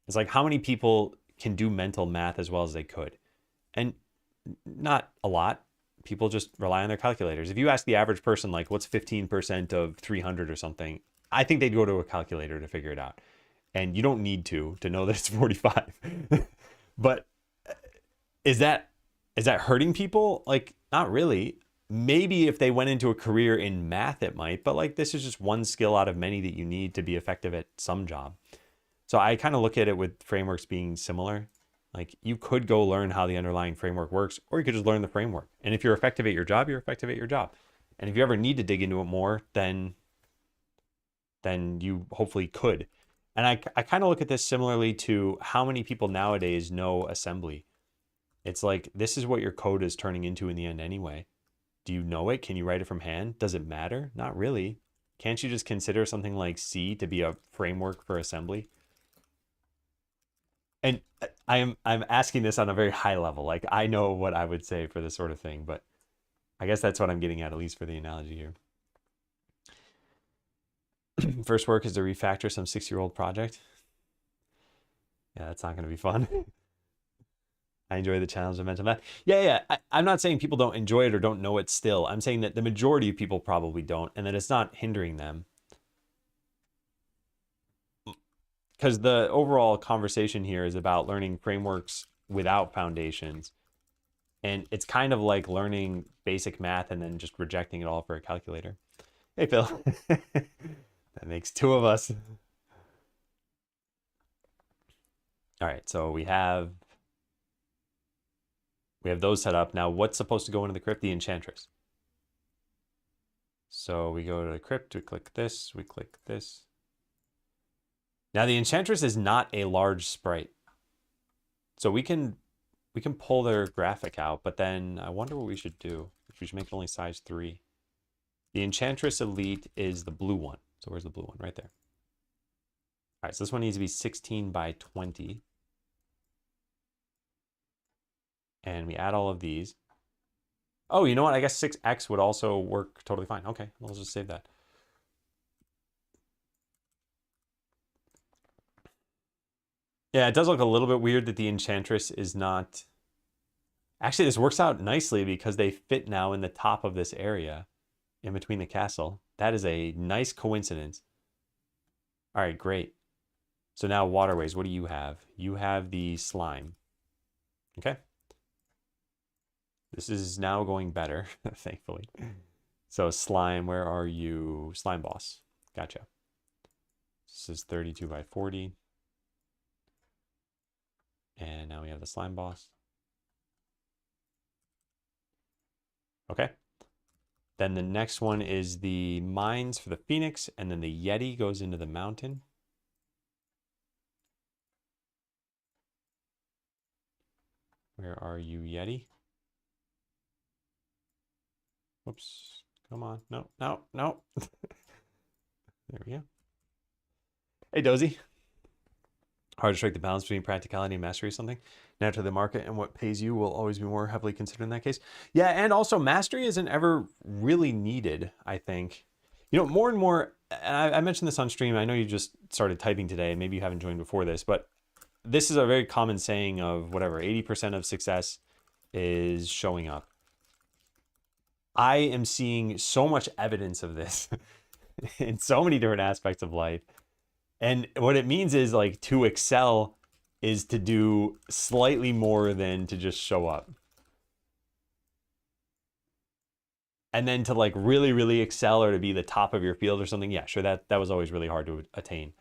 it's like how many people can do mental math as well as they could? And not a lot. People just rely on their calculators. If you ask the average person, like, what's 15% of 300 or something, I think they'd go to a calculator to figure it out. And you don't need to know that it's 45. But is that hurting people? Like, not really. Maybe if they went into a career in math, it might. But like, this is just one skill out of many that you need to be effective at some job. So I kind of look at it with frameworks being similar. Like you could go learn how the underlying framework works, or you could just learn the framework. And if you're effective at your job, you're effective at your job. And if you ever need to dig into it more, then you hopefully could. And I kind of look at this similarly to how many people nowadays know assembly. It's like, this is what your code is turning into in the end anyway. Do you know it? Can you write it from hand? Does it matter? Not really. Can't you just consider something like C to be a framework for assembly? And I'm asking this on a very high level. Like I know what I would say for this sort of thing, but I guess that's what I'm getting at least for the analogy here. First work is to refactor some 6-year-old project. Yeah, that's not going to be fun. I enjoy the challenge of mental math. Yeah. I'm not saying people don't enjoy it or don't know it still. I'm saying that the majority of people probably don't, and that it's not hindering them. Because the overall conversation here is about learning frameworks without foundations. And it's kind of like learning basic math and then just rejecting it all for a calculator. Hey, Phil. That makes 2 of us. All right, so we have those set up. Now, what's supposed to go into the crypt? The enchantress. So we go to the crypt, we click this, we click this. Now, the enchantress is not a large sprite. So we can pull their graphic out, but then I wonder what we should do. If we should make it only size 3. The Enchantress Elite is the blue one. So where's the blue one? Right there. All right, so this one needs to be 16 by 20. And we add all of these. Oh, you know what? I guess 6x would also work totally fine. Okay, we'll just save that. Yeah, it does look a little bit weird that the Enchantress is not... Actually, this works out nicely because they fit now in the top of this area in between the castle. That is a nice coincidence. All right, great. So now waterways, what do you have? You have the slime. Okay. This is now going better, thankfully. So slime, where are you? Slime boss. Gotcha. This is 32 by 40. And now we have the slime boss. Okay. Then the next one is the mines for the Phoenix, and then the Yeti goes into the mountain. Where are you, Yeti? Whoops. Come on. No, no, no. There we go. Hey, Dozy. Hard to strike the balance between practicality and mastery or something. Naturally, the market and what pays you will always be more heavily considered in that case. Yeah, and also mastery isn't ever really needed, I think. You know, more and more, and I mentioned this on stream. I know you just started typing today, and maybe you haven't joined before this, but this is a very common saying of whatever, 80% of success is showing up. I am seeing so much evidence of this in so many different aspects of life. And what it means is like to excel is to do slightly more than to just show up. And then to like really, really excel or to be the top of your field or something, yeah, sure, that was always really hard to attain.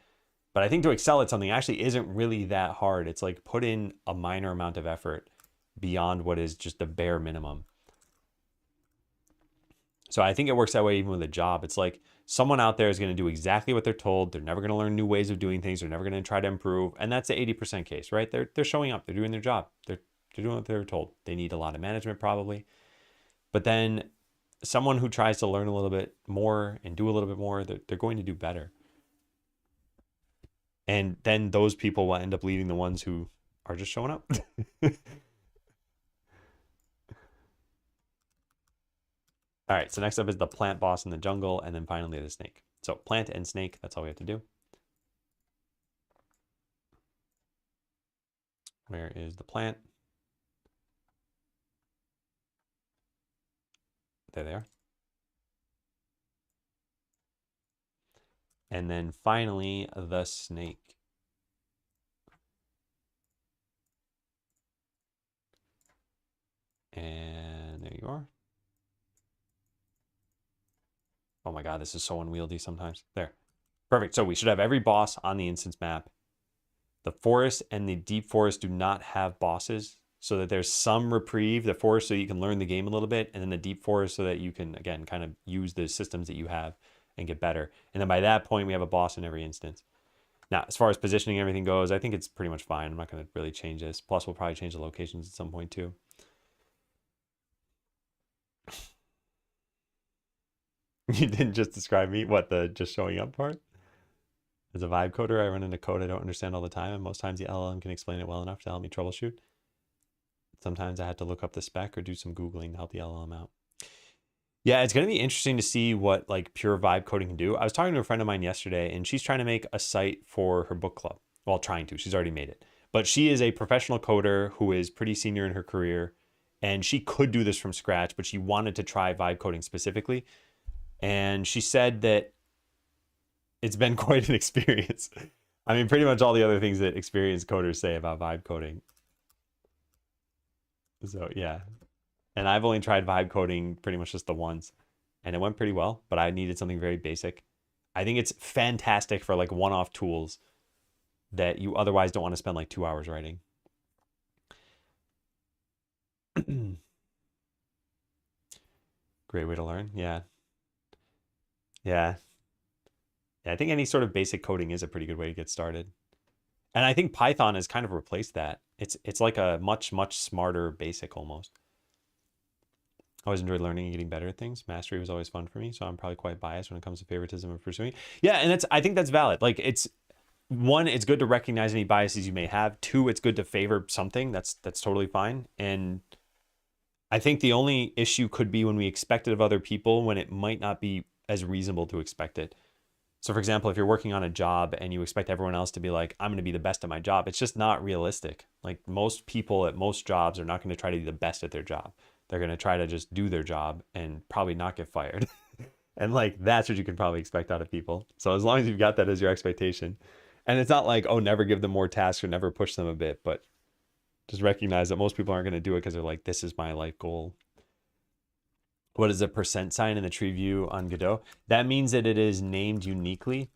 But I think to excel at something actually isn't really that hard. It's like put in a minor amount of effort beyond what is just the bare minimum. So I think it works that way even with a job. It's like someone out there is going to do exactly what they're told. They're never going to learn new ways of doing things. They're never going to try to improve. And that's the 80% case, right? They're showing up. They're doing their job. They're doing what they're told. They need a lot of management probably. But then someone who tries to learn a little bit more and do a little bit more, they're going to do better. And then those people will end up leading the ones who are just showing up. All right, so next up is the plant boss in the jungle, and then finally the snake. So plant and snake, that's all we have to do. Where is the plant? There they are. And then finally the snake. And there you are. Oh my God, this is so unwieldy sometimes. There. Perfect. So we should have every boss on the instance map. The forest and the deep forest do not have bosses, so that there's some reprieve. The forest so you can learn the game a little bit, and then the deep forest so that you can, again, kind of use the systems that you have and get better. And then by that point, we have a boss in every instance. Now, as far as positioning everything goes, I think it's pretty much fine. I'm not going to really change this. Plus, we'll probably change the locations at some point too. You didn't just describe me? What, the just showing up part? As a vibe coder, I run into code I don't understand all the time, and most times the LLM can explain it well enough to help me troubleshoot. Sometimes I had to look up the spec or do some Googling to help the LLM out. Yeah, it's going to be interesting to see what like pure vibe coding can do. I was talking to a friend of mine yesterday, and she's trying to make a site for her book club. Well, trying to. She's already made it. But she is a professional coder who is pretty senior in her career, and she could do this from scratch, but she wanted to try vibe coding specifically. And she said that it's been quite an experience. I mean, pretty much all the other things that experienced coders say about vibe coding. So yeah. And I've only tried vibe coding pretty much just the once, and it went pretty well, but I needed something very basic. I think it's fantastic for like one-off tools that you otherwise don't want to spend like 2 hours writing. Great way to learn. Yeah. Yeah. Yeah, I think any sort of basic coding is a pretty good way to get started. And I think Python has kind of replaced that. It's like a much, much smarter basic almost. I always enjoyed learning and getting better at things. Mastery was always fun for me, so I'm probably quite biased when it comes to favoritism and pursuing. Yeah, and I think that's valid. Like it's one, it's good to recognize any biases you may have. Two, it's good to favor something. That's totally fine. And I think the only issue could be when we expect it of other people when it might not be as reasonable to expect it. So for example, if you're working on a job and you expect everyone else to be like, I'm going to be the best at my job, it's just not realistic. Like most people at most jobs are not going to try to be the best at their job. They're going to try to just do their job and probably not get fired. And like, that's what you can probably expect out of people. So as long as you've got that as your expectation, and it's not like, oh, never give them more tasks or never push them a bit, but just recognize that most people aren't going to do it because they're like, this is my life goal. What is a percent sign in the tree view on Godot? That means that it is named uniquely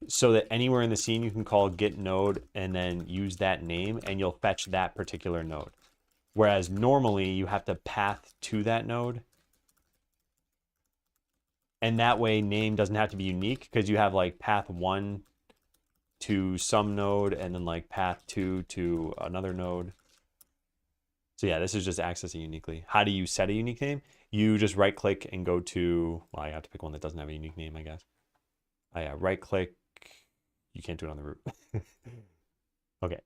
so that anywhere in the scene you can call get node and then use that name and you'll fetch that particular node. Whereas normally you have to path to that node And that way name doesn't have to be unique because you have like path 1 to some node and then like path 2 to another node. So yeah, this is just accessing uniquely. How do you set a unique name? You just right click and go to, well, I have to pick one that doesn't have a unique name, I guess. Oh yeah, right click. You can't do it on the root. Okay.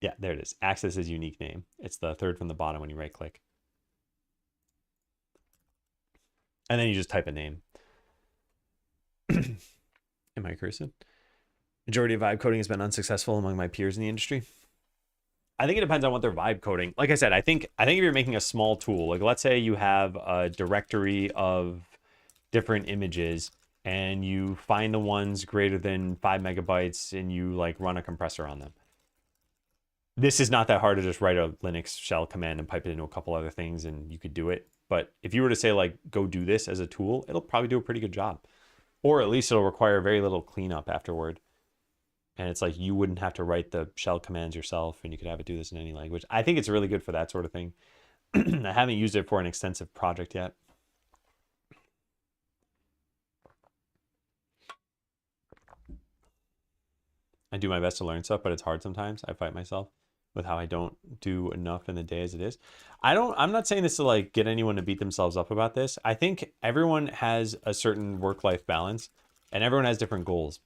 Yeah, there it is. Access is unique name. It's the third from the bottom when you right click. And then you just type a name. Am I cursing? Majority of vibe coding has been unsuccessful among my peers in the industry. I think it depends on what they're vibe coding. Like I said, I think if you're making a small tool, like let's say you have a directory of different images and you find the ones greater than 5 megabytes and you like run a compressor on them. This is not that hard to just write a Linux shell command and pipe it into a couple other things and you could do it. But if you were to say like, go do this as a tool, it'll probably do a pretty good job. Or at least it'll require very little cleanup afterward. And it's like you wouldn't have to write the shell commands yourself and you could have it do this in any language. I think it's really good for that sort of thing. I haven't used it for an extensive project yet. I do my best to learn stuff, but it's hard sometimes. I fight myself with how I don't do enough in the day as it is. I'm not saying this to like get anyone to beat themselves up about this. I think everyone has a certain work-life balance and everyone has different goals.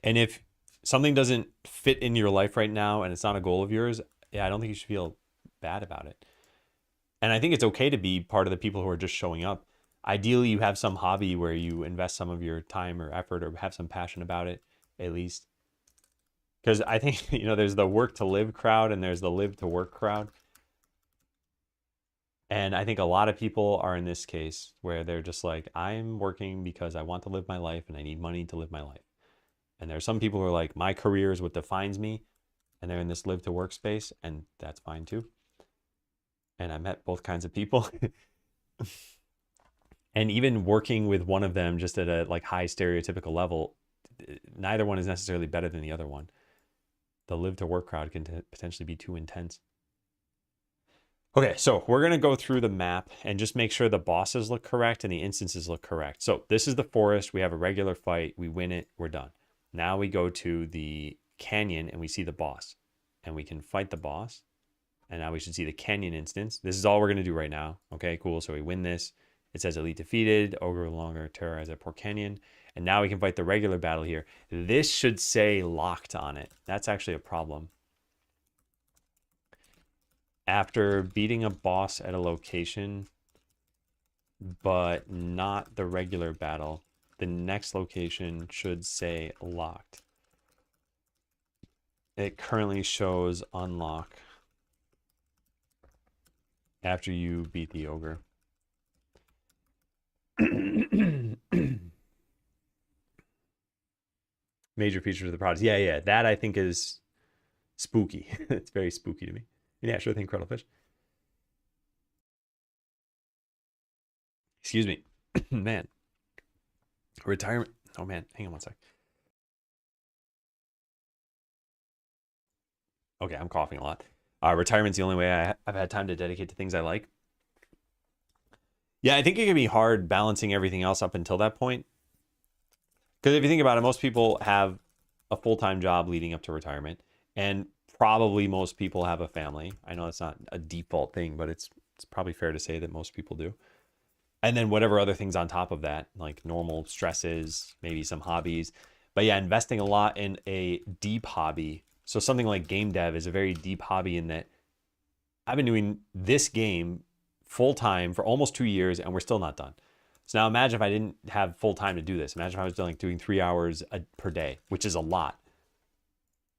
And if something doesn't fit in your life right now and it's not a goal of yours, yeah, I don't think you should feel bad about it. And I think it's okay to be part of the people who are just showing up. Ideally, you have some hobby where you invest some of your time or effort or have some passion about it, at least. Because I think, there's the work to live crowd and there's the live to work crowd. And I think a lot of people are in this case where they're just like, I'm working because I want to live my life and I need money to live my life. And there are some people who are like, my career is what defines me. And they're in this live to work space, and that's fine too. And I met both kinds of people. And even working with one of them just at a like high stereotypical level, neither one is necessarily better than the other one. The live to work crowd can potentially be too intense. Okay, so we're going to go through the map and just make sure the bosses look correct and the instances look correct. So this is the forest. We have a regular fight. We win it. We're done. Now we go to the canyon and we see the boss. And we can fight the boss. And now we should see the canyon instance. This is all we're going to do right now. Okay, cool. So we win this. It says elite defeated. Ogre no longer terrorize at Port Canyon. And now we can fight the regular battle here. This should say locked on it. That's actually a problem. After beating a boss at a location, but not the regular battle, the next location should say locked. It currently shows unlock after you beat the ogre. Major features of the product. Yeah. That I think is spooky. It's very spooky to me. Yeah, sure thing, Cuddlefish. Excuse me. Man. Retirement. Oh, man. Hang on one sec. Okay, I'm coughing a lot. Retirement's the only way I've had time to dedicate to things I like. Yeah, I think it can be hard balancing everything else up until that point. Because if you think about it, most people have a full-time job leading up to retirement. And probably most people have a family. I know it's not a default thing, but it's probably fair to say that most people do. And then whatever other things on top of that, like normal stresses, maybe some hobbies. But yeah, investing a lot in a deep hobby. So something like game dev is a very deep hobby in that I've been doing this game full time for almost 2 years and we're still not done. So now imagine if I didn't have full time to do this. Imagine if I was doing 3 hours per day, which is a lot.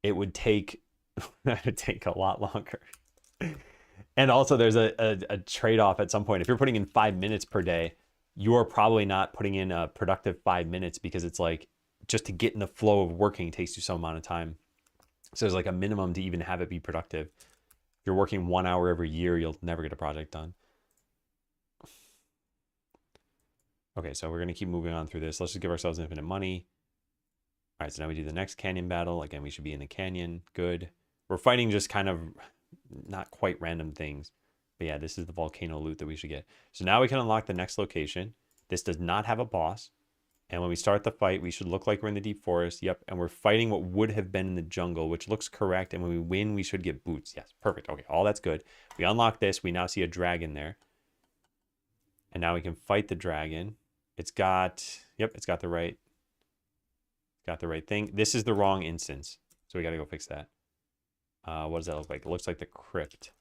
It would take a lot longer. And also there's a trade-off at some point. If you're putting in 5 minutes per day, you're probably not putting in a productive 5 minutes because it's like just to get in the flow of working takes you some amount of time. So there's like a minimum to even have it be productive. If you're working 1 hour every year, you'll never get a project done. Okay, so we're going to keep moving on through this. Let's just give ourselves infinite money. All right, so now we do the next canyon battle. Again, we should be in the canyon. Good. We're fighting just kind of not quite random things. But yeah, this is the volcano loot that we should get. So now we can unlock the next location. This does not have a boss. And when we start the fight, we should look like we're in the deep forest. Yep. And we're fighting what would have been in the jungle, which looks correct. And when we win, we should get boots. Yes. Perfect. Okay. All that's good. We unlock this. We now see a dragon there. And now we can fight the dragon. It's got, yep, it's got the right thing. This is the wrong instance. So we got to go fix that. What does that look like? It looks like the crypt.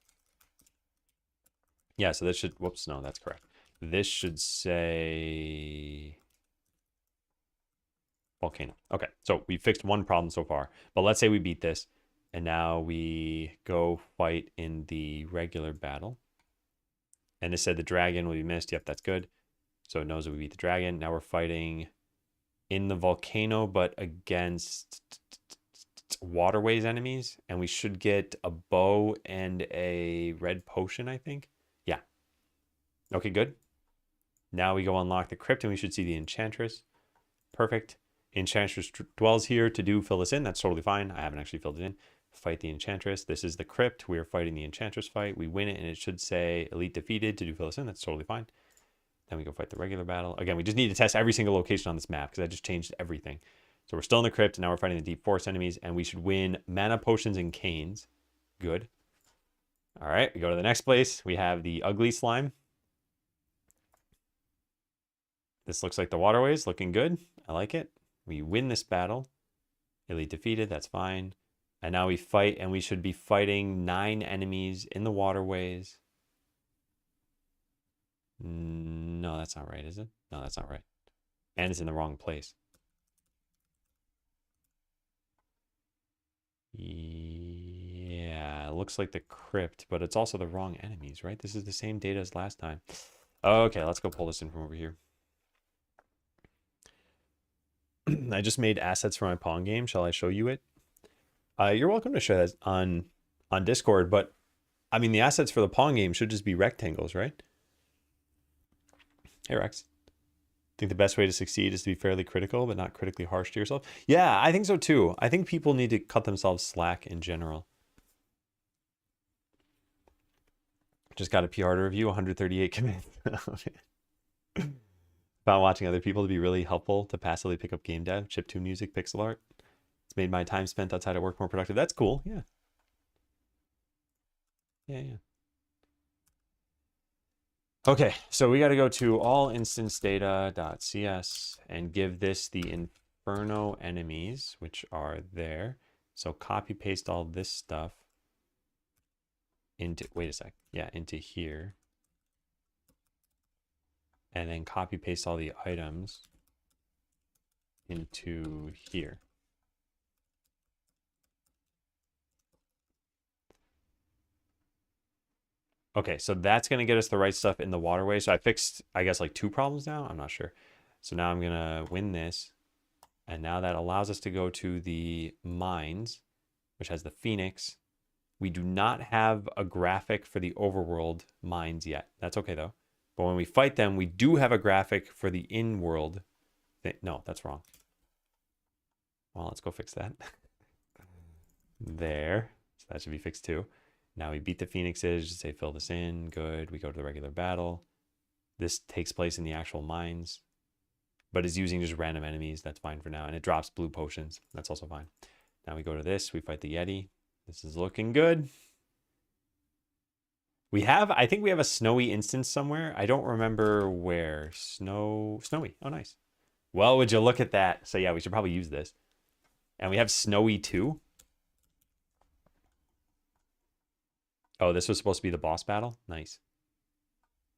Yeah. So this should, whoops. No, that's correct. This should say volcano. Okay, so we fixed one problem so far. But let's say we beat this, and now we go fight in the regular battle. And this said the dragon will be missed. Yep, that's good. So it knows that we beat the dragon. Now we're fighting in the volcano, but against waterways enemies. And we should get a bow and a red potion, I think. Yeah. Okay, good. Now we go unlock the crypt, and we should see the enchantress. Perfect. Enchantress dwells here to do fill this in. That's totally fine. I haven't actually filled it in. Fight the enchantress. This is the crypt. We are fighting the enchantress fight. We win it, and it should say elite defeated to do fill this in. That's totally fine. Then we go fight the regular battle. Again, we just need to test every single location on this map because I just changed everything. So we're still in the crypt, and now we're fighting the deep forest enemies, and we should win mana potions and canes. Good. All right, we go to the next place. We have the ugly slime. This looks like the waterways. Looking good. I like it. We win this battle. Elite defeated. That's fine. And now we fight, and we should be fighting 9 enemies in the waterways. No, that's not right, is it? No, that's not right. And it's in the wrong place. Yeah, it looks like the crypt, but it's also the wrong enemies, right? This is the same data as last time. Okay, let's go pull this in from over here. I just made assets for my Pong game. Shall I show you it? You're welcome to share that on Discord, but I mean, the assets for the Pong game should just be rectangles, right? Hey, Rex. Think the best way to succeed is to be fairly critical, but not critically harsh to yourself? Yeah, I think so too. I think people need to cut themselves slack in general. Just got a PR to review, 138 commits. Found watching other people to be really helpful to passively pick up game dev, chiptune music, pixel art. It's made my time spent outside of work more productive. That's cool. Yeah. Yeah. Okay, so we got to go to allinstancedata.cs and give this the Inferno enemies, which are there. So copy paste all this stuff into, wait a sec. Yeah, into here. And then copy paste all the items into here. Okay, so that's going to get us the right stuff in the waterway. So I fixed, I guess, like 2 problems now. I'm not sure. So now I'm going to win this. And now that allows us to go to the mines, which has the Phoenix. We do not have a graphic for the overworld mines yet. That's okay, though. But when we fight them, we do have a graphic for the in-world. No, that's wrong. Well, let's go fix that. There. So that should be fixed too. Now we beat the Phoenixes. Just say fill this in. Good. We go to the regular battle. This takes place in the actual mines, but is using just random enemies. That's fine for now. And it drops blue potions. That's also fine. Now we go to this. We fight the Yeti. This is looking good. We have, I think we have a snowy instance somewhere. I don't remember where. Snowy. Oh, nice. Well, would you look at that? So yeah, we should probably use this. And we have snowy too. Oh, this was supposed to be the boss battle? Nice.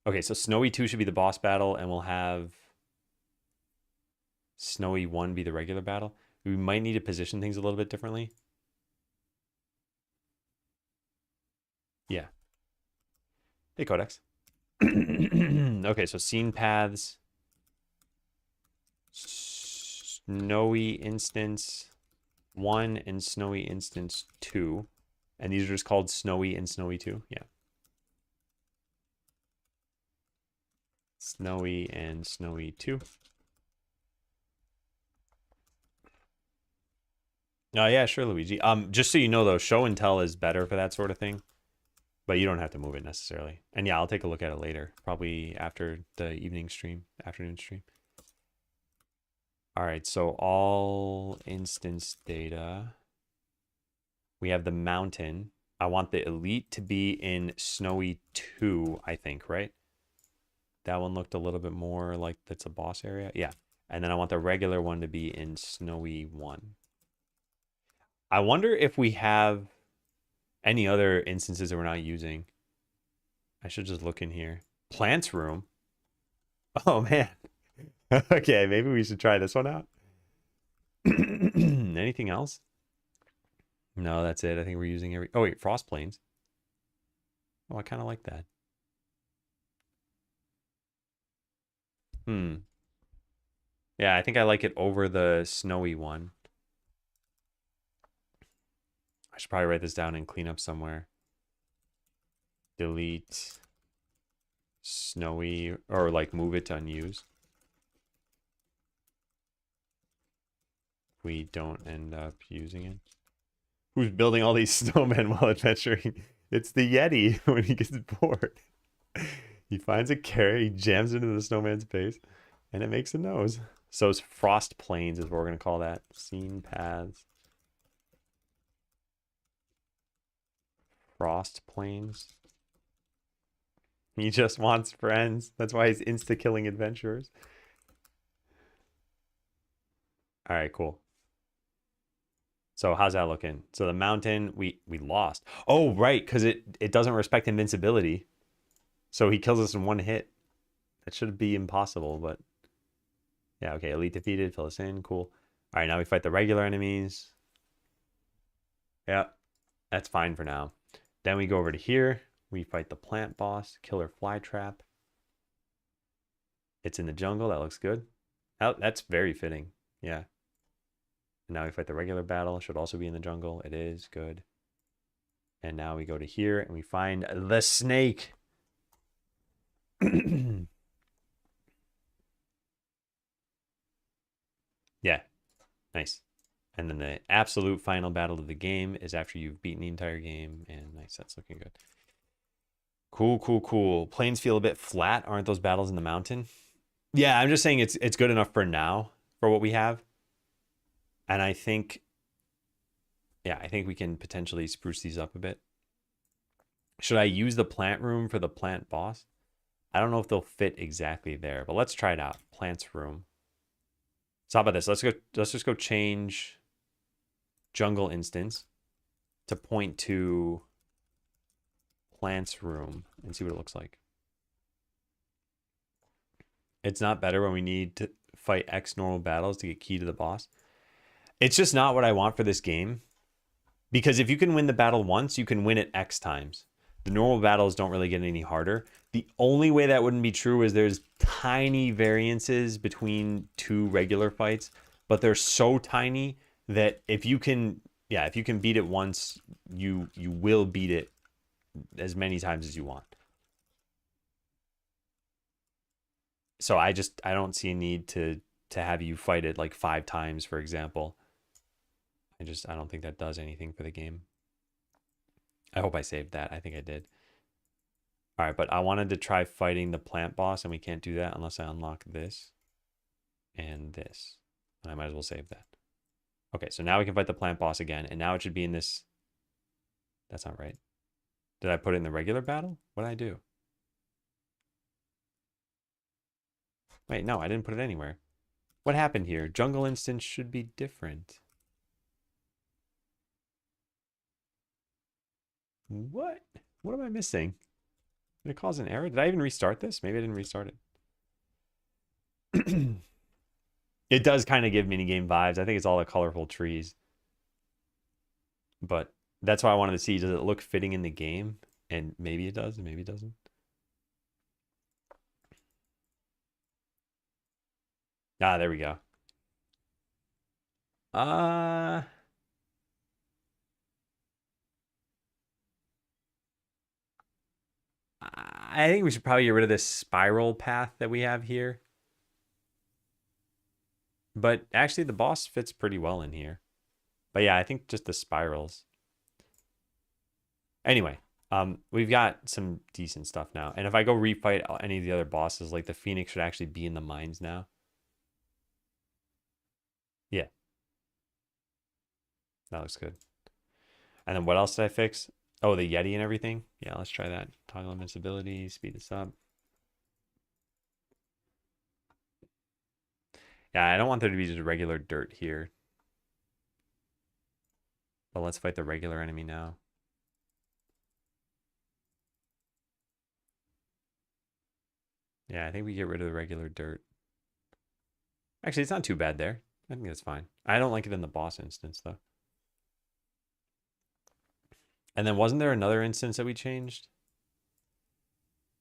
Okay, so Snowy 2 should be the boss battle, and we'll have Snowy 1 be the regular battle. We might need to position things a little bit differently. Yeah. Hey, Codex. Okay, so scene paths. Snowy instance 1 and Snowy instance 2. And these are just called Snowy and Snowy 2. Yeah. Snowy and Snowy 2. Oh, yeah, sure, Luigi. Just so you know, though, show and tell is better for that sort of thing. But you don't have to move it necessarily. And yeah, I'll take a look at it later, probably after the evening stream, afternoon stream. All right, so all instance data. We have the mountain. I want the elite to be in Snowy 2, I think, right? That one looked a little bit more like that's a boss area. Yeah. And then I want the regular one to be in Snowy 1. I wonder if we have any other instances that we're not using. I should just look in here. Plants room. Oh, man. Okay, maybe we should try this one out. Anything else? No, that's it. I think we're using every... Oh, wait, frost plains. Oh, I kind of like that. Yeah, I think I like it over the snowy one. I should probably write this down and clean up somewhere. Delete snowy, or like move it to unused. We don't end up using it. Who's building all these snowmen while adventuring? It's the Yeti when he gets bored. He finds a carrot, he jams into the snowman's face, and it makes a nose. So it's frost plains is what we're going to call that. Scene paths. Frost plains. He just wants friends. That's why he's insta-killing adventurers. All right, cool. So how's that looking? So the mountain, we lost. Oh, right, because it doesn't respect invincibility. So he kills us in one hit. That should be impossible, but... Yeah, okay, elite defeated, fill us in, cool. All right, now we fight the regular enemies. Yeah, that's fine for now. Then we go over to here. We fight the plant boss, killer fly trap. It's in the jungle, that looks good. Oh, that's very fitting, yeah. And now we fight the regular battle, should also be in the jungle. It is, good. And now we go to here and we find the snake. Yeah, nice. And then the absolute final battle of the game is after you've beaten the entire game. And nice, that's looking good. Cool, cool, cool. Plains feel a bit flat. Aren't those battles in the mountain? Yeah, I'm just saying it's good enough for now for what we have. And I think, yeah, I think we can potentially spruce these up a bit. Should I use the plant room for the plant boss? I don't know if they'll fit exactly there, but let's try it out. Plants room. So how about this? Let's just go change jungle instance to point to plants room and see what it looks like. It's not better when we need to fight X normal battles to get key to the boss. It's just not what I want for this game. Because if you can win the battle once, you can win it X times. The normal battles don't really get any harder. The only way that wouldn't be true is there's tiny variances between two regular fights, but they're so tiny that if you can beat it once, you will beat it as many times as you want. So I don't see a need to have you fight it like 5 times, for example. I don't think that does anything for the game. I hope I saved that. I think I did. All right, but I wanted to try fighting the plant boss, and we can't do that unless I unlock this and this. And I might as well save that. Okay, so now we can fight the plant boss again, and now it should be in this. That's not right. Did I put it in the regular battle? What did I do? Wait, no, I didn't put it anywhere. What happened here? Jungle instance should be different. What? What am I missing? Did it cause an error? Did I even restart this? Maybe I didn't restart it. It does kind of give minigame vibes. I think it's all the colorful trees. But that's why I wanted to see, does it look fitting in the game? And maybe it does, and maybe it doesn't. Ah, there we go. I think we should probably get rid of this spiral path that we have here. But actually, the boss fits pretty well in here. But yeah, I think just the spirals. Anyway, We've got some decent stuff now. And if I go refight any of the other bosses, like the Phoenix should actually be in the mines now. Yeah. That looks good. And then what else did I fix? Oh, the Yeti and everything. Yeah, let's try that. Toggle invincibility, speed this up. Yeah, I don't want there to be just regular dirt here. But let's fight the regular enemy now. Yeah, I think we get rid of the regular dirt. Actually, it's not too bad there. I think that's fine. I don't like it in the boss instance, though. And then wasn't there another instance that we changed?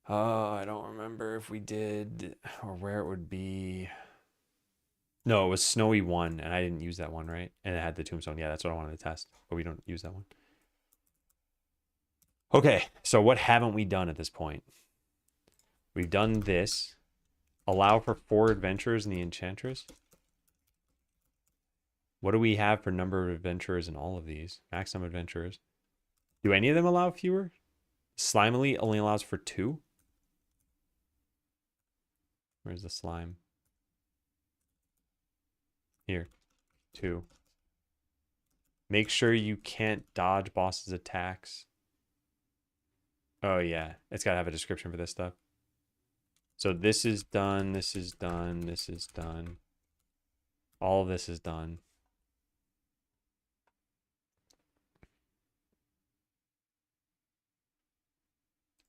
Oh, I don't remember if we did or where it would be. No, it was Snowy 1, and I didn't use that one, right? And it had the tombstone. Yeah, that's what I wanted to test, but we don't use that one. Okay, so what haven't we done at this point? We've done this. Allow for 4 adventurers in the Enchantress. What do we have for number of adventurers in all of these? Maximum adventurers. Do any of them allow fewer? Slime Elite only allows for 2. Where's the slime? Here. 2. Make sure you can't dodge bosses' attacks. Oh, yeah. It's got to have a description for this stuff. So this is done. This is done. This is done. All of this is done.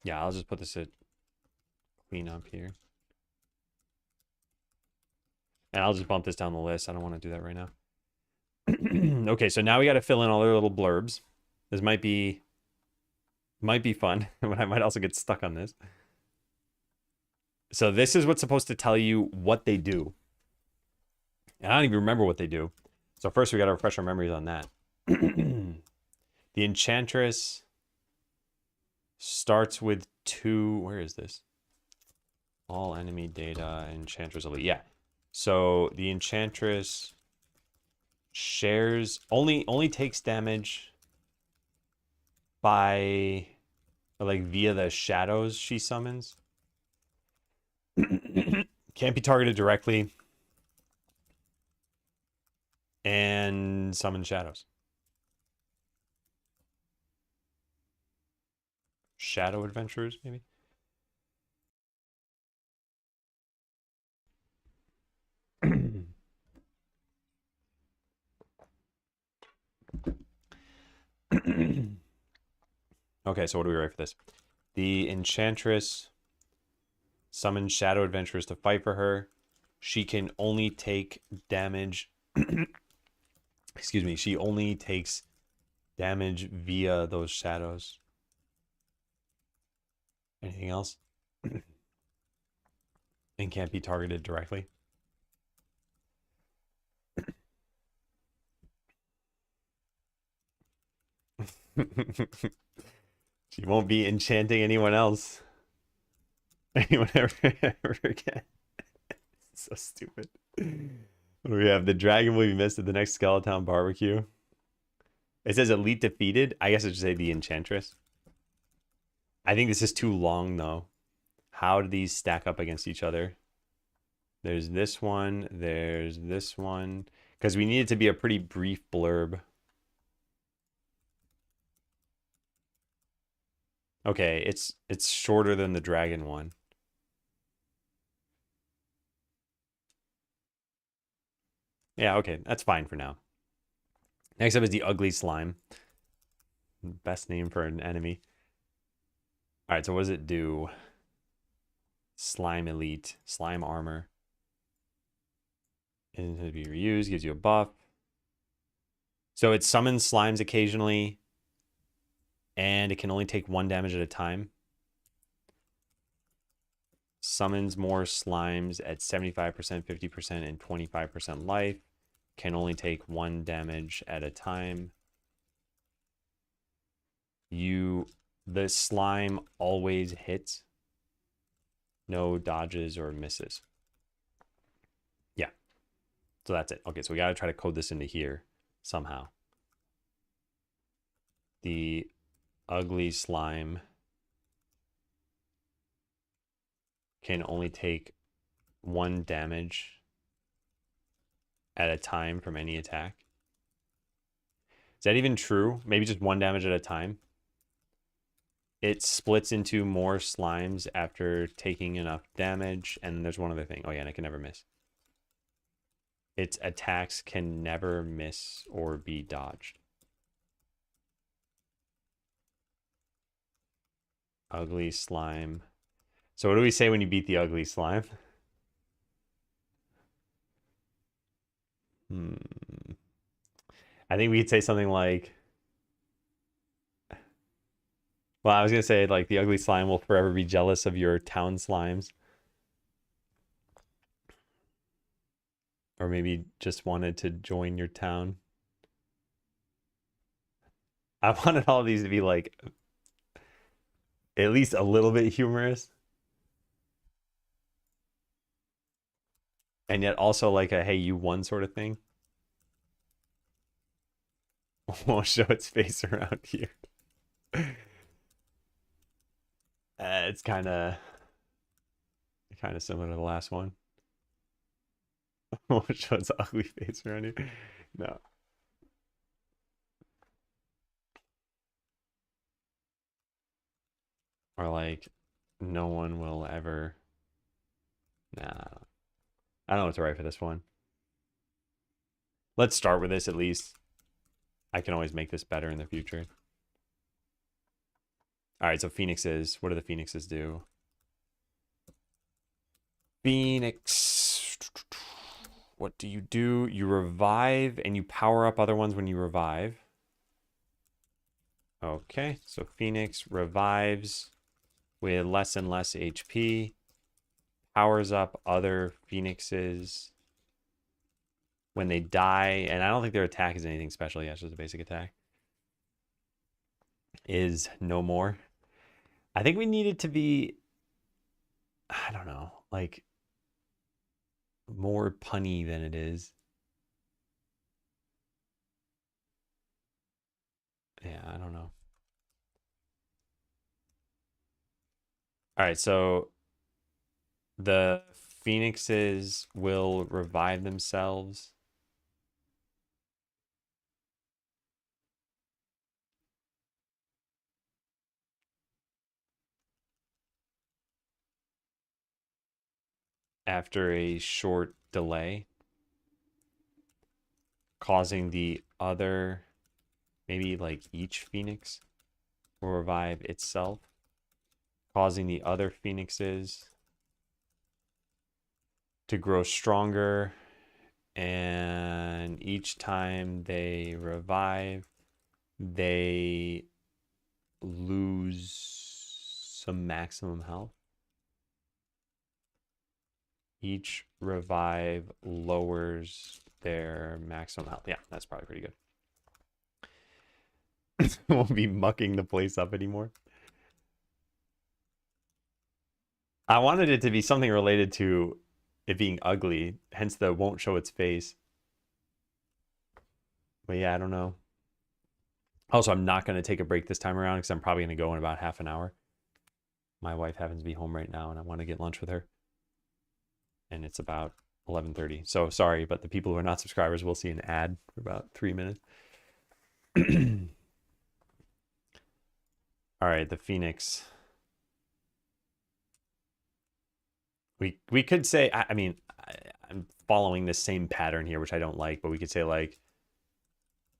Yeah, I'll just put this at clean up here. And I'll just bump this down the list. I don't want to do that right now. Okay, so now we got to fill in all their little blurbs. This might be fun, but I might also get stuck on this. So this is what's supposed to tell you what they do. And I don't even remember what they do. So first we got to refresh our memories on that. The Enchantress starts with 2. Where is this? All enemy data, Enchantress Elite. Yeah. So the Enchantress shares only takes damage by like via the shadows she summons. Can't be targeted directly. And summon shadows. Shadow adventurers, maybe? Okay, so what do we write for this? The Enchantress summons shadow adventurers to fight for her. She can only take damage. Excuse me. She only takes damage via those shadows. Anything else? And can't be targeted directly. She won't be enchanting anyone else. Anyone ever again. So stupid. What do we have? The dragon will be missed at the next Skeleton barbecue. It says elite defeated. I guess it should say the Enchantress. I think this is too long though. How do these stack up against each other? There's this one. There's this one. Because we need it to be a pretty brief blurb. Okay, it's shorter than the dragon one. Yeah, okay, that's fine for now. Next up is the ugly slime. Best name for an enemy. All right, so what does it do? Slime elite, slime armor. And to be reused, gives you a buff. So it summons slimes occasionally, and it can only take 1 damage at a time. Summons more slimes at 75%, 50%, and 25% life. Can only take 1 damage at a time. The slime always hits. No dodges or misses. Yeah. So that's it. Okay, so we got to try to code this into here somehow. The ugly slime can only take 1 damage at a time from any attack. Is that even true? Maybe just 1 damage at a time. It splits into more slimes after taking enough damage. And there's one other thing. Oh yeah, and it can never miss. Its attacks can never miss or be dodged. Ugly slime. So what do we say when you beat the ugly slime? I think we could say something like, well, I was going to say like the ugly slime will forever be jealous of your town slimes. Or maybe just wanted to join your town. I wanted all of these to be like at least a little bit humorous. And yet also like a hey, you won sort of thing. Won't show its face around here. It's kind of similar to the last one. Won't show its ugly face around here. No. Or like, no one will ever. Nah. I don't know what to write for this one. Let's start with this at least. I can always make this better in the future. All right, so phoenixes. What do the phoenixes do? Phoenix. What do? You revive and you power up other ones when you revive. Okay, so Phoenix revives with less and less HP. Powers up other phoenixes when they die. And I don't think their attack is anything special. Yeah, it's just a basic attack. Is no more. I think we need it to be, I don't know, like more punny than it is. Yeah, I don't know. All right, so the phoenixes will revive themselves. After a short delay, causing the other, maybe like each phoenix will revive itself, causing the other phoenixes to grow stronger, and each time they revive, they lose some maximum health. Each revive lowers their maximum health. Yeah, that's probably pretty good. Won't be mucking the place up anymore. I wanted it to be something related to it being ugly, hence the won't show its face. But yeah, I don't know. Also, I'm not going to take a break this time around because I'm probably going to go in about half an hour. My wife happens to be home right now and I want to get lunch with her. And it's about 11:30. So sorry, but the people who are not subscribers will see an ad for about 3 minutes. All right, the Phoenix. We could say, I mean, I'm following the same pattern here, which I don't like, but we could say like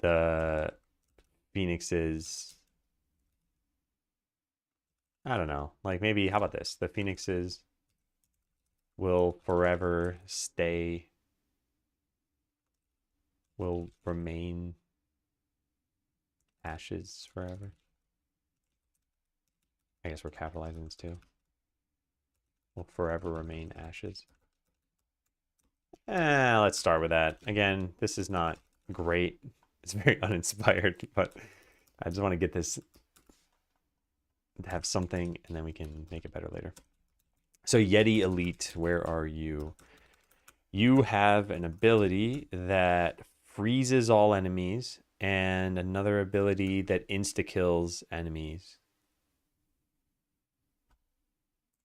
the Phoenixes, I don't know, like maybe, how about this? The Phoenixes will forever stay, will remain ashes forever. I guess we're capitalizing this too. Will forever remain ashes. Let's start with that. Again, this is not great. It's very uninspired, but I just want to get this to have something, and then we can make it better later. So Yeti Elite, where are you? You have an ability that freezes all enemies and another ability that insta-kills enemies.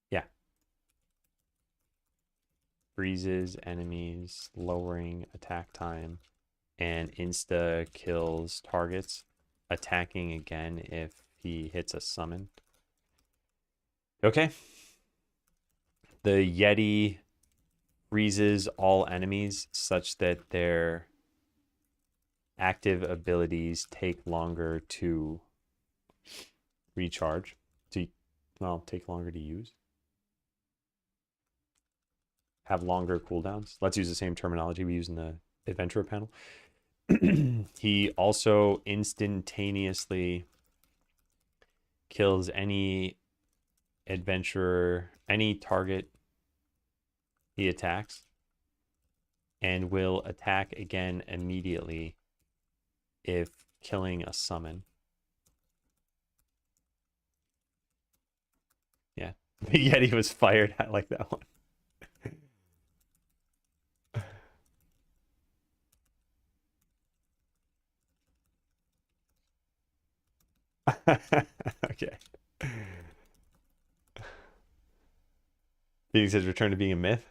Yeah. Freezes enemies, lowering attack time, and insta-kills targets, attacking again if he hits a summon. Okay. The Yeti freezes all enemies such that their active abilities take longer to recharge. Well, take longer to use. Have longer cooldowns. Let's use the same terminology we use in the adventurer panel. He also instantaneously kills any adventurer, any target he attacks, and will attack again immediately if killing a summon. Yeah, the Yeti was fired. I like that one. Okay. Phoenix has returned to being a myth.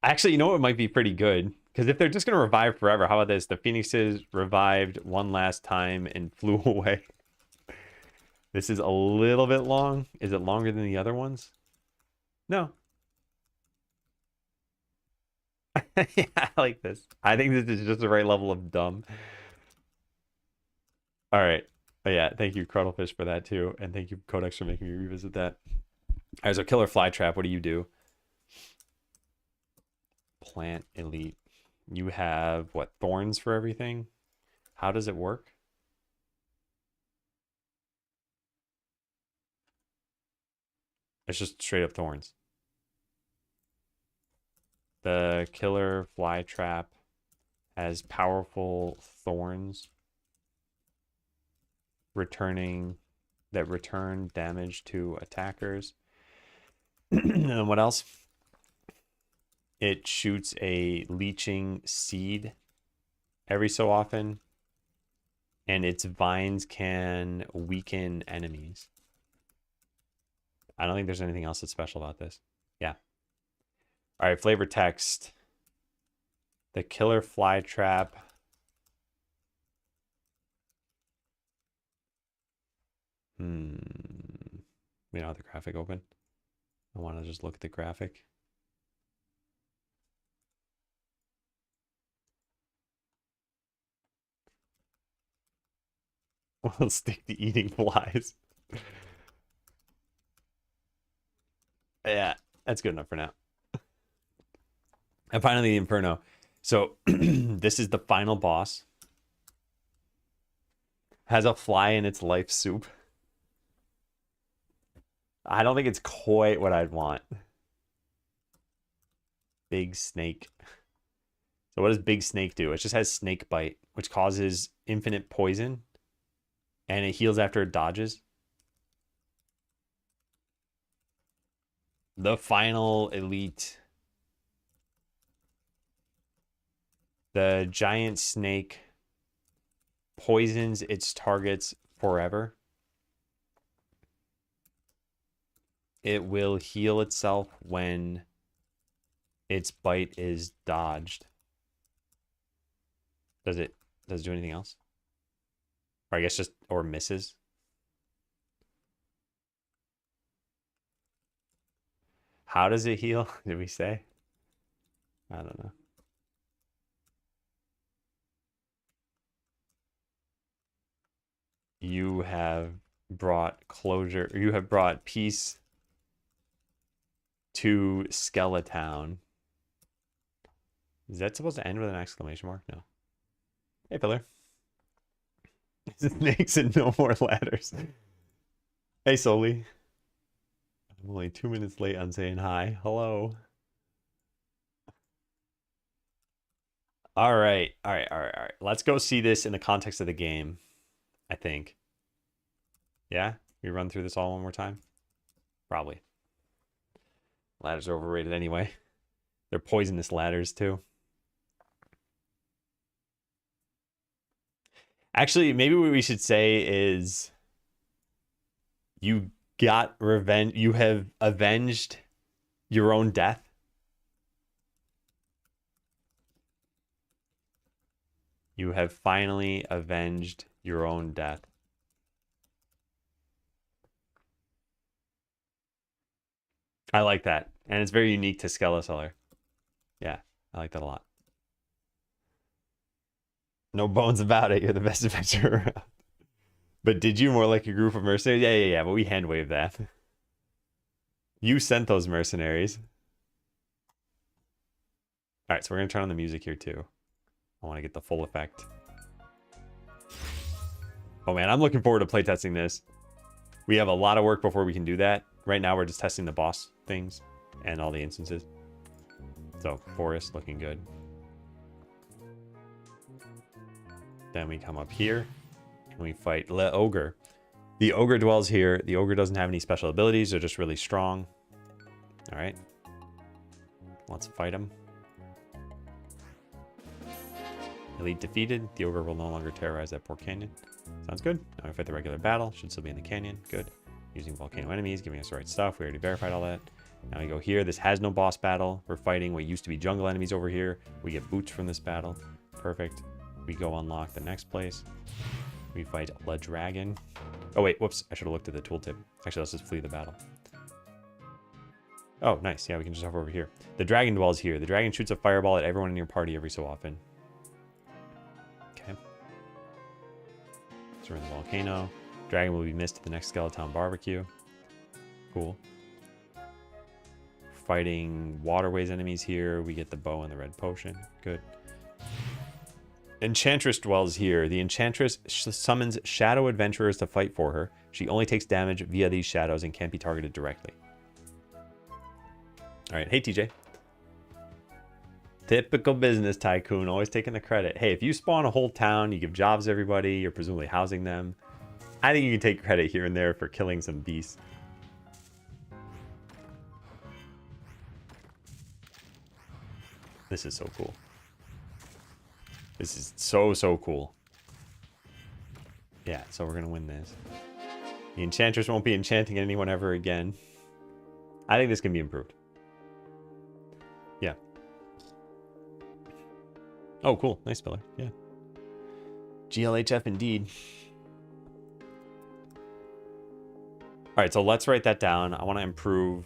Actually, you know what might be pretty good? Because if they're just going to revive forever, how about this? The Phoenixes revived one last time and flew away. This is a little bit long. Is it longer than the other ones? No. Yeah, I like this. I think this is just the right level of dumb. All right. But yeah, thank you, Cruddlefish, for that too. And thank you, Codex, for making me revisit that. All right, so Killer Flytrap, what do you do? Plant Elite. You have, what, thorns for everything? How does it work? It's just straight up thorns. The Killer Flytrap has powerful thorns return damage to attackers. And what else? It shoots a leeching seed every so often, and its vines can weaken enemies. I don't think there's anything else that's special about this. Yeah. All right, flavor text. The Killer Flytrap. We don't have the graphic open. I want to just look at the graphic. We'll stick to eating flies. Yeah, that's good enough for now. And finally, the Inferno. So this is the final boss. Has a fly in its life soup. I don't think it's quite what I'd want. Big Snake. So what does Big Snake do? It just has Snake Bite, which causes infinite poison. And it heals after it dodges. The final elite. The giant snake poisons its targets forever. It will heal itself when its bite is dodged. Does it do anything else? Or I guess just, or misses. How does it heal? Did we say? I don't know. You have brought closure. You have brought peace to Skeletown. Is that supposed to end with an exclamation mark? No. Hey, Pillar. Snakes and no more ladders. Hey, Soli. I'm only 2 minutes late on saying hi. Hello. All right. Let's go see this in the context of the game, I think. Yeah? We run through this all one more time? Probably. Ladders are overrated anyway. They're poisonous ladders too. Actually, maybe what we should say is you got revenge. You have avenged your own death. You have finally avenged your own death. I like that. And it's very unique to Skeleseller. Yeah, I like that a lot. No bones about it. You're the best adventurer around. But did you more like a group of mercenaries? Yeah. But we hand waved that. You sent those mercenaries. All right, so we're going to turn on the music here too. I want to get the full effect. Oh man, I'm looking forward to playtesting this. We have a lot of work before we can do that. Right now, we're just testing the boss things and all the instances. So, forest looking good. Then we come up here and we fight Le Ogre. The Ogre dwells here. The Ogre doesn't have any special abilities. They're just really strong. All right. Let's fight him. Elite defeated. The Ogre will no longer terrorize that poor canyon. Sounds good. Now we fight the regular battle. Should still be in the canyon. Good. Using volcano enemies, giving us the right stuff. We already verified all that. Now we go here. This has no boss battle. We're fighting what used to be jungle enemies over here. We get boots from this battle. Perfect. We go unlock the next place. We fight Le Dragon. Oh wait, whoops. I should have looked at the tooltip. Actually, let's just flee the battle. Oh, nice. Yeah, we can just hover over here. The dragon dwells here. The dragon shoots a fireball at everyone in your party every so often. Okay. So we're in the volcano. Dragon will be missed at the next Skeleton barbecue. Cool. Fighting waterways enemies here. We get the bow and the red potion. Good. Enchantress dwells here. The Enchantress summons shadow adventurers to fight for her. She only takes damage via these shadows and can't be targeted directly. All right. Hey, TJ. Typical business tycoon, always taking the credit. Hey, if you spawn a whole town, you give jobs to everybody, you're presumably housing them. I think you can take credit here and there for killing some beasts. This is so cool. This is so cool. Yeah, so we're going to win this. The Enchantress won't be enchanting anyone ever again. I think this can be improved. Yeah. Oh, cool. Nice pillar. Yeah. GLHF indeed. All right, so let's write that down. I want to improve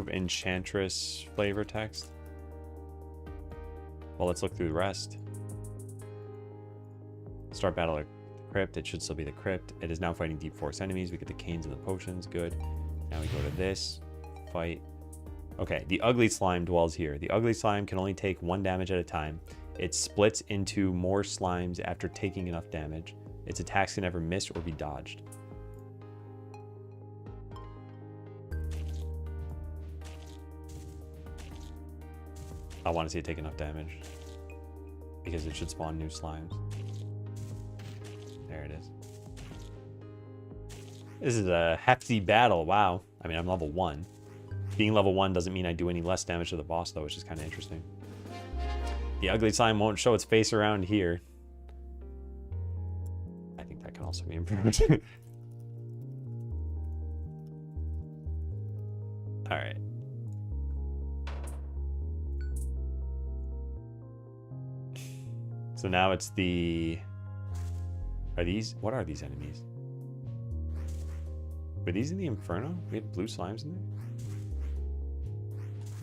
Enchantress flavor text. Well, let's look through the rest. Start battle at the crypt. It should still be the crypt. It is now fighting deep forest enemies. We get the canes and the potions. Good. Now we go to this. Fight. Okay, the ugly slime dwells here. The ugly slime can only take 1 damage at a time. It splits into more slimes after taking enough damage. Its attacks can never miss or be dodged. I want to see it take enough damage because it should spawn new slimes. There it is. This is a hefty battle. Wow. I mean, I'm level 1. Being level 1 doesn't mean I do any less damage to the boss, though, which is kind of interesting. The ugly slime won't show its face around here. I think that can also be improved. All right. So now it's the... Are these... What are these enemies? Were these in the Inferno? We have blue slimes in there?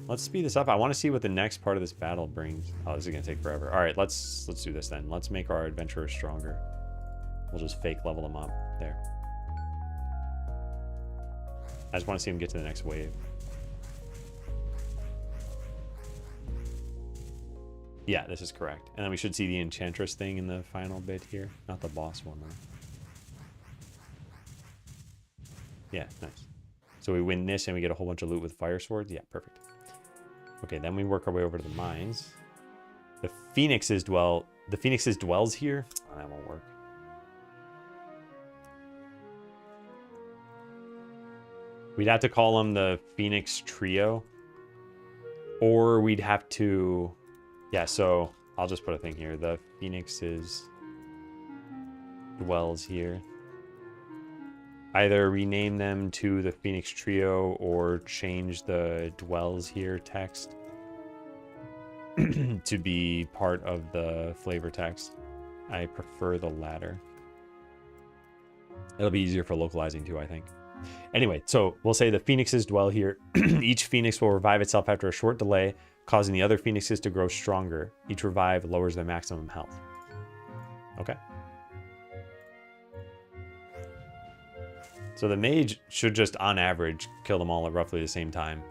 Let's speed this up. I want to see what the next part of this battle brings. Oh, this is going to take forever. All right, let's do this then. Let's make our adventurers stronger. We'll just fake level them up there. I just want to see them get to the next wave. Yeah, this is correct. And then we should see the Enchantress thing in the final bit here. Not the boss one, though. Yeah, nice. So we win this and we get a whole bunch of loot with fire swords. Yeah, perfect. Okay, then we work our way over to the mines. The Phoenixes dwells here. Oh, that won't work. We'd have to call them the Phoenix Trio. Or we'd have to... Yeah, so I'll just put a thing here. The Phoenixes dwells here. Either rename them to the Phoenix Trio or change the dwells here text to be part of the flavor text. I prefer the latter. It'll be easier for localizing too, I think. Anyway, so we'll say the Phoenixes dwell here. Each Phoenix will revive itself after a short delay, causing the other Phoenixes to grow stronger. Each revive lowers their maximum health. Okay. So the mage should just, on average, kill them all at roughly the same time.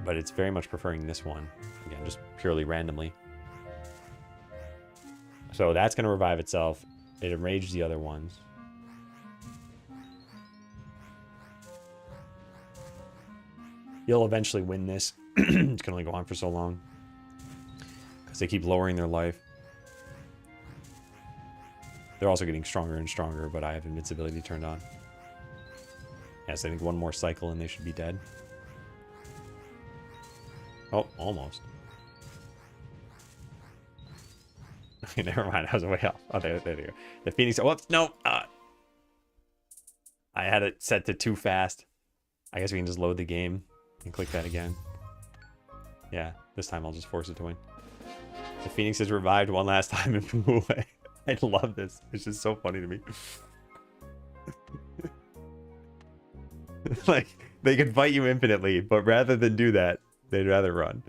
But it's very much preferring this one. Again, just purely randomly. So that's going to revive itself. It enraged the other ones. You'll eventually win this. It can only go on for so long. Because they keep lowering their life. They're also getting stronger and stronger, but I have invincibility turned on. Yes, I think one more cycle and they should be dead. Oh, almost. Okay, never mind. I was way off. Oh, there they go. The Phoenix. Whoops, no. I had it set to too fast. I guess we can just load the game and click that again. Yeah, this time I'll just force it to win. The Phoenix has revived one last time and flew away. I love this. It's just so funny to me. Like, they can fight you infinitely, but rather than do that, they'd rather run.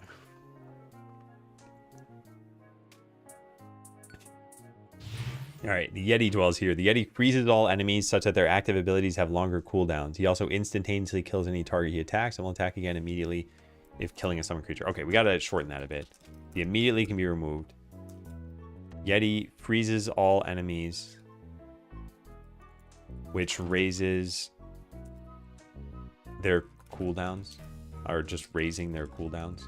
Alright, the Yeti dwells here. The Yeti freezes all enemies such that their active abilities have longer cooldowns. He also instantaneously kills any target he attacks and will attack again immediately if killing a summoned creature. Okay, we gotta shorten that a bit. The immediately can be removed. Yeti freezes all enemies, which raises their cooldowns, or just raising their cooldowns.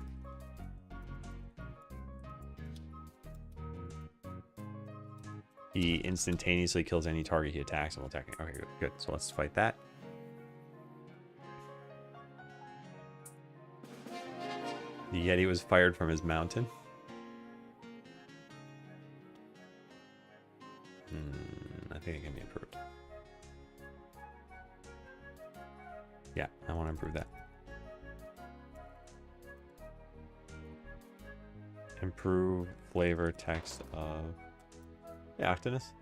He instantaneously kills any target he attacks and will attack. Okay, good, good. So let's fight that. The Yeti was fired from his mountain. I think it can be improved. Yeah, I want to improve that. Improve flavor text of... Yeah, Octonus.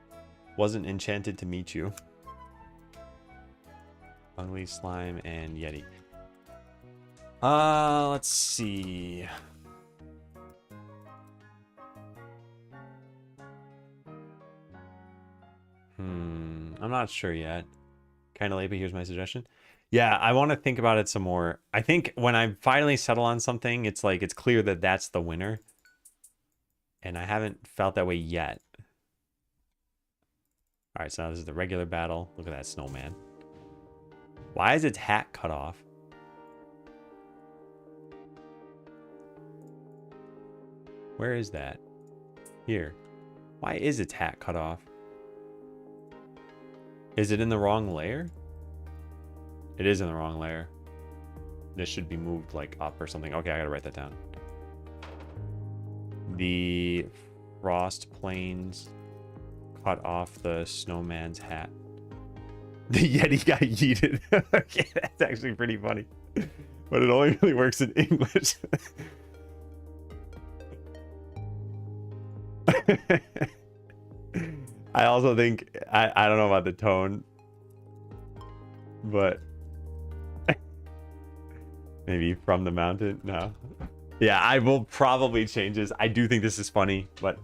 Wasn't enchanted to meet you. Ugly Slime and Yeti. Let's see. I'm not sure yet. Kind of late, but here's my suggestion. Yeah, I want to think about it some more. I think when I finally settle on something, it's like, it's clear that that's the winner. And I haven't felt that way yet. Alright, so now this is the regular battle. Look at that snowman. Why is its hat cut off? Where is that? Here. Why is its hat cut off? Is it in the wrong layer? It is in the wrong layer. This should be moved like up or something. Okay, I gotta write that down. The Frost Plains cut off the snowman's hat. The Yeti got yeeted. Okay, that's actually pretty funny. But it only really works in English. I also think, I don't know about the tone, but maybe from the mountain. No. Yeah, I will probably change this. I do think this is funny, but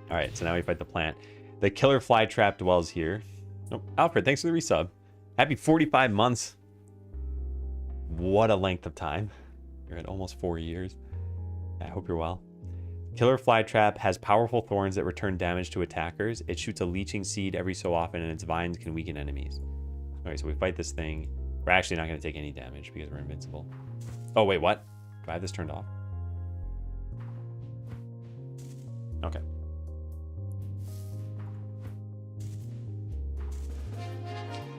all right, so now we fight the plant. The killer fly trap dwells here. Oh, Alfred, thanks for the resub. Happy 45 months. What a length of time. You're at almost 4 years. I hope you're well. Killer fly trap has powerful thorns that return damage to attackers. It shoots a leeching seed every so often, and its vines can weaken enemies. Okay, so we fight this thing. We're actually not going to take any damage because we're invincible. Oh, wait, what? Do I have this turned off? Okay.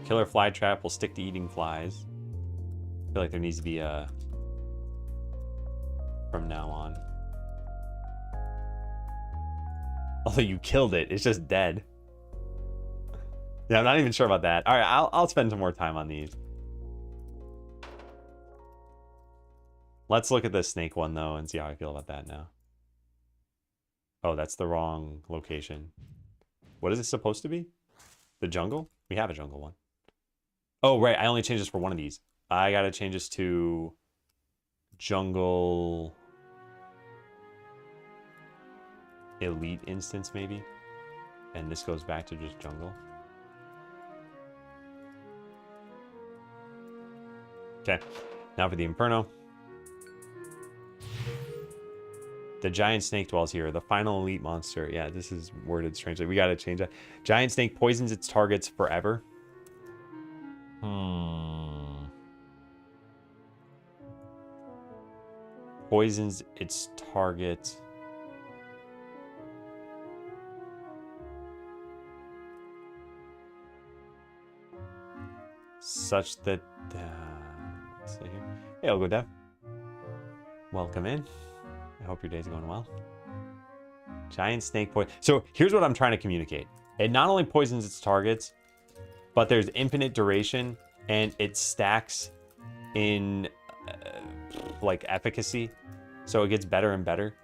Killer fly trap will stick to eating flies. I feel like there needs to be a from now on. Although you killed it, it's just dead. Yeah, I'm not even sure about that. All right, I'll spend some more time on these. Let's look at the snake one though and see how I feel about that now. Oh, that's the wrong location. What is it supposed to be? The jungle? We have a jungle one. Oh, right. I only changed this for one of these. I gotta change this to jungle elite instance maybe. And this goes back to just jungle. Okay, now for the Inferno. The giant snake dwells here. The final elite monster. Yeah, this is worded strangely. We gotta change that. Giant snake poisons its targets forever. Poisons its target. Such that... let's see here. Hey, I'll go Dev. Welcome in. I hope your day's going well. Giant snake poison. So here's what I'm trying to communicate. It not only poisons its targets, but there's infinite duration, and it stacks in like efficacy. So it gets better and better.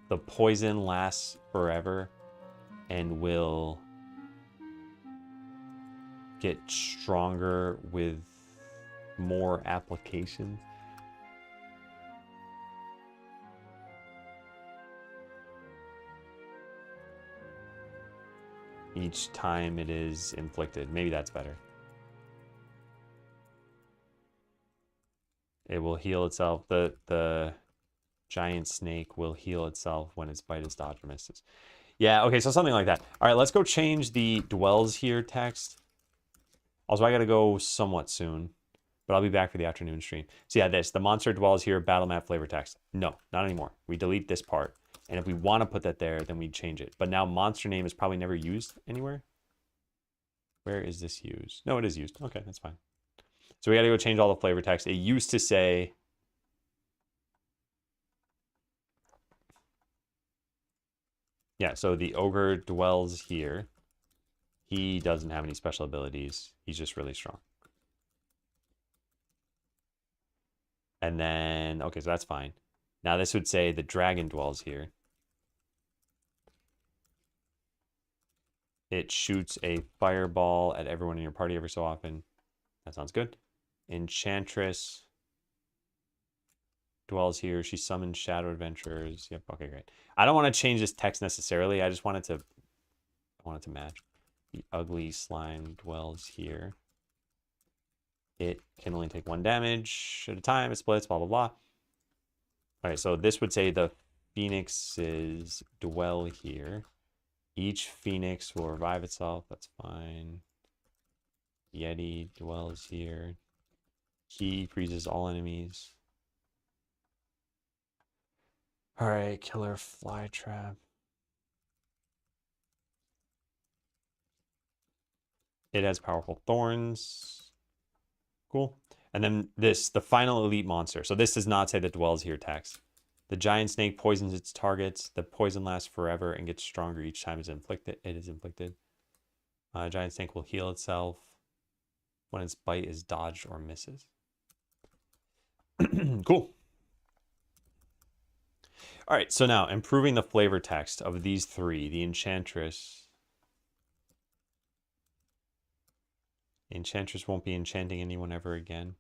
The poison lasts forever and will get stronger with more applications. Each time it is inflicted. Maybe that's better. It will heal itself. The giant snake will heal itself when its bite is dodged or misses. Yeah, okay, so something like that. All right, let's go change the dwells here text. Also, I gotta go somewhat soon, but I'll be back for the afternoon stream. So yeah, the monster dwells here, battle map flavor text. No, not anymore. We delete this part. And if we want to put that there, then we change it. But now monster name is probably never used anywhere. Where is this used? No, it is used. Okay, that's fine. So we got to go change all the flavor text. It used to say... Yeah, so the ogre dwells here. He doesn't have any special abilities. He's just really strong. And then, okay, so that's fine. Now this would say the dragon dwells here. It shoots a fireball at everyone in your party every so often. That sounds good. Enchantress dwells here. She summons shadow adventurers. Yep, okay, great. I don't want to change this text necessarily. I just wanted to match. The ugly slime dwells here. It can only take 1 damage at a time. It splits, blah, blah, blah. All right, so this would say the phoenixes dwell here. Each phoenix will revive itself. That's fine. Yeti dwells here. He freezes all enemies. All right, killer fly trap. It has powerful thorns. Cool. And then this, the final elite monster. So this does not say that dwells here text. The giant snake poisons its targets. The poison lasts forever and gets stronger each time it is inflicted. Giant snake will heal itself when its bite is dodged or misses. Cool. All right, so now improving the flavor text of these three. The Enchantress. Enchantress won't be enchanting anyone ever again.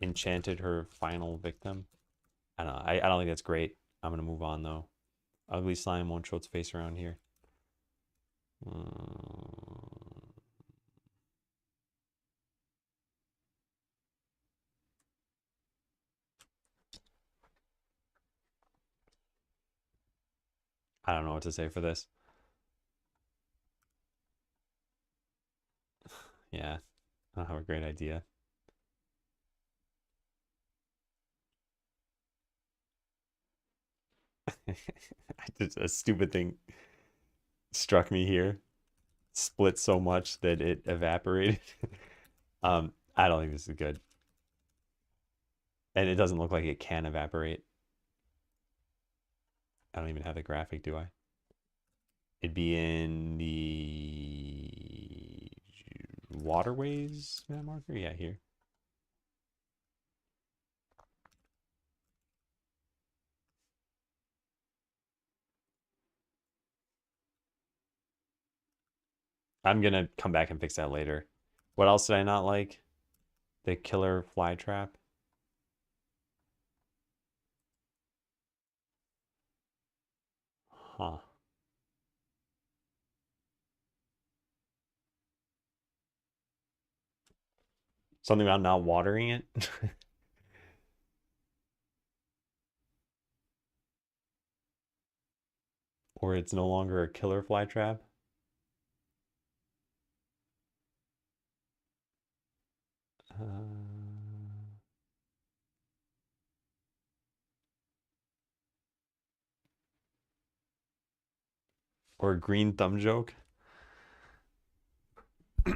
Enchanted her final victim. I don't know. I don't think that's great. I'm going to move on, though. Ugly slime won't show its face around here. I don't know what to say for this. Yeah, I don't have a great idea. A stupid thing struck me here. Split so much that it evaporated. I don't think this is good. And it doesn't look like it can evaporate. I don't even have the graphic, do I? It'd be in the waterways map marker? Yeah, here. I'm gonna come back and fix that later. What else did I not like? The killer fly trap. Huh. Something about not watering it. Or it's no longer a killer fly trap. Or a green thumb joke. I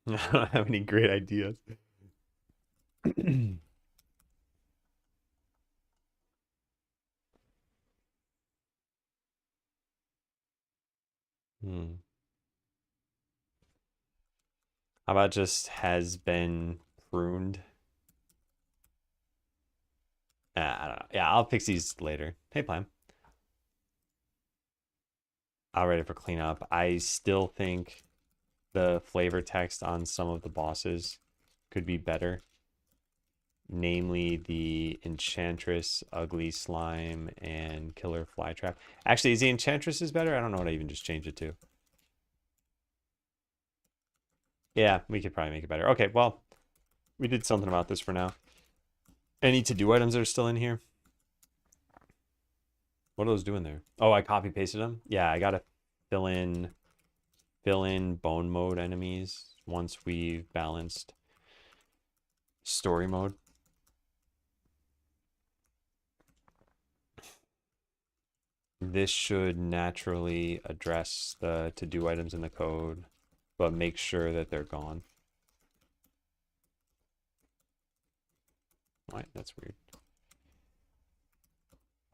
don't have any great ideas. Hmm. How about just has been pruned? I don't know. Yeah, I'll fix these later. Hey, Plan. I'll ready for cleanup. I still think the flavor text on some of the bosses could be better. Namely, the Enchantress, Ugly Slime, and Killer Flytrap. Actually, is the Enchantress is better? I don't know what I even just changed it to. Yeah, we could probably make it better. Okay, well, we did something about this for now. Any to-do items that are still in here? What are those doing there? Oh, I copy pasted them? Yeah, I gotta fill in bone mode enemies once we've balanced story mode. This should naturally address the to-do items in the code, but make sure that they're gone. Right, that's weird.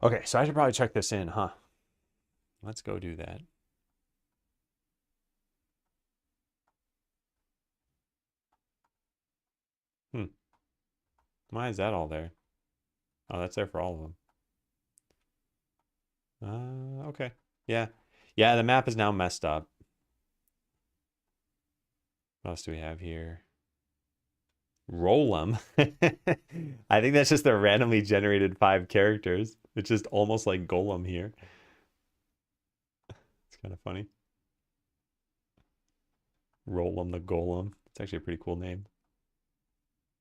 Okay, so I should probably check this in, huh? Let's go do that. Why is that all there? Oh, that's there for all of them. Okay. Yeah. Yeah, the map is now messed up. What else do we have here? Roll 'em. I think that's just a randomly generated 5 characters. It's just almost like Golem here. It's kind of funny. Roll 'em the Golem. It's actually a pretty cool name.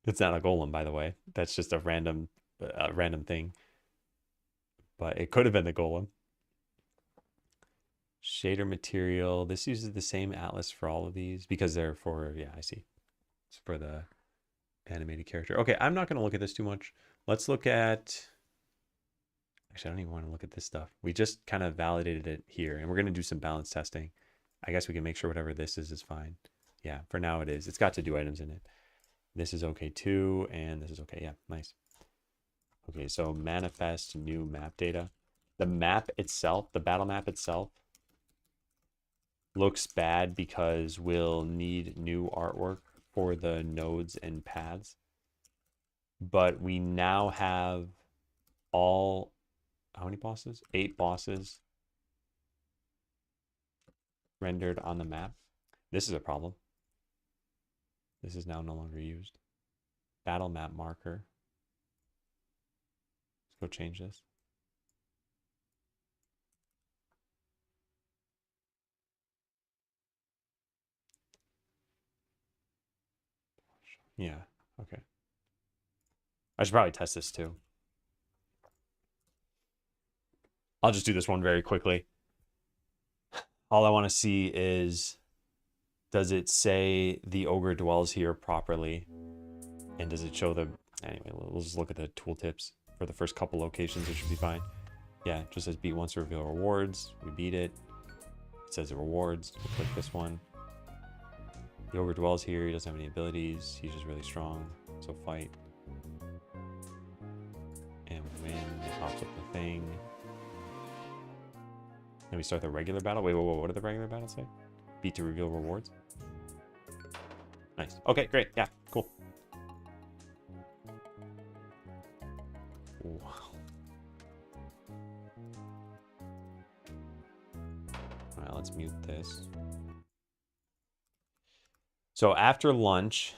It's not a golem, by the way. That's just a random thing. But it could have been the golem. Shader material. This uses the same atlas for all of these because they're for, yeah, I see. It's for the animated character. Okay, I'm not going to look at this too much. Let's look at, actually, I don't even want to look at this stuff. We just kind of validated it here, and we're going to do some balance testing. I guess we can make sure whatever this is fine. Yeah, for now it is. It's got to do items in it. This is okay too, and this is okay. Yeah, nice. Okay, so manifest new map data. The map itself, the battle map itself, looks bad because we'll need new artwork for the nodes and paths. But we now have all, how many bosses? 8 bosses rendered on the map. This is a problem. This is now no longer used. Battle map marker. Let's go change this. Yeah, okay. I should probably test this too. I'll just do this one very quickly. All I want to see is, does it say the ogre dwells here properly? And does it show the... Anyway, we'll just look at the tooltips for the first couple locations. It should be fine. Yeah, it just says beat once to reveal rewards. We beat it. It says the rewards. We'll click this one. The ogre dwells here. He doesn't have any abilities. He's just really strong. So fight. And we win. It pops up the thing. Then we start the regular battle. Wait, what did the regular battle say? Beat to reveal rewards. Nice. Okay, great. Yeah, cool. Wow. All right, let's mute this. So after lunch,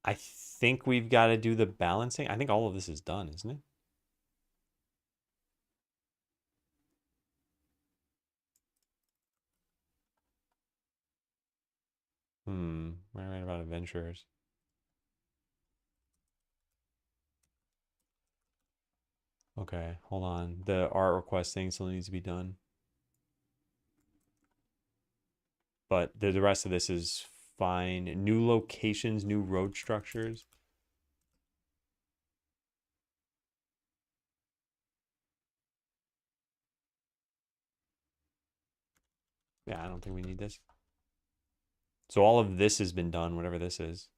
I think we've got to do the balancing. I think all of this is done, isn't it? We're right about adventurers. Okay, hold on. The art request thing still needs to be done. But the rest of this is fine. New locations, new road structures. Yeah, I don't think we need this. So all of this has been done, whatever this is.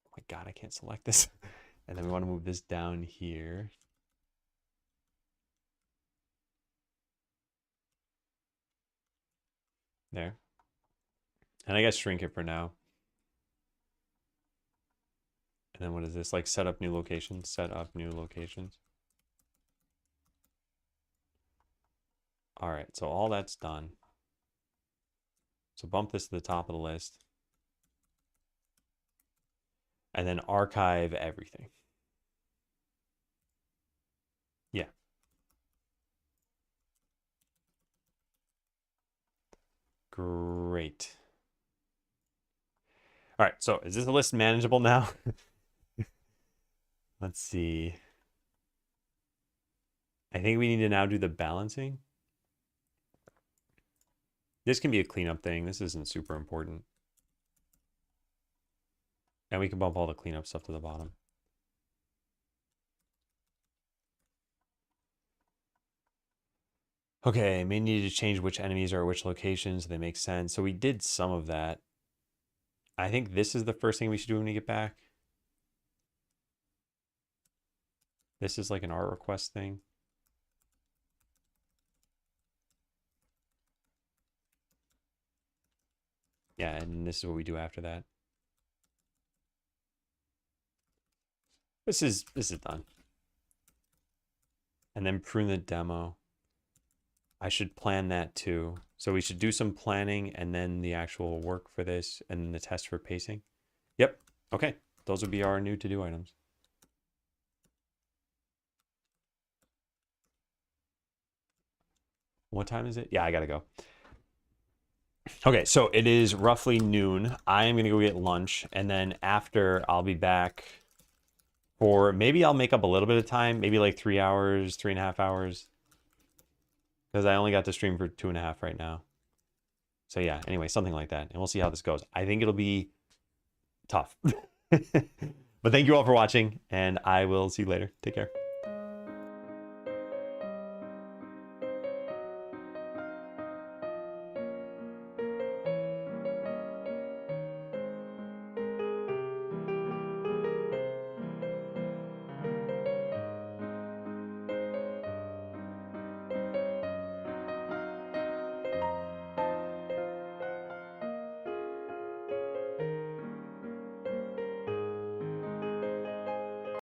Oh my God, I can't select this. And then we want to move this down here. There. And I guess shrink it for now. And then what is this? Like set up new locations, set up new locations. All right, so all that's done. So bump this to the top of the list. And then archive everything. Yeah. Great. All right, so is this list manageable now? Let's see. I think we need to now do the balancing. This can be a cleanup thing. This isn't super important. And we can bump all the cleanup stuff to the bottom. Okay, may need to change which enemies are at which locations so they make sense. So we did some of that. I think this is the first thing we should do when we get back. This is like an art request thing. Yeah, and this is what we do after that. This is done. And then prune the demo. I should plan that too. So we should do some planning and then the actual work for this and then the test for pacing. Yep. Okay. Those would be our new to-do items. What time is it? Yeah, I gotta go. Okay, so it is roughly noon. I am gonna go get lunch, and then after I'll be back for maybe I'll make up a little bit of time, maybe like 3 hours, 3.5 hours. Because I only got to stream for 2.5 right now. So yeah, anyway, something like that. And we'll see how this goes. I think it'll be tough. But thank you all for watching, and I will see you later. Take care.